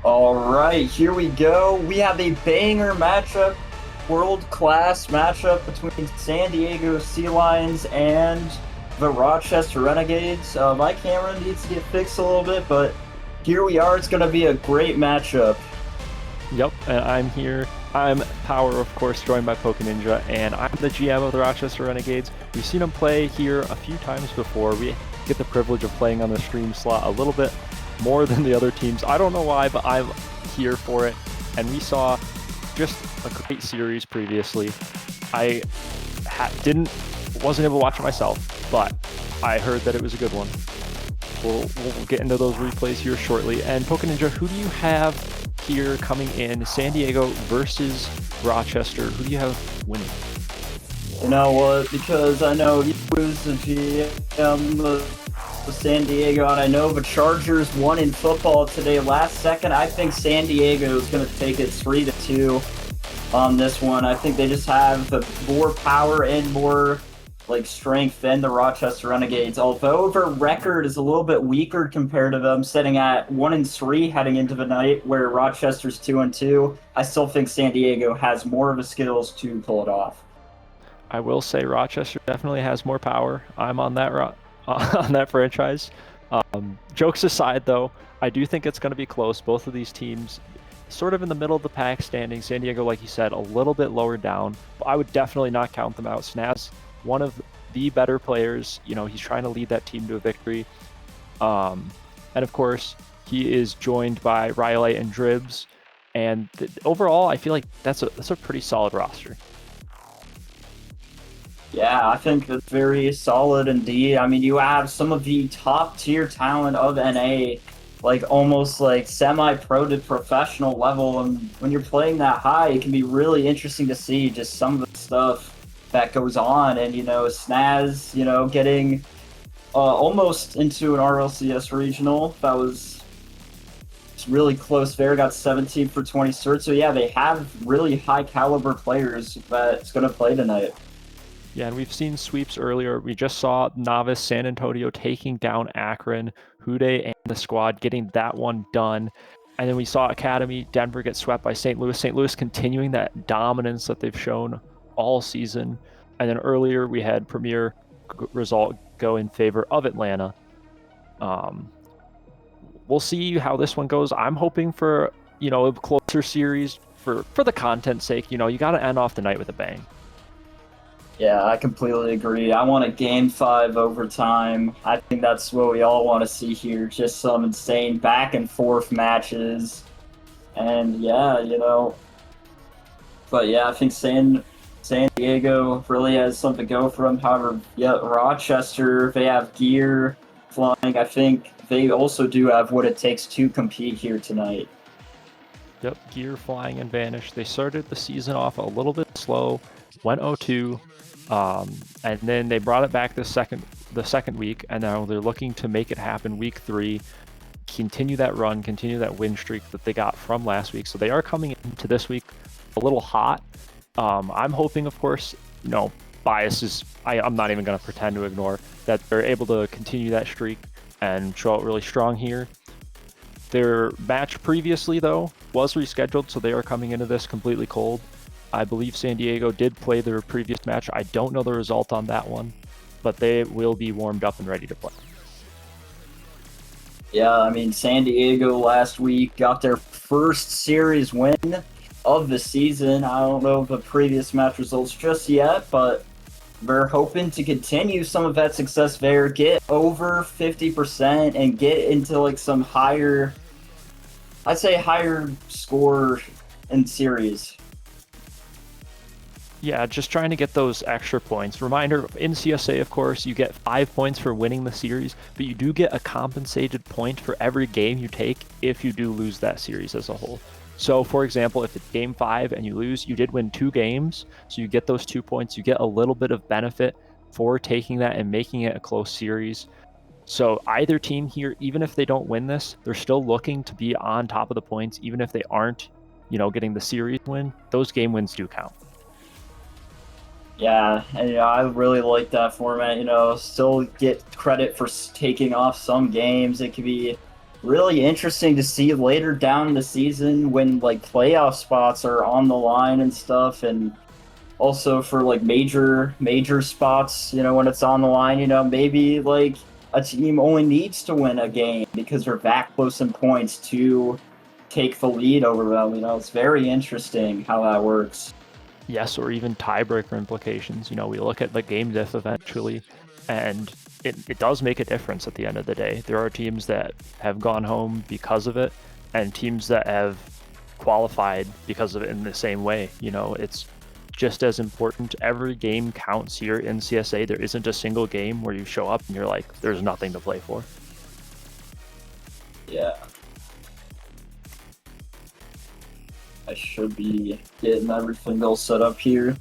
All right, here we go. We have a banger matchup, world-class matchup between San Diego Sea Lions and the Rochester Renegades. My camera needs to get fixed a little bit, but here we are. It's going to be a great matchup. Yep, and I'm here. I'm Power, of course, joined by Poke Ninja, and I'm the GM of the Rochester Renegades. We've seen them play here a few times before. We get the privilege of playing on the stream slot a little bit more than the other teams. I don't know why, but I'm here for it. And we saw just a great series previously. I wasn't able to watch it myself, but I heard that it was a good one. We'll get into those replays here shortly. And Poke Ninja, who do you have here coming in? San Diego versus Rochester. Who do you have winning? You know what? Because I know he was the GM of San Diego, and I know the Chargers won in football today last second. I think San Diego is going to take it 3-2 on this one. I think they just have the more power and more strength than the Rochester Renegades, although their record is a little bit weaker compared to them, sitting at 1-3 heading into the night, where Rochester's 2-2. I still think San Diego has more of the skills to pull it off. I will say Rochester definitely has more power. I'm on that on that franchise. Jokes aside, though, I do think it's going to be close. Both of these teams sort of in the middle of the pack standing. San Diego, like you said, a little bit lower down. But I would definitely not count them out. Snaz, one of the better players. You know, he's trying to lead that team to a victory. And of course, he is joined by Riley and Dribs. And overall, I feel like that's a pretty solid roster. Yeah, I think that's very solid indeed. I mean, you have some of the top tier talent of NA, like almost like semi-pro to professional level, and when you're playing that high, it can be really interesting to see just some of the stuff that goes on. And Snaz, getting almost into an RLCS regional. That was really close there. Got 17 for 20 certs. So yeah, they have really high caliber players that's going to play tonight. Yeah, and we've seen sweeps earlier. We just saw Novice San Antonio taking down Akron, Hude and the squad getting that one done. And then we saw Academy, Denver get swept by St. Louis. St. Louis continuing that dominance that they've shown all season. And then earlier we had Premier result go in favor of Atlanta. We'll see how this one goes. I'm hoping for, a closer series for the content's sake. You got to end off the night with a bang. Yeah, I completely agree. I want a Game 5 overtime. I think that's what we all want to see here. Just some insane back and forth matches. And yeah, But yeah, I think San Diego really has something to go for them. However, yeah, Rochester, they have gear flying. I think they also do have what it takes to compete here tonight. Yep, gear flying and vanish. They started the season off a little bit slow, went 0-2. And then they brought it back the second week, and now they're looking to make it happen week 3, continue that run, continue that win streak that they got from last week. So they are coming into this week a little hot. I'm hoping, of course, biases. I'm not even going to pretend to ignore that they're able to continue that streak and show out really strong here. Their match previously, though, was rescheduled, so they are coming into this completely cold. I believe San Diego did play their previous match. I don't know the result on that one, but they will be warmed up and ready to play. Yeah, I mean, San Diego last week got their first series win of the season. I don't know the previous match results just yet, but we're hoping to continue some of that success there, get over 50% and get into some higher score in series. Yeah, just trying to get those extra points. Reminder, in CSA, of course, you get 5 points for winning the series, but you do get a compensated point for every game you take if you do lose that series as a whole. So, for example, if it's game 5 and you lose, you did win 2 games, so you get those 2 points. You get a little bit of benefit for taking that and making it a close series. So either team here, even if they don't win this, they're still looking to be on top of the points, even if they aren't, getting the series win. Those game wins do count. Yeah, and I really like that format. Still get credit for taking off some games. It could be really interesting to see later down in the season when playoff spots are on the line and stuff, and also for major spots. When it's on the line, maybe a team only needs to win a game because they're that close in points to take the lead over them. It's very interesting how that works. Yes, or even tiebreaker implications. We look at the game diff eventually, and it does make a difference at the end of the day. There are teams that have gone home because of it, and teams that have qualified because of it in the same way. It's just as important. Every game counts here in CSA. There isn't a single game where you show up and you're like, there's nothing to play for. Yeah. I should be getting everything all set up here.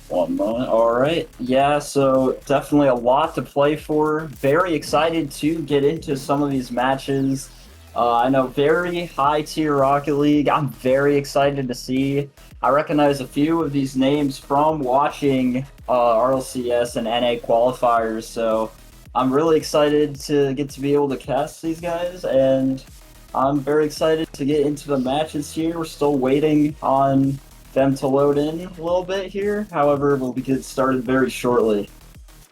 1 moment. All right. Yeah, so definitely a lot to play for. Very excited to get into some of these matches. I know, very high tier Rocket League. I'm very excited to see. I recognize a few of these names from watching RLCS and NA qualifiers, so I'm really excited to get to be able to cast these guys, and I'm very excited to get into the matches here. We're still waiting on them to load in a little bit here. However, we'll get started very shortly.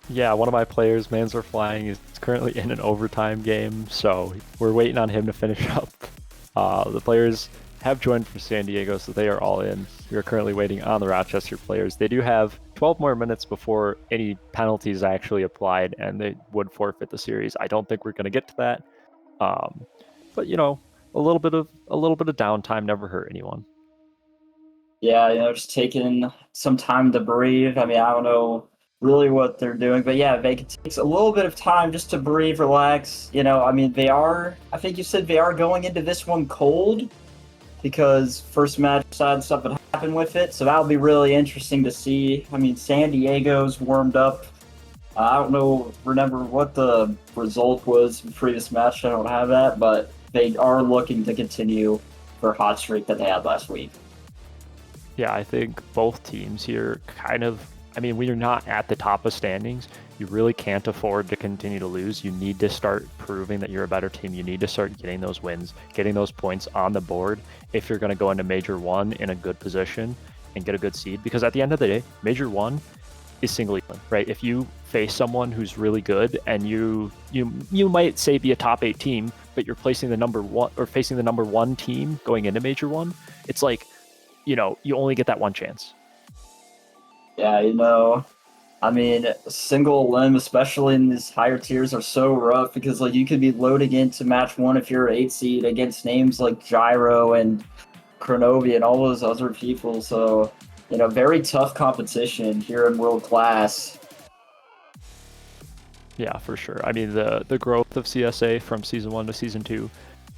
Yeah, one of my players, Manzor Flying, is currently in an overtime game, so we're waiting on him to finish up. The players have joined for San Diego, so they are all in. We are currently waiting on the Rochester players. They do have 12 more minutes before any penalties actually applied, and they would forfeit the series. I don't think we're going to get to that, but you know, a little bit of downtime never hurt anyone. Yeah, just taking some time to breathe. I mean, I don't know really what they're doing, but yeah, it takes a little bit of time just to breathe, relax. I mean, I think you said they are going into this one cold because first match side stuff had happened with it, so that'll be really interesting to see. I mean, San Diego's warmed up. I don't remember what the result was in the previous match. I don't have that, but they are looking to continue their hot streak that they had last week. Yeah, I think both teams here we are not at the top of standings. You really can't afford to continue to lose. You need to start proving that you're a better team. You need to start getting those wins, getting those points on the board if you're going to go into Major 1 in a good position and get a good seed. Because at the end of the day, Major 1 is single England, right? If you face someone who's really good and you might say be a top 8 team, but you're placing the number 1 or facing the number 1 team going into Major 1, it's like, you only get that one chance. Yeah, I mean, single limb, especially in these higher tiers, are so rough because you could be loading into match 1 if you're 8 seed against names like Gyro and Chronovia and all those other people. So, very tough competition here in World Class. Yeah, for sure. I mean, the growth of CSA from Season 1 to Season 2,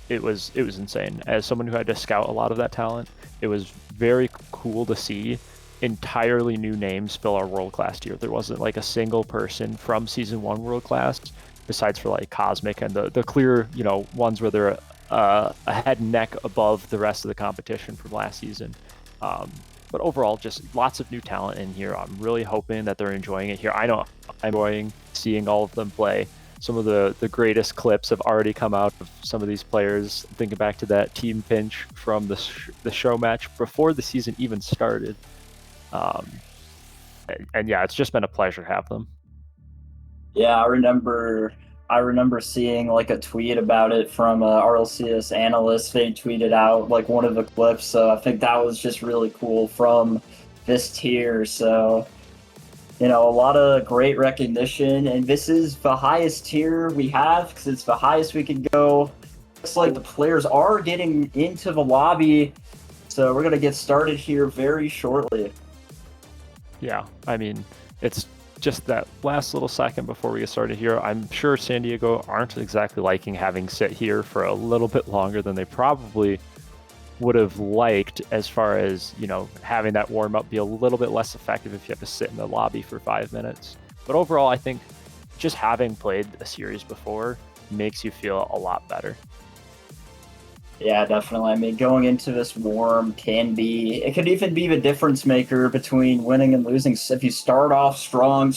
it was insane. As someone who had to scout a lot of that talent, it was very cool to see entirely new names fill our World Class tier. There wasn't a single person from Season 1 World Class, besides for Cosmic and the clear, ones where they're a head and neck above the rest of the competition from last season. But overall, just lots of new talent in here. I'm really hoping that they're enjoying it here. I know I'm enjoying seeing all of them play. Some of the greatest clips have already come out of some of these players. Thinking back to that team pinch from the show match before the season even started. And yeah, it's just been a pleasure to have them. Yeah, I remember seeing a tweet about it from RLCS analyst. They tweeted out one of the clips, so I think that was just really cool from this tier. So, a lot of great recognition, and this is the highest tier we have because it's the highest we could go. Looks like the players are getting into the lobby, so we're gonna get started here very shortly. Yeah, I mean, it's just that last little second before we get started here. I'm sure San Diego aren't exactly liking having sit here for a little bit longer than they probably would have liked, as far as, having that warm up be a little bit less effective if you have to sit in the lobby for 5 minutes. But overall, I think just having played a series before makes you feel a lot better. Yeah, definitely. I mean, going into this warm it could even be the difference maker between winning and losing. So if you start off strong,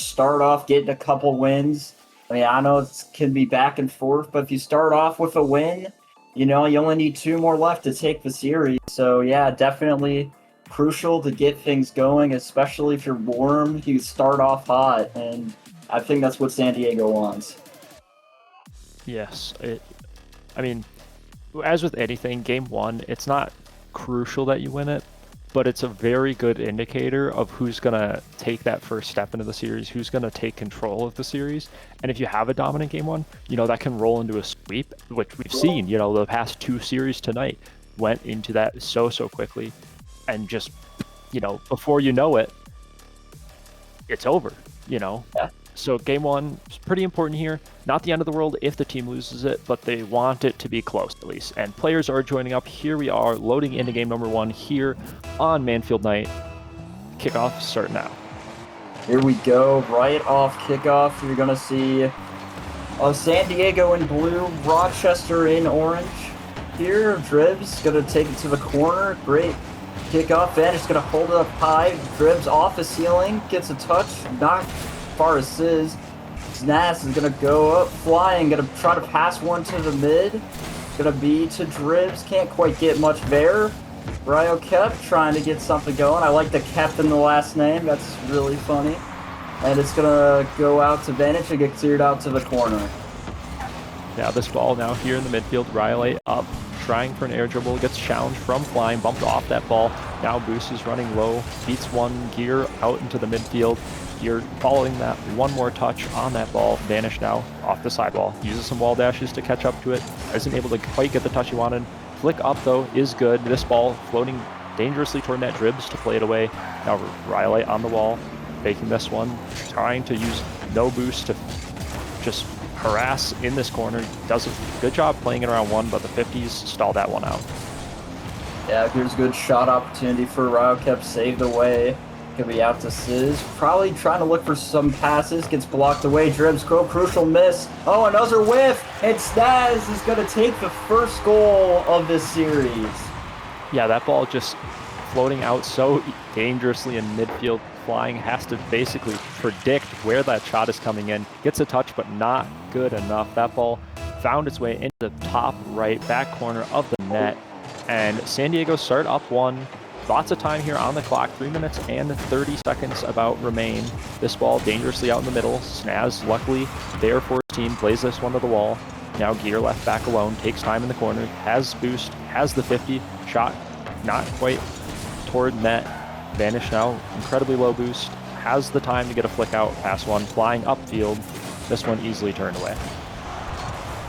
getting a couple wins. I mean, I know it can be back and forth, but if you start off with a win, you only need 2 more left to take the series. So yeah, definitely crucial to get things going, especially if you're warm. You start off hot, and I think that's what San Diego wants. Yes, I mean, as with anything, Game 1, it's not crucial that you win it, but it's a very good indicator of who's going to take that first step into the series, who's going to take control of the series. And if you have a dominant Game 1, that can roll into a sweep, which we've seen, the past 2 series tonight went into that so quickly. And just, before you know it, it's over, Yeah. So Game 1 is pretty important here. Not the end of the world if the team loses it, but they want it to be close at least. And players are joining up. Here we are loading into game number 1 here on Manfield Night. Kickoff start now. Here we go, right off kickoff. You're going to see San Diego in blue, Rochester in orange. here. Dribs gonna take it to the corner. Great kickoff. Vanish gonna hold it up high. Dribs off the ceiling, gets a touch, not far as Sizz. Snaz is gonna go up flying, gonna try to pass one to the mid. Gonna be to Dribs, can't quite get much there. Ryo kept trying to get something going. I like the kept in the last name, that's really funny. And it's gonna go out to Vanish and get cleared out to the corner. Yeah, this ball now here in the midfield. Riley up, trying for an air dribble, gets challenged from flying, bumped off that ball. Now Boost is running low, beats one. Gear out into the midfield. Gear following that, one more touch on that ball. Vanish now off the sidewall, uses some wall dashes to catch up to it. Isn't able to quite get the touch he wanted. Flick up though is good. This ball floating dangerously toward net. Dribs to play it away. Now Riley on the wall, faking this one, trying to use no boost to just harass in this corner. Does a good job playing it around one, but the 50s stall that one out. Yeah, here's a good shot opportunity for Ryo kept saved away. Could be out to Sizz. Probably trying to look for some passes. Gets blocked away. Dribs, crucial miss. Oh, another whiff. And Snaz is going to take the first goal of this series. Yeah, that ball just floating out so dangerously in midfield. Flying has to basically predict where that shot is coming in. Gets a touch, but not good enough. That ball found its way into the top right back corner of the net. And San Diego start up one. Lots of time here on the clock, 3 minutes and 30 seconds about remain. This ball dangerously out in the middle. Snaz, luckily, there for his team, plays this one to the wall. Now Gear left back alone, takes time in the corner, has boost, has the 50, shot not quite toward net. Vanish now, incredibly low boost, has the time to get a flick out, pass one, flying upfield. This one easily turned away.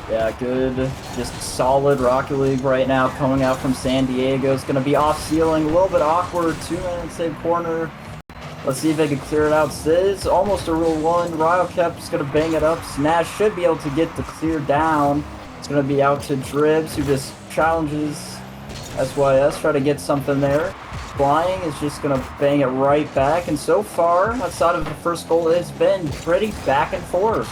Yeah, good, just solid Rocket League right now coming out from San Diego. It's going to be off ceiling, a little bit awkward, 2 minutes save corner. Let's see if they can clear it out. Sizz, almost a real one. Ryo kept going to bang it up. Snash should be able to get the clear down. It's going to be out to Dribs, who just challenges SYS, try to get something there. Flying is just going to bang it right back. And so far, outside of the first goal, it's been pretty back and forth.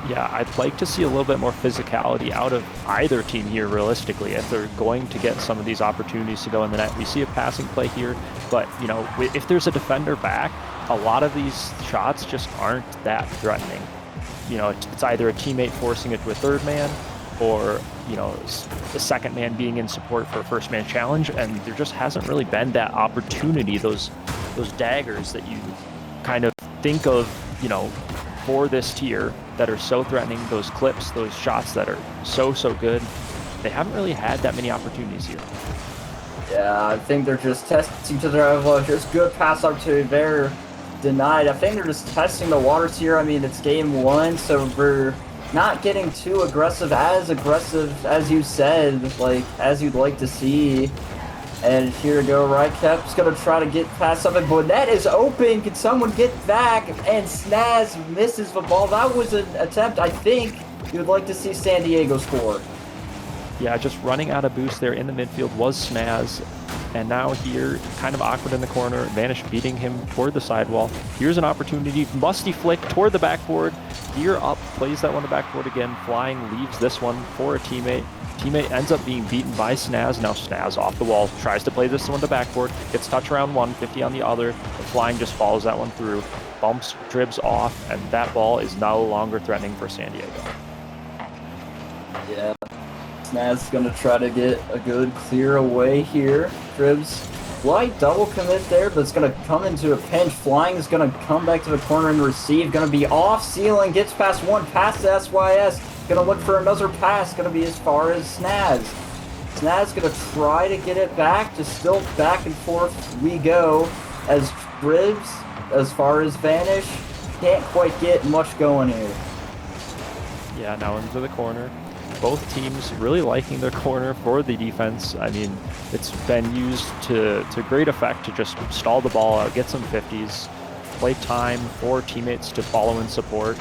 Yeah, I'd like to see a little bit more physicality out of either team here, realistically, if they're going to get some of these opportunities to go in the net. We see a passing play here, but, you know, if there's a defender back, a lot of these shots just aren't that threatening. You know, it's either a teammate forcing it to a third man, or, you know, the second man being in support for a first man challenge, and there just hasn't really been that opportunity, those daggers that you kind of think of, you know, for this tier that are so threatening, those clips, those shots that are so good. They haven't really had that many opportunities here. Yeah, I think they're just testing to their level. There's good pass opportunity there, denied. I think they're just testing the waters here. I mean, it's game one, so we're not getting too aggressive as you said, like, as you'd like to see. And here we go, right Kep's gonna try to get past something, but net is open. Can someone get back? And Snaz misses the ball. That was an attempt I think you would like to see San Diego score. Yeah, just running out of boost there in the midfield was Snaz. And now here, kind of awkward in the corner, Vanish beating him toward the sidewall. Here's an opportunity, musty flick toward the backboard. Gear up, plays that one to backboard again, flying, leaves this one for a teammate. Teammate ends up being beaten by Snaz. Now Snaz off the wall, tries to play this one to backboard, gets touch around one, 50 on the other. The flying just follows that one through, bumps Dribs off, and that ball is no longer threatening for San Diego. Yeah, Snaz is going to try to get a good clear away here. Dribs, light double commit there, but it's going to come into a pinch. Flying is going to come back to the corner and receive. Going to be off ceiling, gets past one, past the SYS. Gonna look for another pass, gonna be as far as Snaz. Snaz gonna try to get it back, just still back and forth we go. As Dribs, as far as Vanish, can't quite get much going here. Yeah, now into the corner. Both teams really liking their corner for the defense. I mean, it's been used to great effect to just stall the ball out, get some 50s, play time for teammates to follow and support.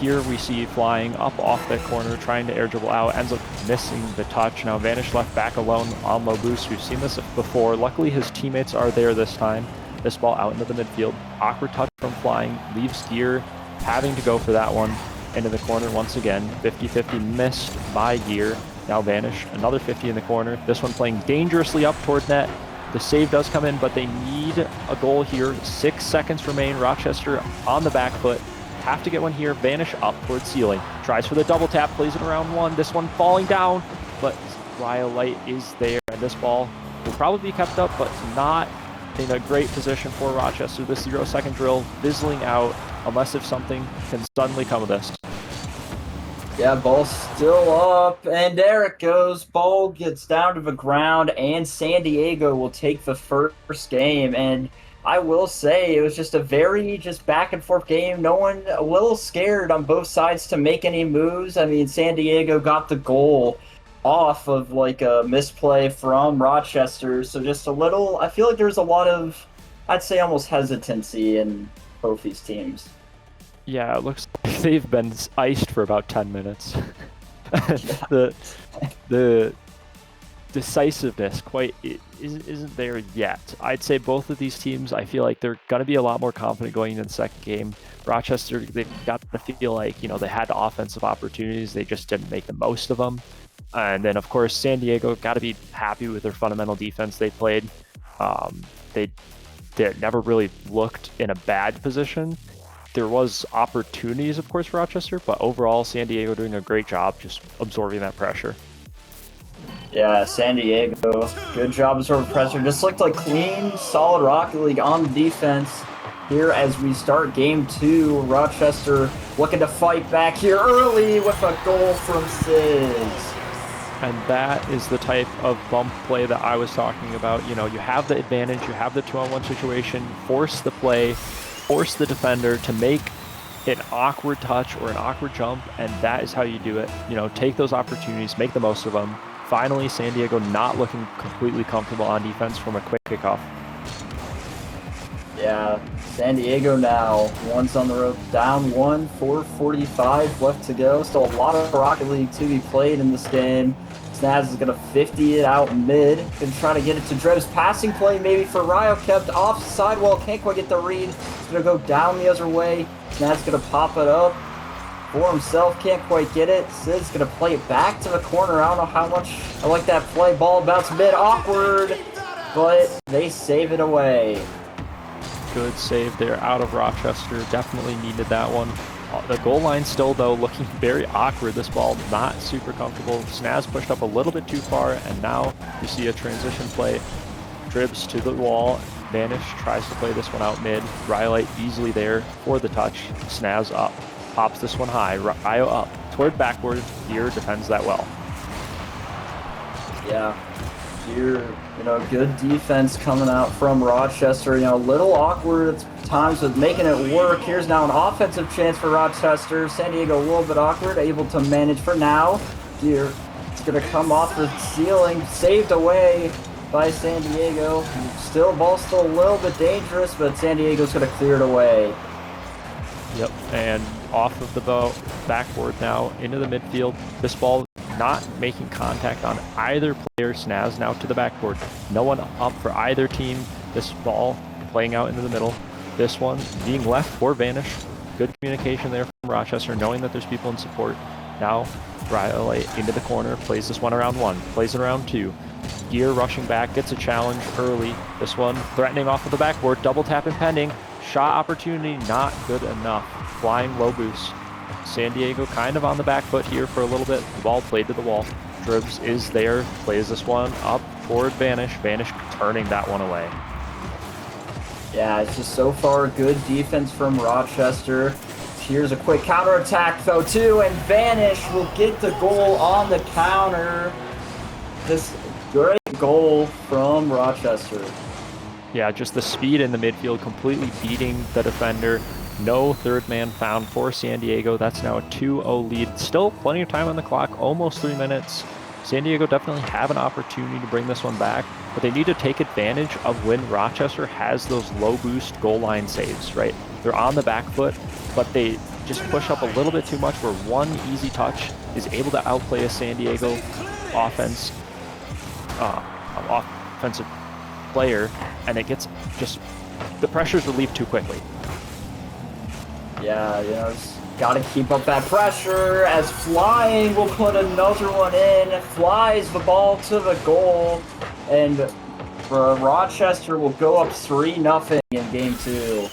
Here we see Flying up off that corner, trying to air dribble out, ends up missing the touch. Now Vanish left back alone on low boost. We've seen this before. Luckily his teammates are there this time. This ball out into the midfield. Awkward touch from Flying, leaves Gear having to go for that one into the corner once again. 50-50 missed by Gear. Now Vanish, another 50 in the corner. This one playing dangerously up toward net. The save does come in, but they need a goal here. 6 seconds remain. Rochester on the back foot. Have to get one here. Vanish up towards ceiling. Tries for the double tap, plays it around one. This one falling down, but Rhyolite is there, and this ball will probably be kept up, but not in a great position for Rochester. This 0-second drill fizzling out, unless if something can suddenly come of this. Yeah, ball's still up, and there it goes. Ball gets down to the ground, and San Diego will take the first game. And I will say it was just a very back and forth game. No one a little scared on both sides to make any moves. I mean, San Diego got the goal off of like a misplay from Rochester, so just a little. I feel like there's a lot of, I'd say, almost hesitancy in both these teams. Yeah, it looks like they've been iced for about 10 minutes. The decisiveness isn't there yet. I'd say both of these teams, I feel like they're going to be a lot more confident going into the second game. Rochester, they've got to feel like, they had offensive opportunities, they just didn't make the most of them. And then, of course, San Diego got to be happy with their fundamental defense they played. They never really looked in a bad position. There was opportunities, of course, for Rochester, but overall, San Diego doing a great job just absorbing that pressure. Yeah, San Diego, good job absorbing pressure. Just looked like clean, solid Rocket League on defense here as we start game 2. Rochester looking to fight back here early with a goal from Sizz. And that is the type of bump play that I was talking about. You have the advantage, you have the 2-on-1 situation, force the play, force the defender to make an awkward touch or an awkward jump, and that is how you do it. Take those opportunities, make the most of them. Finally, San Diego not looking completely comfortable on defense from a quick kickoff. Yeah, San Diego now, one's on the road, down 1, 4:45 left to go. Still a lot of Rocket League to be played in this game. Snaz is going to 50 it out mid. Going to try to get it to Drebs. Passing play maybe for Ryo, kept off sidewall. Can't quite get the read. It's going to go down the other way. Snaz going to pop it up for himself. Can't quite get it. Sid's going to play it back to the corner. I don't know how much I like that play. Ball bounce mid. Awkward. But they save it away. Good save there out of Rochester. Definitely needed that one. The goal line still, though, looking very awkward. This ball not super comfortable. Snaz pushed up a little bit too far, and now you see a transition play. Dribs to the wall. Vanish tries to play this one out mid. Rhyolite easily there for the touch. Snaz up. Pops this one high. Ryo up. Toward backboard. Here defends that well. Yeah. Here, good defense coming out from Rochester. A little awkward at times with making it work. Here's now an offensive chance for Rochester. San Diego a little bit awkward, able to manage for now. Here, it's going to come off the ceiling, saved away by San Diego. Ball's still a little bit dangerous, but San Diego's going to clear it away. Yep, and off of the backboard now into the midfield. This ball not making contact on either player. Snaz now to the backboard. No one up for either team. This ball playing out into the middle. This one being left for Vanish. Good communication there from Rochester, knowing that there's people in support. Now Rhyolite into the corner, plays this one around 1, plays it around 2. Gear rushing back, gets a challenge early. This one threatening off of the backboard, double tap impending. Shot opportunity not good enough. Flying low boost. San Diego kind of on the back foot here for a little bit. The ball played to the wall. Dribs is there, plays this one up toward Vanish. Vanish turning that one away. Yeah, it's just so far good defense from Rochester. Here's a quick counterattack though too, and Vanish will get the goal on the counter. This great goal from Rochester. Yeah, just the speed in the midfield completely beating the defender. No third man found for San Diego. That's now a 2-0 lead. Still plenty of time on the clock, almost 3 minutes. San Diego definitely have an opportunity to bring this one back, but they need to take advantage of when Rochester has those low boost goal line saves, right? They're on the back foot, but they just push up a little bit too much where one easy touch is able to outplay a San Diego offensive player, and it gets just, the pressure's relieved too quickly. Yeah, it's Gotta keep up that pressure as Flying will put another one in. Flies the ball to the goal, and Rochester will go up 3-0 in game 2.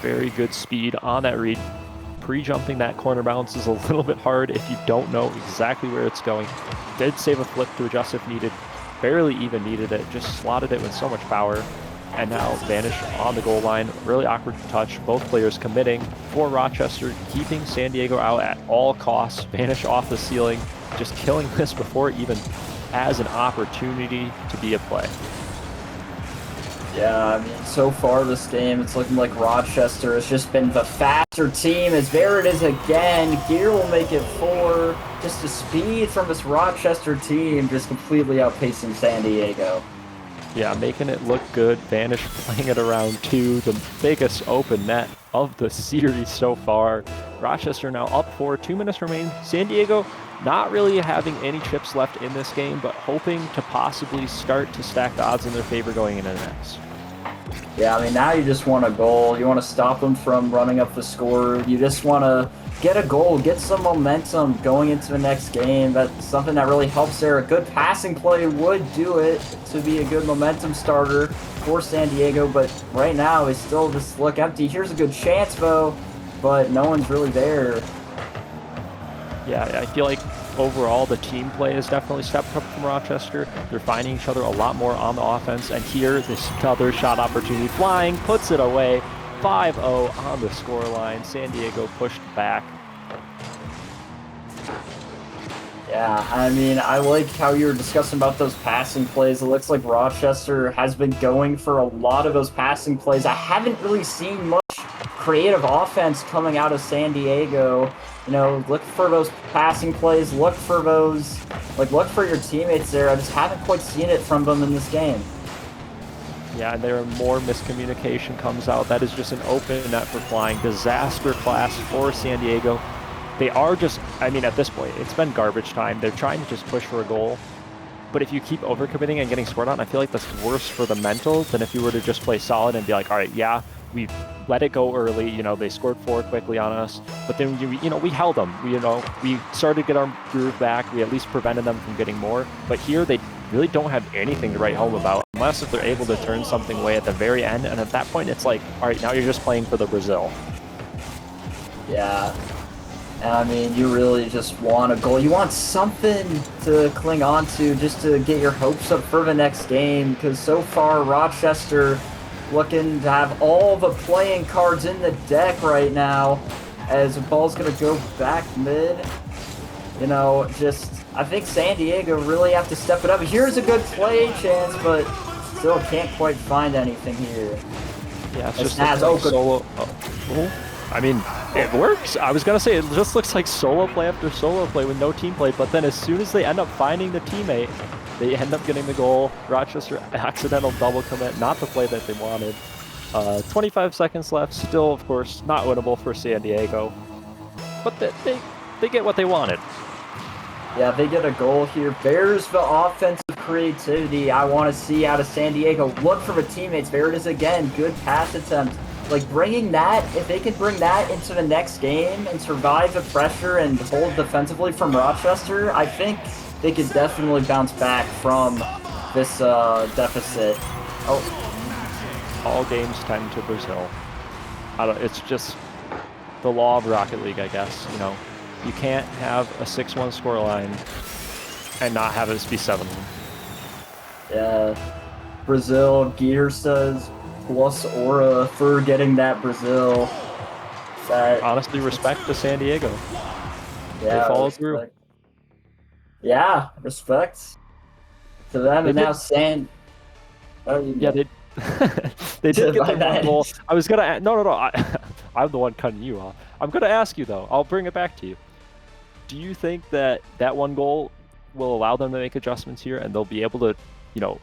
Very good speed on that read. Pre-jumping that corner bounce is a little bit hard if you don't know exactly where it's going. Did save a flip to adjust if needed. Barely even needed it, just slotted it with so much power. And now Vanish on the goal line. Really awkward touch. Both players committing for Rochester, keeping San Diego out at all costs. Vanish off the ceiling, just killing this before it even has an opportunity to be a play. Yeah, I mean, so far this game, it's looking like Rochester has just been the faster team. As there it is again. Gear will make it 4. Just the speed from this Rochester team just completely outpacing San Diego. Yeah, making it look good. Vanish playing it around 2, the biggest open net of the series so far. Rochester now up 4, 2 minutes remain. San Diego not really having any chips left in this game, but hoping to possibly start to stack the odds in their favor going into the next. Yeah, I mean, now you just want a goal. You want to stop them from running up the score. You just want to get a goal, get some momentum going into the next game. That's something that really helps there. A good passing play would do it to be a good momentum starter for San Diego, but right now it's still just look empty. Here's a good chance, though, but no one's really there. Yeah, I feel like overall the team play has definitely stepped up from Rochester. They're finding each other a lot more on the offense, and here this other shot opportunity. Flying puts it away. 5-0 on the scoreline. San Diego pushed back. Yeah, I mean, I like how you were discussing about those passing plays. It looks like Rochester has been going for a lot of those passing plays. I haven't really seen much creative offense coming out of San Diego. You know, look for those passing plays, look for those, look for your teammates there. I just haven't quite seen it from them in this game. Yeah, and there are more miscommunication comes out. That is just an open net for Flying. Disaster class for San Diego. They are just, I mean, at this point, it's been garbage time. They're trying to just push for a goal. But if you keep overcommitting and getting scored on, I feel like that's worse for the mental than if you were to just play solid and be like, all right, yeah, we let it go early. You know, they scored 4 quickly on us. But then, we held them. We started to get our groove back. We at least prevented them from getting more. But here, they really don't have anything to write home about unless if they're able to turn something away at the very end. And at that point, it's like, all right, now you're just playing for the Brazil. Yeah. And I mean, you really just want a goal. You want something to cling on to just to get your hopes up for the next game. Because so far, Rochester looking to have all the playing cards in the deck right now. As the ball's going to go back mid. You know, I think San Diego really have to step it up. Here's a good play chance, but still can't quite find anything here. Yeah, it's just like solo. I mean, it works. I was going to say, it just looks like solo play after solo play with no team play, but then as soon as they end up finding the teammate, they end up getting the goal. Rochester, accidental double commit, not the play that they wanted. 25 seconds left, still, of course, not winnable for San Diego, but they get what they wanted. Yeah, they get a goal here. There's the offensive creativity I want to see out of San Diego. Look for the teammates. There it is again. Good pass attempt. Bringing that, if they can bring that into the next game and survive the pressure and hold defensively from Rochester, I think they could definitely bounce back from this deficit. All games tend to Brazil. It's just the law of Rocket League, I guess. You can't have a 6-1 scoreline and not have it be 7-1. Yeah, Brazil, Gear says, plus aura for getting that Brazil. Honestly, respect to San Diego. Yeah, they followed through. Yeah, respect to them. And now San. Yeah, they they did get the one goal. I was gonna no. I'm the one cutting you off. I'm gonna ask you though. I'll bring it back to you. Do you think that one goal will allow them to make adjustments here, and they'll be able to,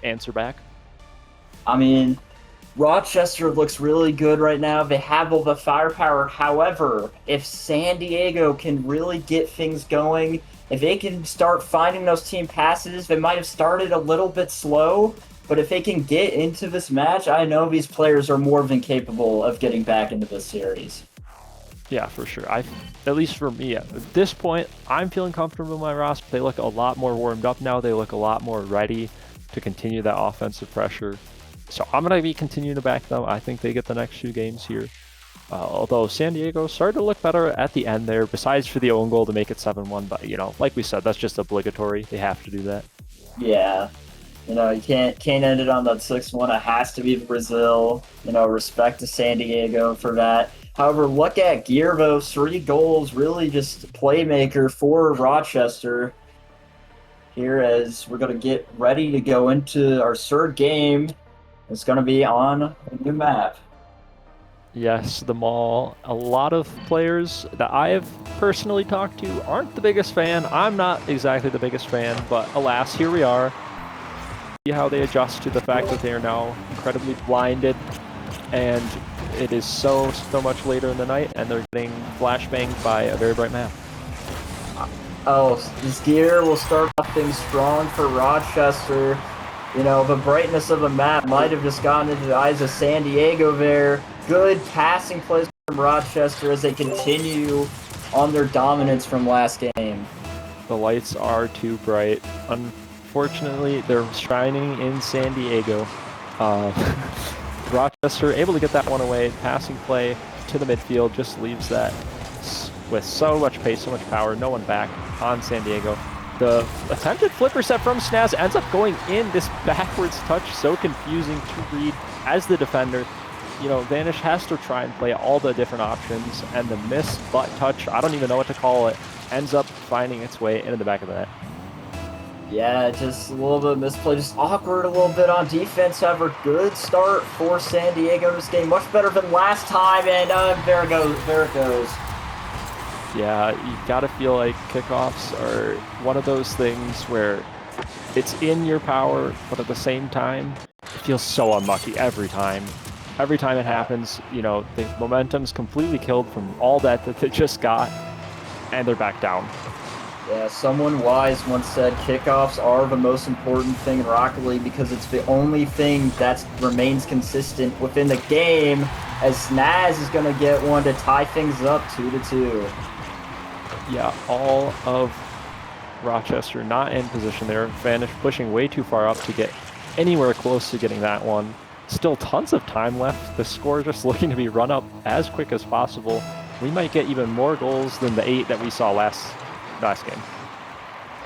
answer back? I mean, Rochester looks really good right now. They have all the firepower. However, if San Diego can really get things going, if they can start finding those team passes, they might have started a little bit slow, but if they can get into this match, I know these players are more than capable of getting back into this series. Yeah, for sure. At least for me, at this point, I'm feeling comfortable in my roster. They look a lot more warmed up now. They look a lot more ready to continue that offensive pressure. So I'm going to be continuing to back them. I think they get the next 2 games here. Although San Diego started to look better at the end there, besides for the own goal to make it 7-1. But, you know, like we said, that's just obligatory. They have to do that. Yeah. You know, you can't end it on that 6-1. It has to be Brazil. You know, respect to San Diego for that. However, look at Giervo, 3 goals, really just playmaker for Rochester. Here as we're going to get ready to go into our 3rd game. It's going to be on a new map. Yes, the mall. A lot of players that I have personally talked to aren't the biggest fan. I'm not exactly the biggest fan, but alas, here we are. See how they adjust to the fact that they are now incredibly blinded, and it is so much later in the night, and they're getting flashbanged by a very bright map. Oh, this gear will start off things strong for Rochester. You know, the brightness of the map might have just gotten into the eyes of San Diego there. Good passing plays from Rochester as they continue on their dominance from last game. The lights are too bright. Unfortunately, they're shining in San Diego. Rochester able to get that one away. Passing play to the midfield just leaves that with so much pace, so much power. No one back on San Diego. The attempted flipper set from Snaz ends up going in. This backwards touch, so confusing to read as the defender. You know, Vanish has to try and play all the different options, and the miss butt touch, I don't even know what to call it, ends up finding its way into the back of the net. Yeah, just a little bit of misplay, just awkward a little bit on defense. However, good start for San Diego in this game, much better than last time, and there it goes. Yeah, you gotta feel like kickoffs are one of those things where it's in your power, but at the same time, it feels so unlucky every time. Every time it happens, you know, the momentum's completely killed from all that they just got, and they're back down. Yeah, someone wise once said kickoffs are the most important thing in Rocket League because it's the only thing that remains consistent within the game, as Snaz is going to get one to tie things up 2-2. Yeah, all of Rochester not in position there. Vanish pushing way too far up to get anywhere close to getting that one. Still tons of time left. The score just looking to be run up as quick as possible. We might get even more goals than the 8 that we saw last game.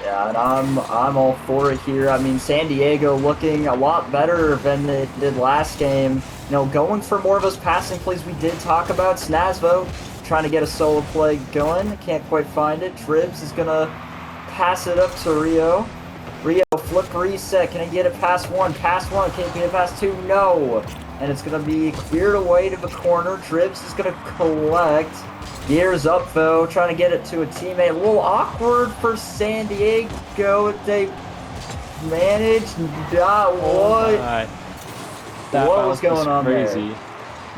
Yeah, and I'm all for it here. I mean, San Diego looking a lot better than they did last game. You know, going for more of those passing plays we did talk about. Snazvo trying to get a solo play going. Can't quite find it. Tribs is going to pass it up to Rio. Rio, flip reset. Can he get it past 1? Past 1. Can he get it past 2? No. And it's going to be cleared away to the corner. Tribs is going to collect. Gears up, though. Trying to get it to a teammate. A little awkward for San Diego. They managed. What was going on crazy. there?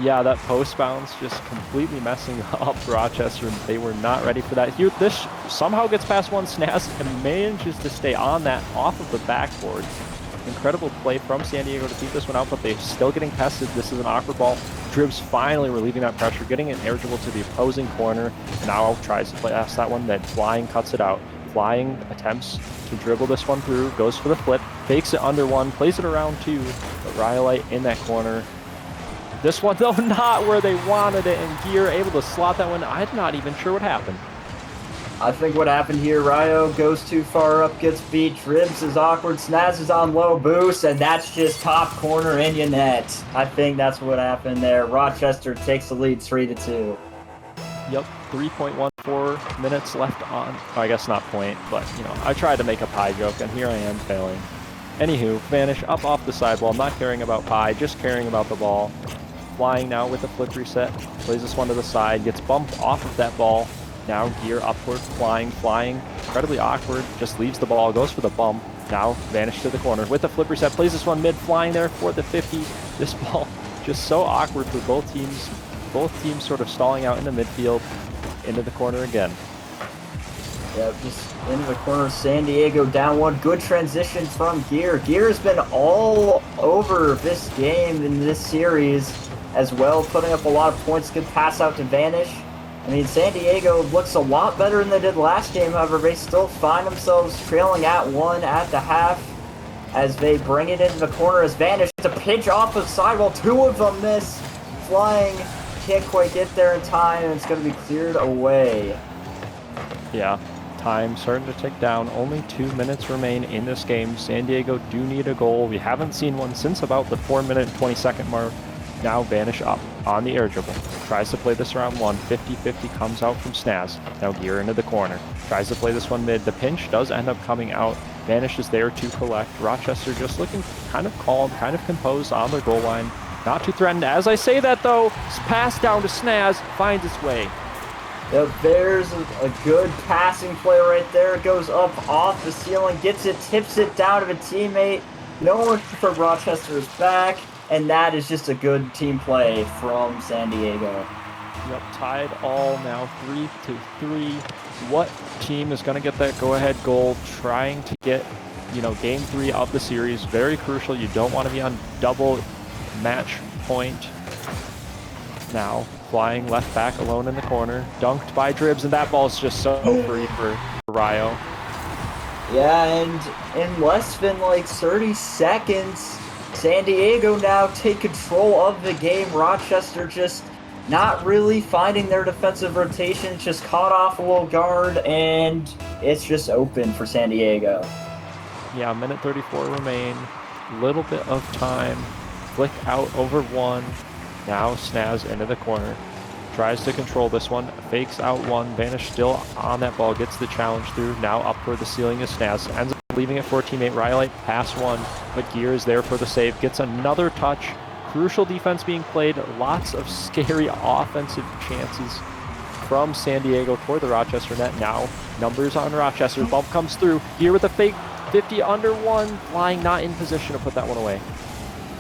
Yeah, that post bounce just completely messing up Rochester. They were not ready for that. Here, this somehow gets past one. Snaz and manages to stay on that off of the backboard. Incredible play from San Diego to keep this one out, but they're still getting tested. This is an awkward ball. Dribs finally relieving that pressure, getting it eligible to the opposing corner. Now tries to play past that one, then Flying cuts it out. Flying attempts to dribble this one through, goes for the flip, fakes it under 1, plays it around 2, but Rhyolite in that corner. This one, though, not where they wanted it, and Gear able to slot that one. I'm not even sure what happened. I think what happened here, Ryo goes too far up, gets beat, Tribs is awkward, Snaz is on low boost, and that's just top corner in your net. I think that's what happened there. Rochester takes the lead 3-2. Yep, 3.14 minutes left on, I guess not point, but, you know, I tried to make a pie joke, and here I am failing. Anywho, Vanish up off the sidewall, not caring about pie, just caring about the ball. Flying now with a flip reset, plays this one to the side, gets bumped off of that ball. Now Gear upward, flying, incredibly awkward, just leaves the ball, goes for the bump. Now Vanish to the corner with the flip reset, plays this one mid, flying there for the 50. This ball just so awkward for both teams. Both teams sort of stalling out in the midfield, into the corner again. Yeah, just into the corner, San Diego down 1. Good transition from Gear. Gear has been all over this game in this series as well, putting up a lot of points. Good pass out to Vanish. I mean, San Diego looks a lot better than they did last game. However, they still find themselves trailing at 1 at the half as they bring it into the corner as Vanish gets a pitch off of sidewall. 2 of them miss. Flying can't quite get there in time, and it's going to be cleared away. Yeah, time starting to tick down. Only 2 minutes remain in this game. San Diego do need a goal. We haven't seen one since about the 4-minute and 20-second mark. Now Vanish up on the air dribble. Tries to play this around 1. 50-50 comes out from Snaz. Now Gear into the corner. Tries to play this one mid. The pinch does end up coming out. Vanish is there to collect. Rochester just looking kind of calm, kind of composed on their goal line. Not too threatened. As I say that though, pass down to Snaz finds its way. Yep, there's a good passing play right there. It goes up off the ceiling, gets it, tips it down to a teammate. No one from Rochester is back, and that is just a good team play from San Diego. Yep, tied all now 3-3. What team is going to get that go-ahead goal? Trying to get, game 3 of the series. Very crucial. You don't want to be on double match point. Now, flying left back alone in the corner. Dunked by Dribs, and that ball's just so free for Rio. Yeah, and in less than like 30 seconds, San Diego now take control of the game. Rochester just not really finding their defensive rotations, just caught off a little guard, and it's just open for San Diego. Yeah, minute 34 remain. Little bit of time. Flick out over 1. Now Snaz into the corner. Tries to control this one. Fakes out 1. Vanish still on that ball. Gets the challenge through. Now up for the ceiling is Snaz. Ends up leaving it for teammate Rylite. Pass 1. But Gear is there for the save. Gets another touch. Crucial defense being played. Lots of scary offensive chances from San Diego toward the Rochester net. Now numbers on Rochester. Bump comes through. Gear with a fake 50 under 1. Flying not in position to put that one away.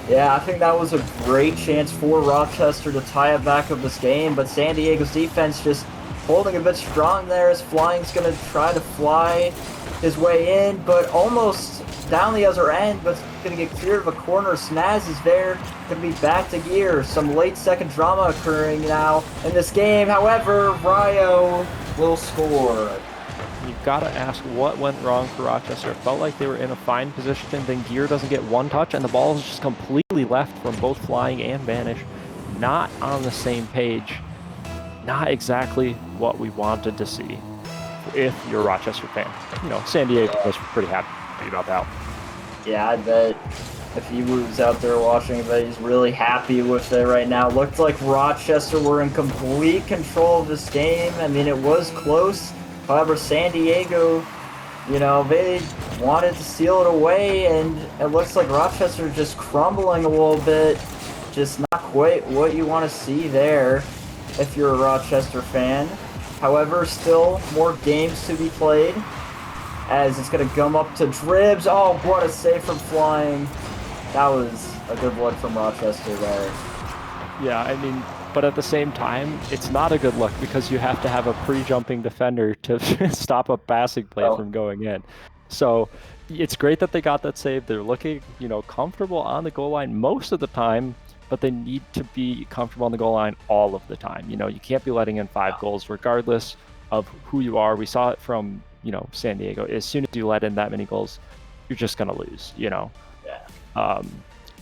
Yeah, I think that was a great chance for Rochester to tie it back of this game, but San Diego's defense just holding a bit strong there as Flying's going to try to fly his way in, but almost down the other end, but going to get cleared of a corner. Snaz is there, going to be back to Gear. Some late second drama occurring now in this game. However, Rio will score. You've got to ask what went wrong for Rochester. It felt like they were in a fine position, then Gear doesn't get one touch, and the ball is just completely left from both Flying and Vanish. Not on the same page. Not exactly what we wanted to see if you're a Rochester fan. San Diego was pretty happy about that. Yeah, I bet if he was out there watching, but he's really happy with it right now. Looked like Rochester were in complete control of this game. I mean, it was close. However, San Diego, they wanted to seal it away, and it looks like Rochester just crumbling a little bit. Just not quite what you want to see there if you're a Rochester fan. However, still more games to be played as it's going to gum up to Dribs. Oh, what a save from Flying. That was a good look from Rochester there. Yeah, I mean, but at the same time, it's not a good look because you have to have a pre-jumping defender to stop a passing play from going in. So it's great that they got that save. They're looking, comfortable on the goal line most of the time, but they need to be comfortable on the goal line all of the time. You can't be letting in 5 goals regardless of who you are. We saw it from, San Diego. As soon as you let in that many goals, you're just going to lose, Yeah.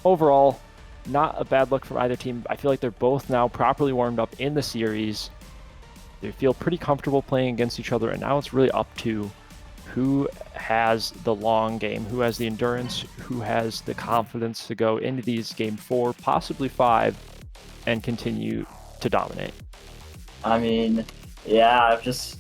Overall, not a bad look from either team. I feel like they're both now properly warmed up in the series. They feel pretty comfortable playing against each other, and now it's really up to who has the long game, who has the endurance, who has the confidence to go into these game 4, possibly 5, and continue to dominate. I mean, yeah, just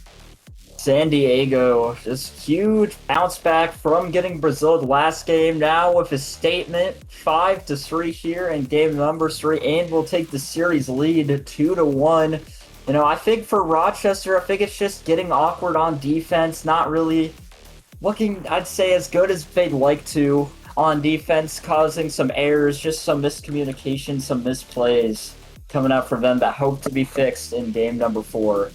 San Diego, just huge bounce back from getting Brazil the last game. Now with a statement, 5-3 here in game number 3, and will take the series lead 2-1. I think for Rochester, I think it's just getting awkward on defense, not really looking, I'd say, as good as they'd like to on defense, causing some errors, just some miscommunication, some misplays coming out for them that hope to be fixed in game number 4.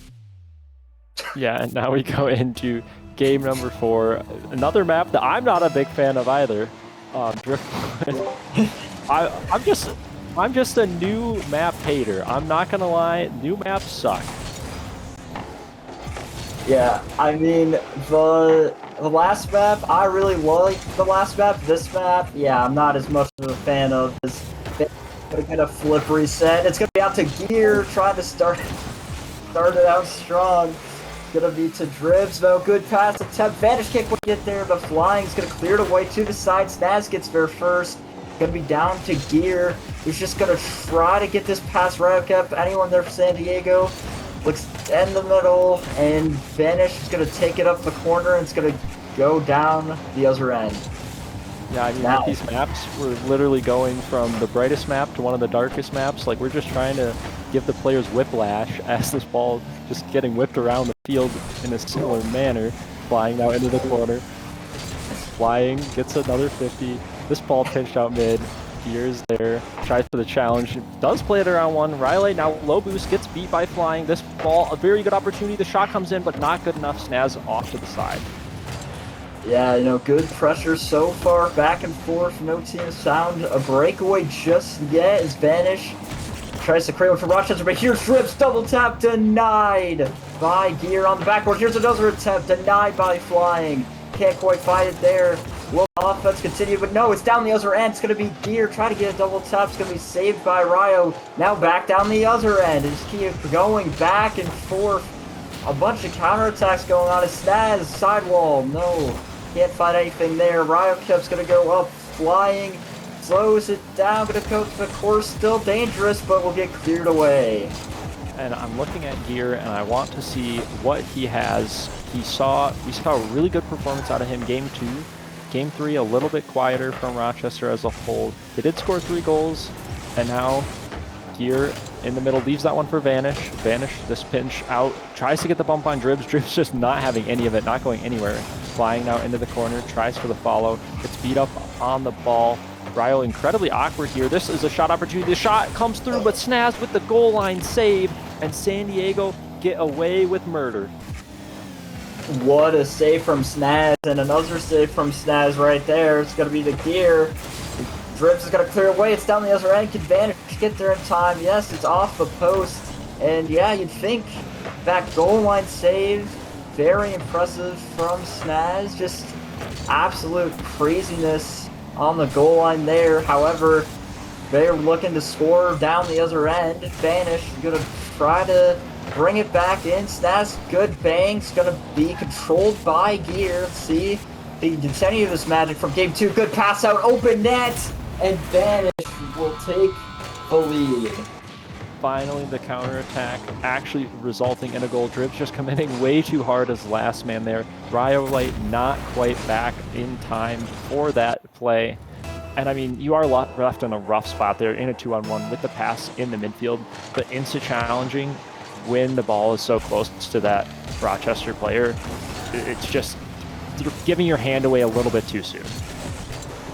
Yeah, and now we go into game number 4. Another map that I'm not a big fan of either. Driftwood. I'm just a new map hater. I'm not gonna lie, new maps suck. Yeah, I mean, the last map, I really liked the last map. This map, yeah, I'm not as much of a fan of. It's gonna get a flip reset. It's gonna be out to Gear, trying to start it out strong. It's gonna be to Dribs, though. Good pass attempt. Vanish kick will get there, but Flying's gonna clear it away to the side. Snaz gets there first. Gonna be down to Gear, who's just gonna try to get this past ROC. Anyone there for San Diego? Looks in the middle, and Vanish is going to take it up the corner, and it's going to go down the other end. Yeah, I mean, with these maps, we're literally going from the brightest map to one of the darkest maps. Like, we're just trying to give the players whiplash as this ball just getting whipped around the field in a similar manner, flying out into the corner. Flying, gets another 50. This ball pinched out mid. Gears there, tries for the challenge, does play it around one. Riley now low boost, gets beat by Flying. This ball, a very good opportunity. The shot comes in, but not good enough. Snaz off to the side. Yeah, you know, good pressure so far, back and forth. No team has found a breakaway just yet as Vanish tries to create one for Rochester, but here's Drips, double tap, denied by Gear on the backboard. Here's another attempt, denied by Flying. Can't quite fight it there. Will offense continue, but no, it's down the other end. It's going to be Gear trying to get a double tap. It's going to be saved by Ryo. Now back down the other end. Just keep going back and forth. A bunch of counterattacks going on. It's Snaz, sidewall. No, can't find anything there. Ryo Kep's going to go up, Flying. Slows it down, going to go to the course. Still dangerous, but will get cleared away. And I'm looking at Gear, and I want to see what he has. We saw a really good performance out of him game 2. Game 3, a little bit quieter from Rochester as a whole. They did score 3 goals, and now Gear in the middle leaves that one for Vanish. Vanish, this pinch out, tries to get the bump on Dribs. Dribs just not having any of it, not going anywhere. Flying now into the corner, tries for the follow. Gets beat up on the ball. Ryo incredibly awkward here. This is a shot opportunity. The shot comes through, but Snaz with the goal line save, and San Diego get away with murder. What a save from Snaz, and another save from Snaz right there. It's going to be the Gear. Drips is going to clear away. It's down the other end. Can Vanish get there in time? Yes, it's off the post. And yeah, you'd think that goal line save, very impressive from Snaz. Just absolute craziness on the goal line there. However, they're looking to score down the other end. Vanish is going to try to bring it back in. Snaz, good bang. It's going to be controlled by Gear. Let's see if he can continue this magic from game 2. Good pass out, open net, and Vanish will take the lead. Finally, the counterattack actually resulting in a goal. Dribs just committing way too hard as last man there. Rhyolite not quite back in time for that play. And I mean, you are left in a rough spot there in a 2-on-1 with the pass in the midfield, but instant challenging when the ball is so close to that Rochester player, it's just you're giving your hand away a little bit too soon.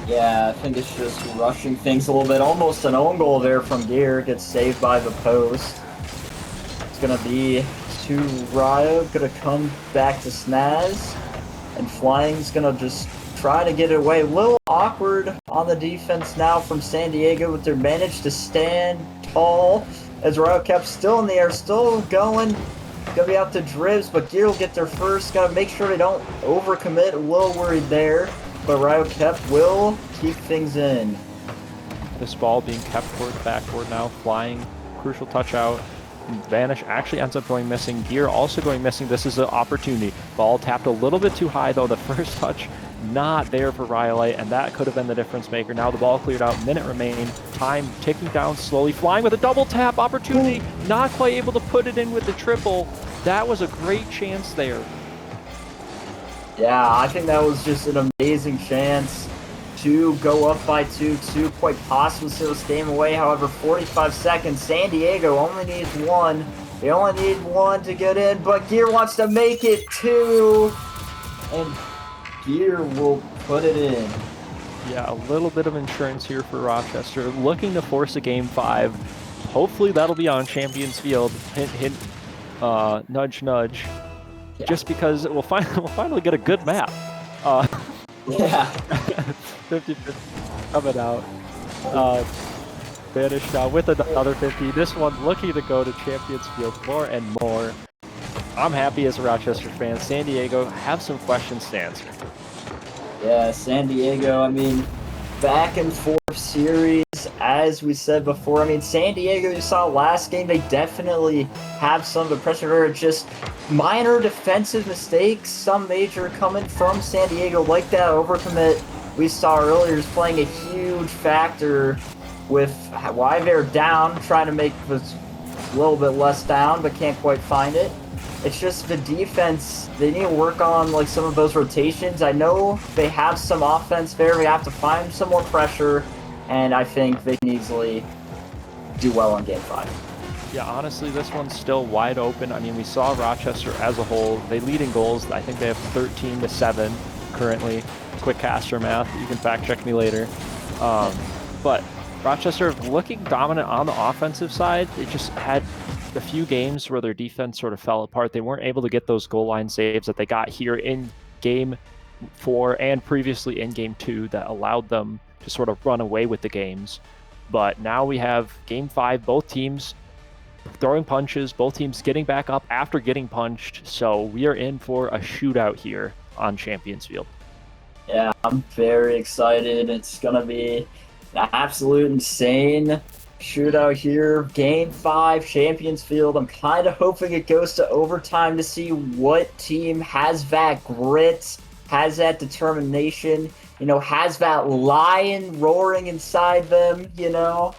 Yeah, I think it's just rushing things a little bit. Almost an own goal there from Gear. Gets saved by the post. It's going to be to Ryo. Going to come back to Snaz. And Flying's going to just try to get it away. A little awkward on the defense now from San Diego, but they're managed to stand tall. As Ryo kept still in the air, still going. Gonna be out to Dribs, but Gear will get there first. Gotta make sure they don't overcommit. A little worried there, but Ryo kept will keep things in. This ball being kept toward the backboard now, Flying, crucial touch out. Vanish actually ends up going missing. Gear also going missing. This is an opportunity. Ball tapped a little bit too high though. The first touch not there for Rhyolite, and that could have been the difference maker. Now the ball cleared out, minute remaining, time ticking down slowly. Flying with a double tap opportunity, not quite able to put it in with the triple. That was a great chance there. Yeah, I think that was just an amazing chance to go up by 2-2, quite possibly seal this game away. However, 45 seconds, San Diego only needs one. They only need one to get in, but Gear wants to make it 2, and Gear will put it in. Yeah, a little bit of insurance here for Rochester, looking to force a game 5. Hopefully that'll be on Champions Field. Hint, hint, nudge, nudge. Yeah. Just because we'll finally get a good map. Yeah. 50-50 coming out. Vanish now with another 50. This one looking to go to Champions Field more and more. I'm happy as a Rochester fan. San Diego have some questions to answer. Yeah, San Diego, I mean, back and forth series, as we said before. I mean, San Diego, you saw last game, they definitely have some of the pressure, just minor defensive mistakes, some major coming from San Diego, like that overcommit we saw earlier is playing a huge factor with why they're down, trying to make this a little bit less down, but can't quite find it. It's just the defense, they need to work on like some of those rotations. I know they have some offense there, they have to find some more pressure, and I think they can easily do well in Game 5. Yeah, honestly, this one's still wide open. I mean, we saw Rochester as a whole. They lead in goals. I think they have 13-7 currently. Quick caster math. You can fact check me later. But Rochester looking dominant on the offensive side. They just had a few games where their defense sort of fell apart. They weren't able to get those goal line saves that they got here in Game 4 and previously in Game 2 that allowed them to sort of run away with the games. But now we have Game 5, both teams throwing punches, both teams getting back up after getting punched. So we are in for a shootout here on Champions Field. Yeah, I'm very excited. It's going to be an absolute insane shootout here. Game 5, Champions Field. I'm kind of hoping it goes to overtime to see what team has that grit, has that determination, you know, has that lion roaring inside them, you know?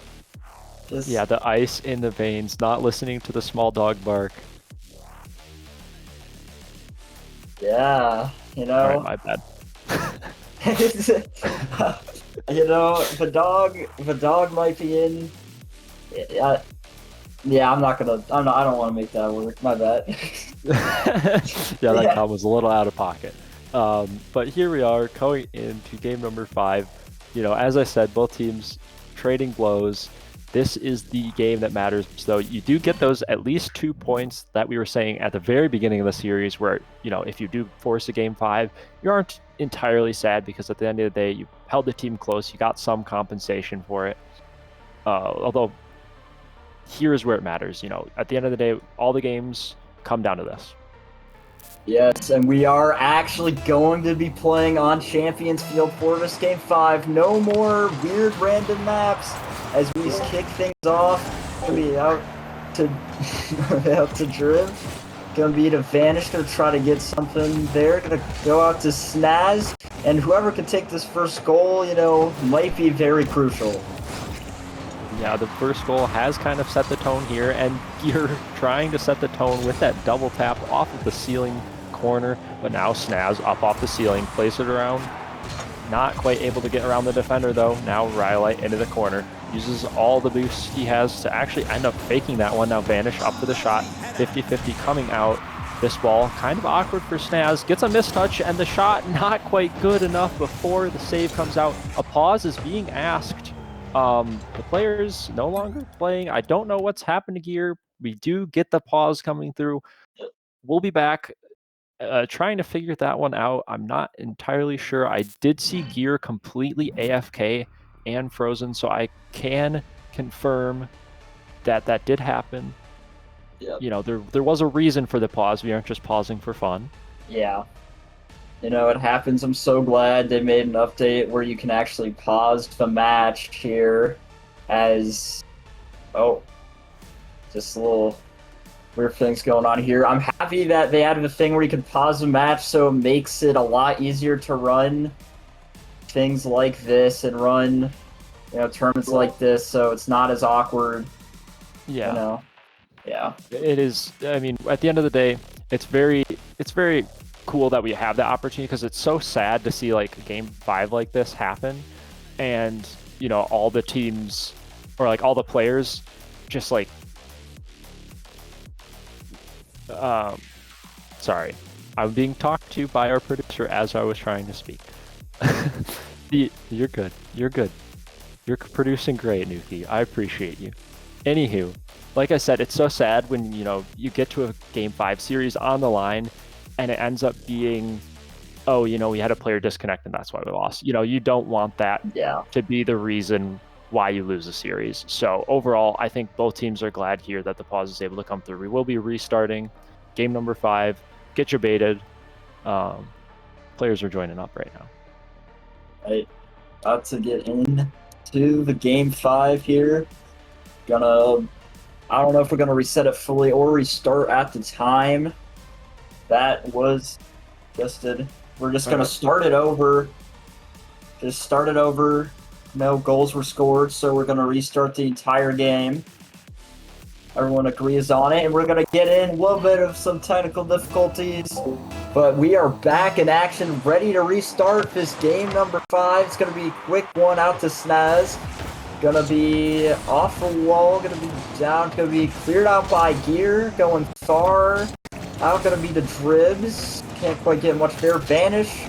Yeah, the ice in the veins, not listening to the small dog bark. Yeah, you know. All right, my bad. You know, the dog might be in. Yeah, I don't want to make that work. My bad. Yeah, that comment was a little out of pocket. But here we are going into game number 5. You know, as I said, both teams trading blows. This is the game that matters. So you do get those at least 2 points that we were saying at the very beginning of the series where, you know, if you do force a game 5, you aren't entirely sad because at the end of the day, you held the team close. You got some compensation for it. Although here's where it matters. You know, at the end of the day, all the games come down to this. Yes, and we are actually going to be playing on Champions Field for this Game 5. No more weird random maps as we kick things off. Gonna be out to out to Driv. Gonna be to Vanish, gonna try to get something there. Gonna go out to Snaz, and whoever can take this first goal, you know, might be very crucial. Yeah, the first goal has kind of set the tone here, and you're trying to set the tone with that double tap off of the ceiling corner, but now Snaz up off the ceiling, plays it around. Not quite able to get around the defender though. Now Rhyolite into the corner. Uses all the boost he has to actually end up faking that one. Now Vanish up for the shot. 50-50 coming out. This ball kind of awkward for Snaz. Gets a mistouch and the shot not quite good enough before the save comes out. A pause is being asked. The players no longer playing. I don't know what's happened here. We do get the pause coming through. We'll be back trying to figure that one out. I'm not entirely sure. I did see Gear completely AFK and frozen, so I can confirm that that did happen. Yep. You know, there was a reason for the pause. We aren't just pausing for fun. Yeah. You know, it happens. I'm so glad they made an update where you can actually pause the match here as... Oh. Just a little weird things going on here. I'm happy that they added a thing where you can pause the match so it makes it a lot easier to run things like this and run, you know, tournaments like this so it's not as awkward. Yeah. You know? Yeah. It is. I mean, at the end of the day, it's very cool that we have that opportunity because it's so sad to see like a game 5 like this happen, and you know all the teams or like all the players just like sorry, I'm being talked to by our producer as I was trying to speak. You're good. You're producing great, Nuki. I appreciate you. Anywho, like I said, it's so sad when, you know, you get to a Game 5 series on the line and it ends up being, oh, you know, we had a player disconnect and that's why we lost. You know, you don't want that to be the reason why you lose a series. So overall, I think both teams are glad here that the pause is able to come through. We will be restarting game number 5. Get you baited. Players are joining up right now. Right. About to get into the game 5 here. I don't know if we're gonna reset it fully or restart at the time that was listed. We're just gonna start it over. Just start it over. No goals were scored, so we're gonna restart the entire game. Everyone agrees on it, and we're gonna get in a little bit of some technical difficulties, but we are back in action, ready to restart this game number 5. It's gonna be a quick one out to Snaz. Gonna be off the wall, gonna be down, gonna be cleared out by Gear, going far out, gonna be the Dribs. Can't quite get much there. Vanish.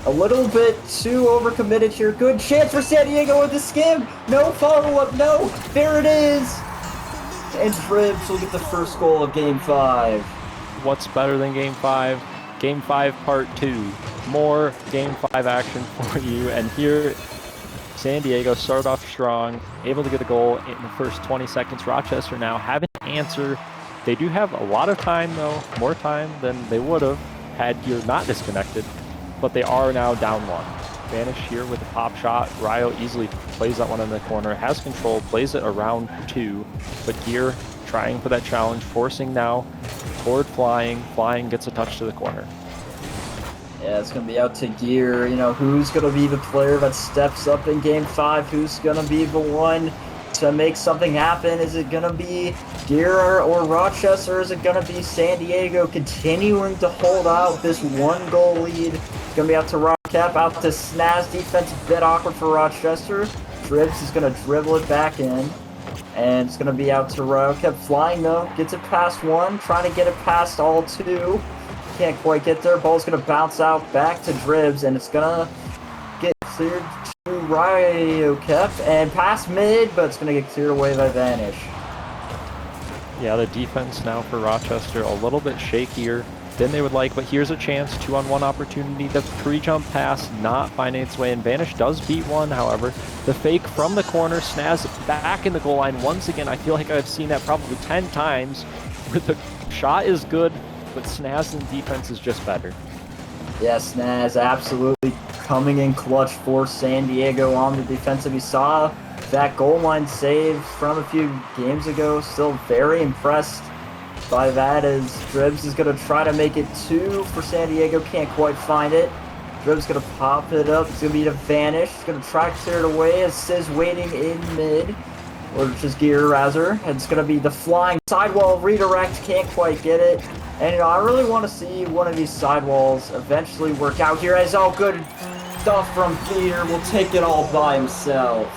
A little bit too overcommitted here. Good chance for San Diego with the skim. No follow-up, no. There it is. And Dribs will get the first goal of Game 5. What's better than Game 5? Game 5 Part 2. More Game 5 action for you. And here, San Diego started off strong, able to get a goal in the first 20 seconds. Rochester now having to answer. They do have a lot of time, though. More time than they would have had Gear not disconnected. But they are now down 1. Vanish here with a pop shot. Ryo easily plays that one in the corner, has control, plays it around 2. But Gear trying for that challenge, forcing now toward Flying. Flying gets a touch to the corner. Yeah, it's going to be out to Gear. You know, who's going to be the player that steps up in Game 5? Who's going to be the one to make something happen? Is it going to be Gear or Rochester? Or is it going to be San Diego continuing to hold out this 1-goal lead? It's going to be out to Rockcap, out to Snaz. Defense a bit awkward for Rochester. Dribs is going to dribble it back in. And it's going to be out to Rockcap. Flying, though. Gets it past 1. Trying to get it past all 2. Can't quite get there. Ball's going to bounce out back to Dribs. And it's going to get cleared to Ryokep. And past mid, but it's going to get cleared away by Vanish. Yeah, the defense now for Rochester a little bit shakier than they would like, but here's a chance, 2-on-1 opportunity. The pre-jump pass not finding its way, and Vanish does beat one, however. The fake from the corner, Snaz back in the goal line once again. I feel like I've seen that probably 10 times, where the shot is good, but Snaz in defense is just better. Yeah, Snaz absolutely coming in clutch for San Diego on the defensive. We saw that goal line save from a few games ago. Still very impressed by that, as Dribs is going to try to make it 2 for San Diego. Can't quite find it. Dribs going to pop it up. It's going to be to Vanish. It's going to try to clear it away as Sizz waiting in mid. Or just Gear, rather. And it's going to be the flying sidewall redirect. Can't quite get it. And, you know, I really want to see one of these sidewalls eventually work out here, as all good stuff from Gear will take it all by himself.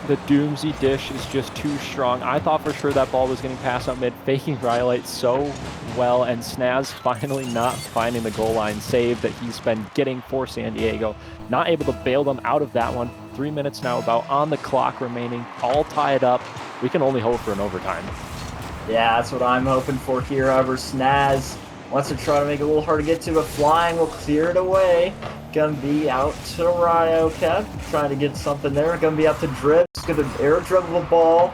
The Doomsy dish is just too strong. I thought for sure that ball was getting passed out mid, faking Rhyolite so well, and Snaz finally not finding the goal line save that he's been getting for San Diego. Not able to bail them out of that one. 3 minutes now about on the clock remaining, all tied up. We can only hope for an overtime. Yeah, that's what I'm hoping for here. However, Snaz wants to try to make it a little hard to get to, but Flying will clear it away. Gonna be out to Ryokep, trying to get something there. Gonna be out to Dribs, gonna air dribble the ball.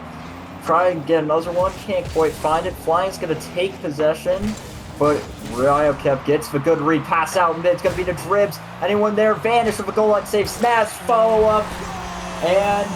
Try and get another one, can't quite find it. Flying's gonna take possession, but Ryokep gets the good read. Pass out mid, it's gonna be to Dribs. Anyone there? Vanish with a goal line save. Snaz follow up, and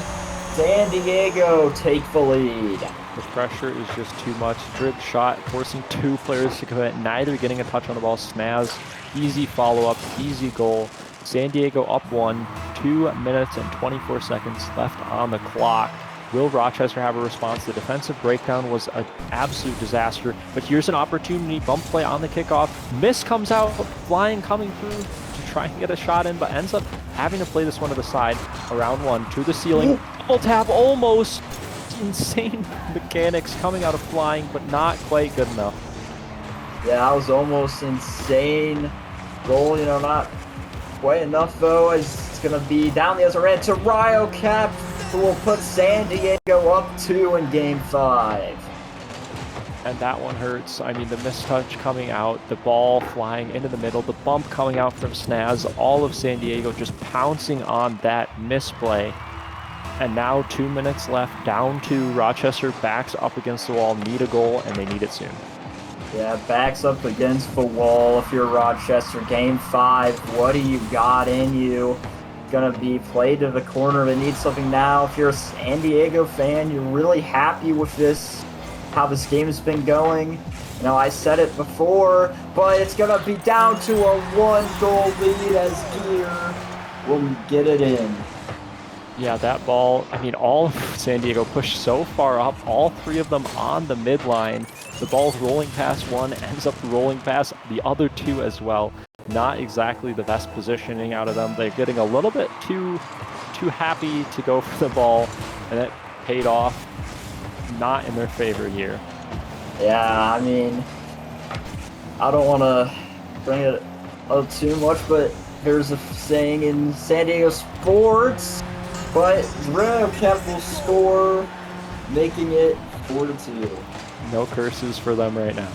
San Diego take the lead. The pressure is just too much. Dribs shot, forcing 2 players to commit, neither getting a touch on the ball. Snaz, easy follow-up, easy goal. San Diego up 1, 2 minutes and 24 seconds left on the clock. Will Rochester have a response? The defensive breakdown was an absolute disaster, but here's an opportunity. Bump play on the kickoff. Miss comes out, Flying coming through to try and get a shot in, but ends up having to play this one to the side. Around 1, to the ceiling. Double tap, almost. Insane mechanics coming out of Flying, but not quite good enough. Yeah, that was almost insane goal, you know, not quite enough though, as it's going to be down the other end to Ryokep, who will put San Diego up 2 in Game 5. And that one hurts. I mean, the mistouch coming out, the ball flying into the middle, the bump coming out from Snaz, all of San Diego just pouncing on that misplay. And now 2 minutes left, down 2. Rochester backs up against the wall, need a goal, and they need it soon. Yeah, backs up against the wall. If you're Rochester, Game 5, what do you got in you? Gonna be played to the corner. They need something now. If you're a San Diego fan, you're really happy with this, how this game has been going. You know, I said it before, but it's gonna be down to a 1-goal lead as Gear will get it in. Yeah, that ball, I mean, all of San Diego pushed so far up, all three of them on the midline. The ball's rolling past one, ends up rolling past the other two as well. Not exactly the best positioning out of them. They're getting a little bit too happy to go for the ball, and it paid off. Not in their favor here. Yeah, I mean, I don't want to bring it up too much, but there's a saying in San Diego sports, but ROC will score, making it 4-2. No curses for them right now.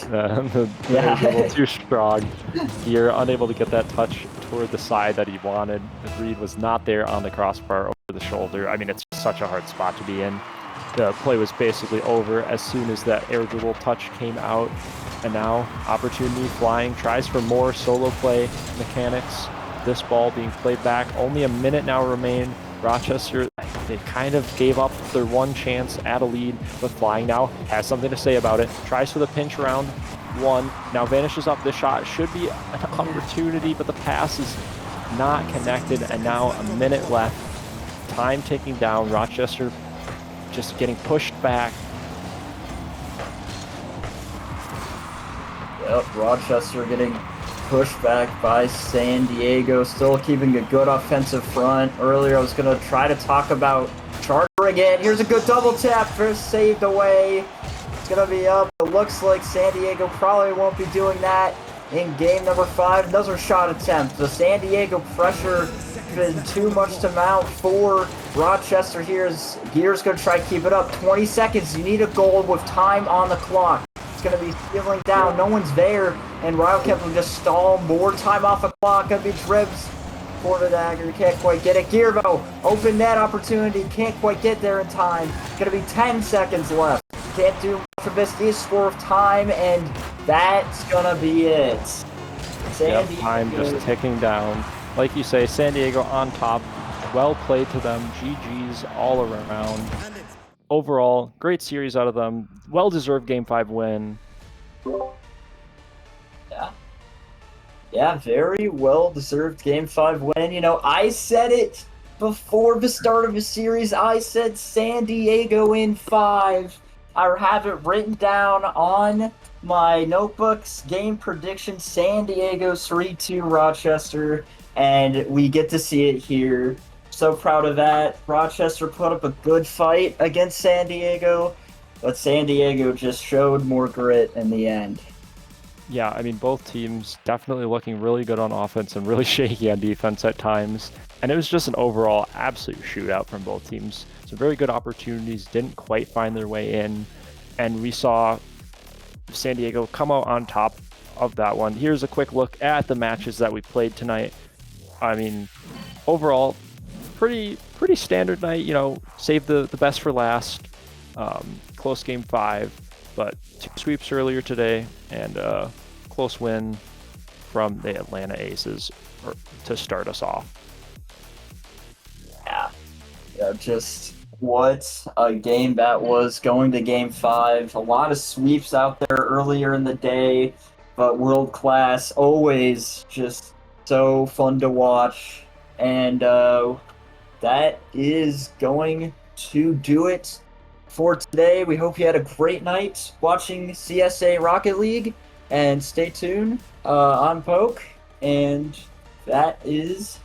The Yeah. is a little too strong. You're unable to get that touch toward the side that he wanted. The read was not there on the crossbar over the shoulder. I mean, it's such a hard spot to be in. The play was basically over as soon as that air dribble touch came out. And now, opportunity flying, tries for more solo play mechanics. This ball being played back. Only a minute now remain. Rochester, they kind of gave up their one chance at a lead, but Flying now has something to say about it. Tries for the pinch around one. Now vanishes up. The shot should be an opportunity, but the pass is not connected. And now a minute left. Time ticking down. Rochester just getting pushed back. Yep, Rochester getting pushed back by San Diego, still keeping a good offensive front. Earlier I was going to try to talk about Charter again. Here's a good double tap, first saved away. It's going to be up. It looks like San Diego probably won't be doing that in game number 5. Another shot attempt. The San Diego pressure been too much to mount for Rochester here. Gear's going to try to keep it up. 20 seconds. You need a goal with time on the clock. It's going to be feeling down. No one's there. And Wildcat will just stall. More time off the clock. Going to be Dribs for the dagger. Can't quite get it. Gear, though. Open net opportunity. Can't quite get there in time. Going to be 10 seconds left. Can't do much of this. Needs score of time. And that's going to be it. Time just ticking down. Like you say, San Diego on top. Well played to them. GG's all around. Overall, great series out of them. Well-deserved Game 5 win. Yeah, very well-deserved Game 5 win. You know, I said it before the start of the series. I said San Diego in 5. I have it written down on my notebooks. Game prediction, San Diego 3-2 Rochester. And we get to see it here. So proud of that. Rochester put up a good fight against San Diego, but San Diego just showed more grit in the end. Yeah, I mean, both teams definitely looking really good on offense and really shaky on defense at times. And it was just an overall absolute shootout from both teams. Some very good opportunities didn't quite find their way in. And we saw San Diego come out on top of that one. Here's a quick look at the matches that we played tonight. I mean, overall, pretty standard night. You know, save the best for last. Close Game 5, but 2 sweeps earlier today and a close win from the Atlanta Aces to start us off. Yeah, just what a game that was going to Game 5. A lot of sweeps out there earlier in the day, but world class, always just so fun to watch. And that is going to do it for today. We hope you had a great night watching CSA Rocket League, and stay tuned. I'm Poke, and that is...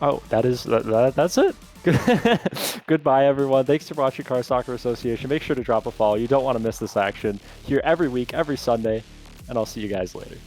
Oh, that's it. Goodbye, everyone. Thanks for watching Car Soccer Association. Make sure to drop a follow. You don't want to miss this action here every week, every Sunday, and I'll see you guys later.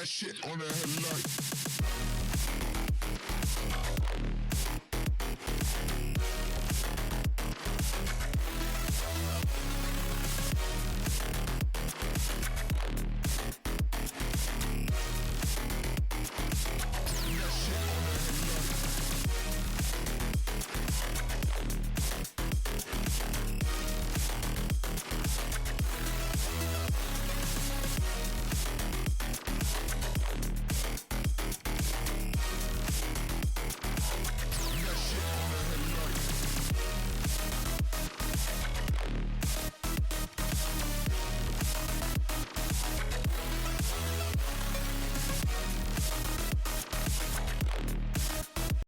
that shit on the headlight.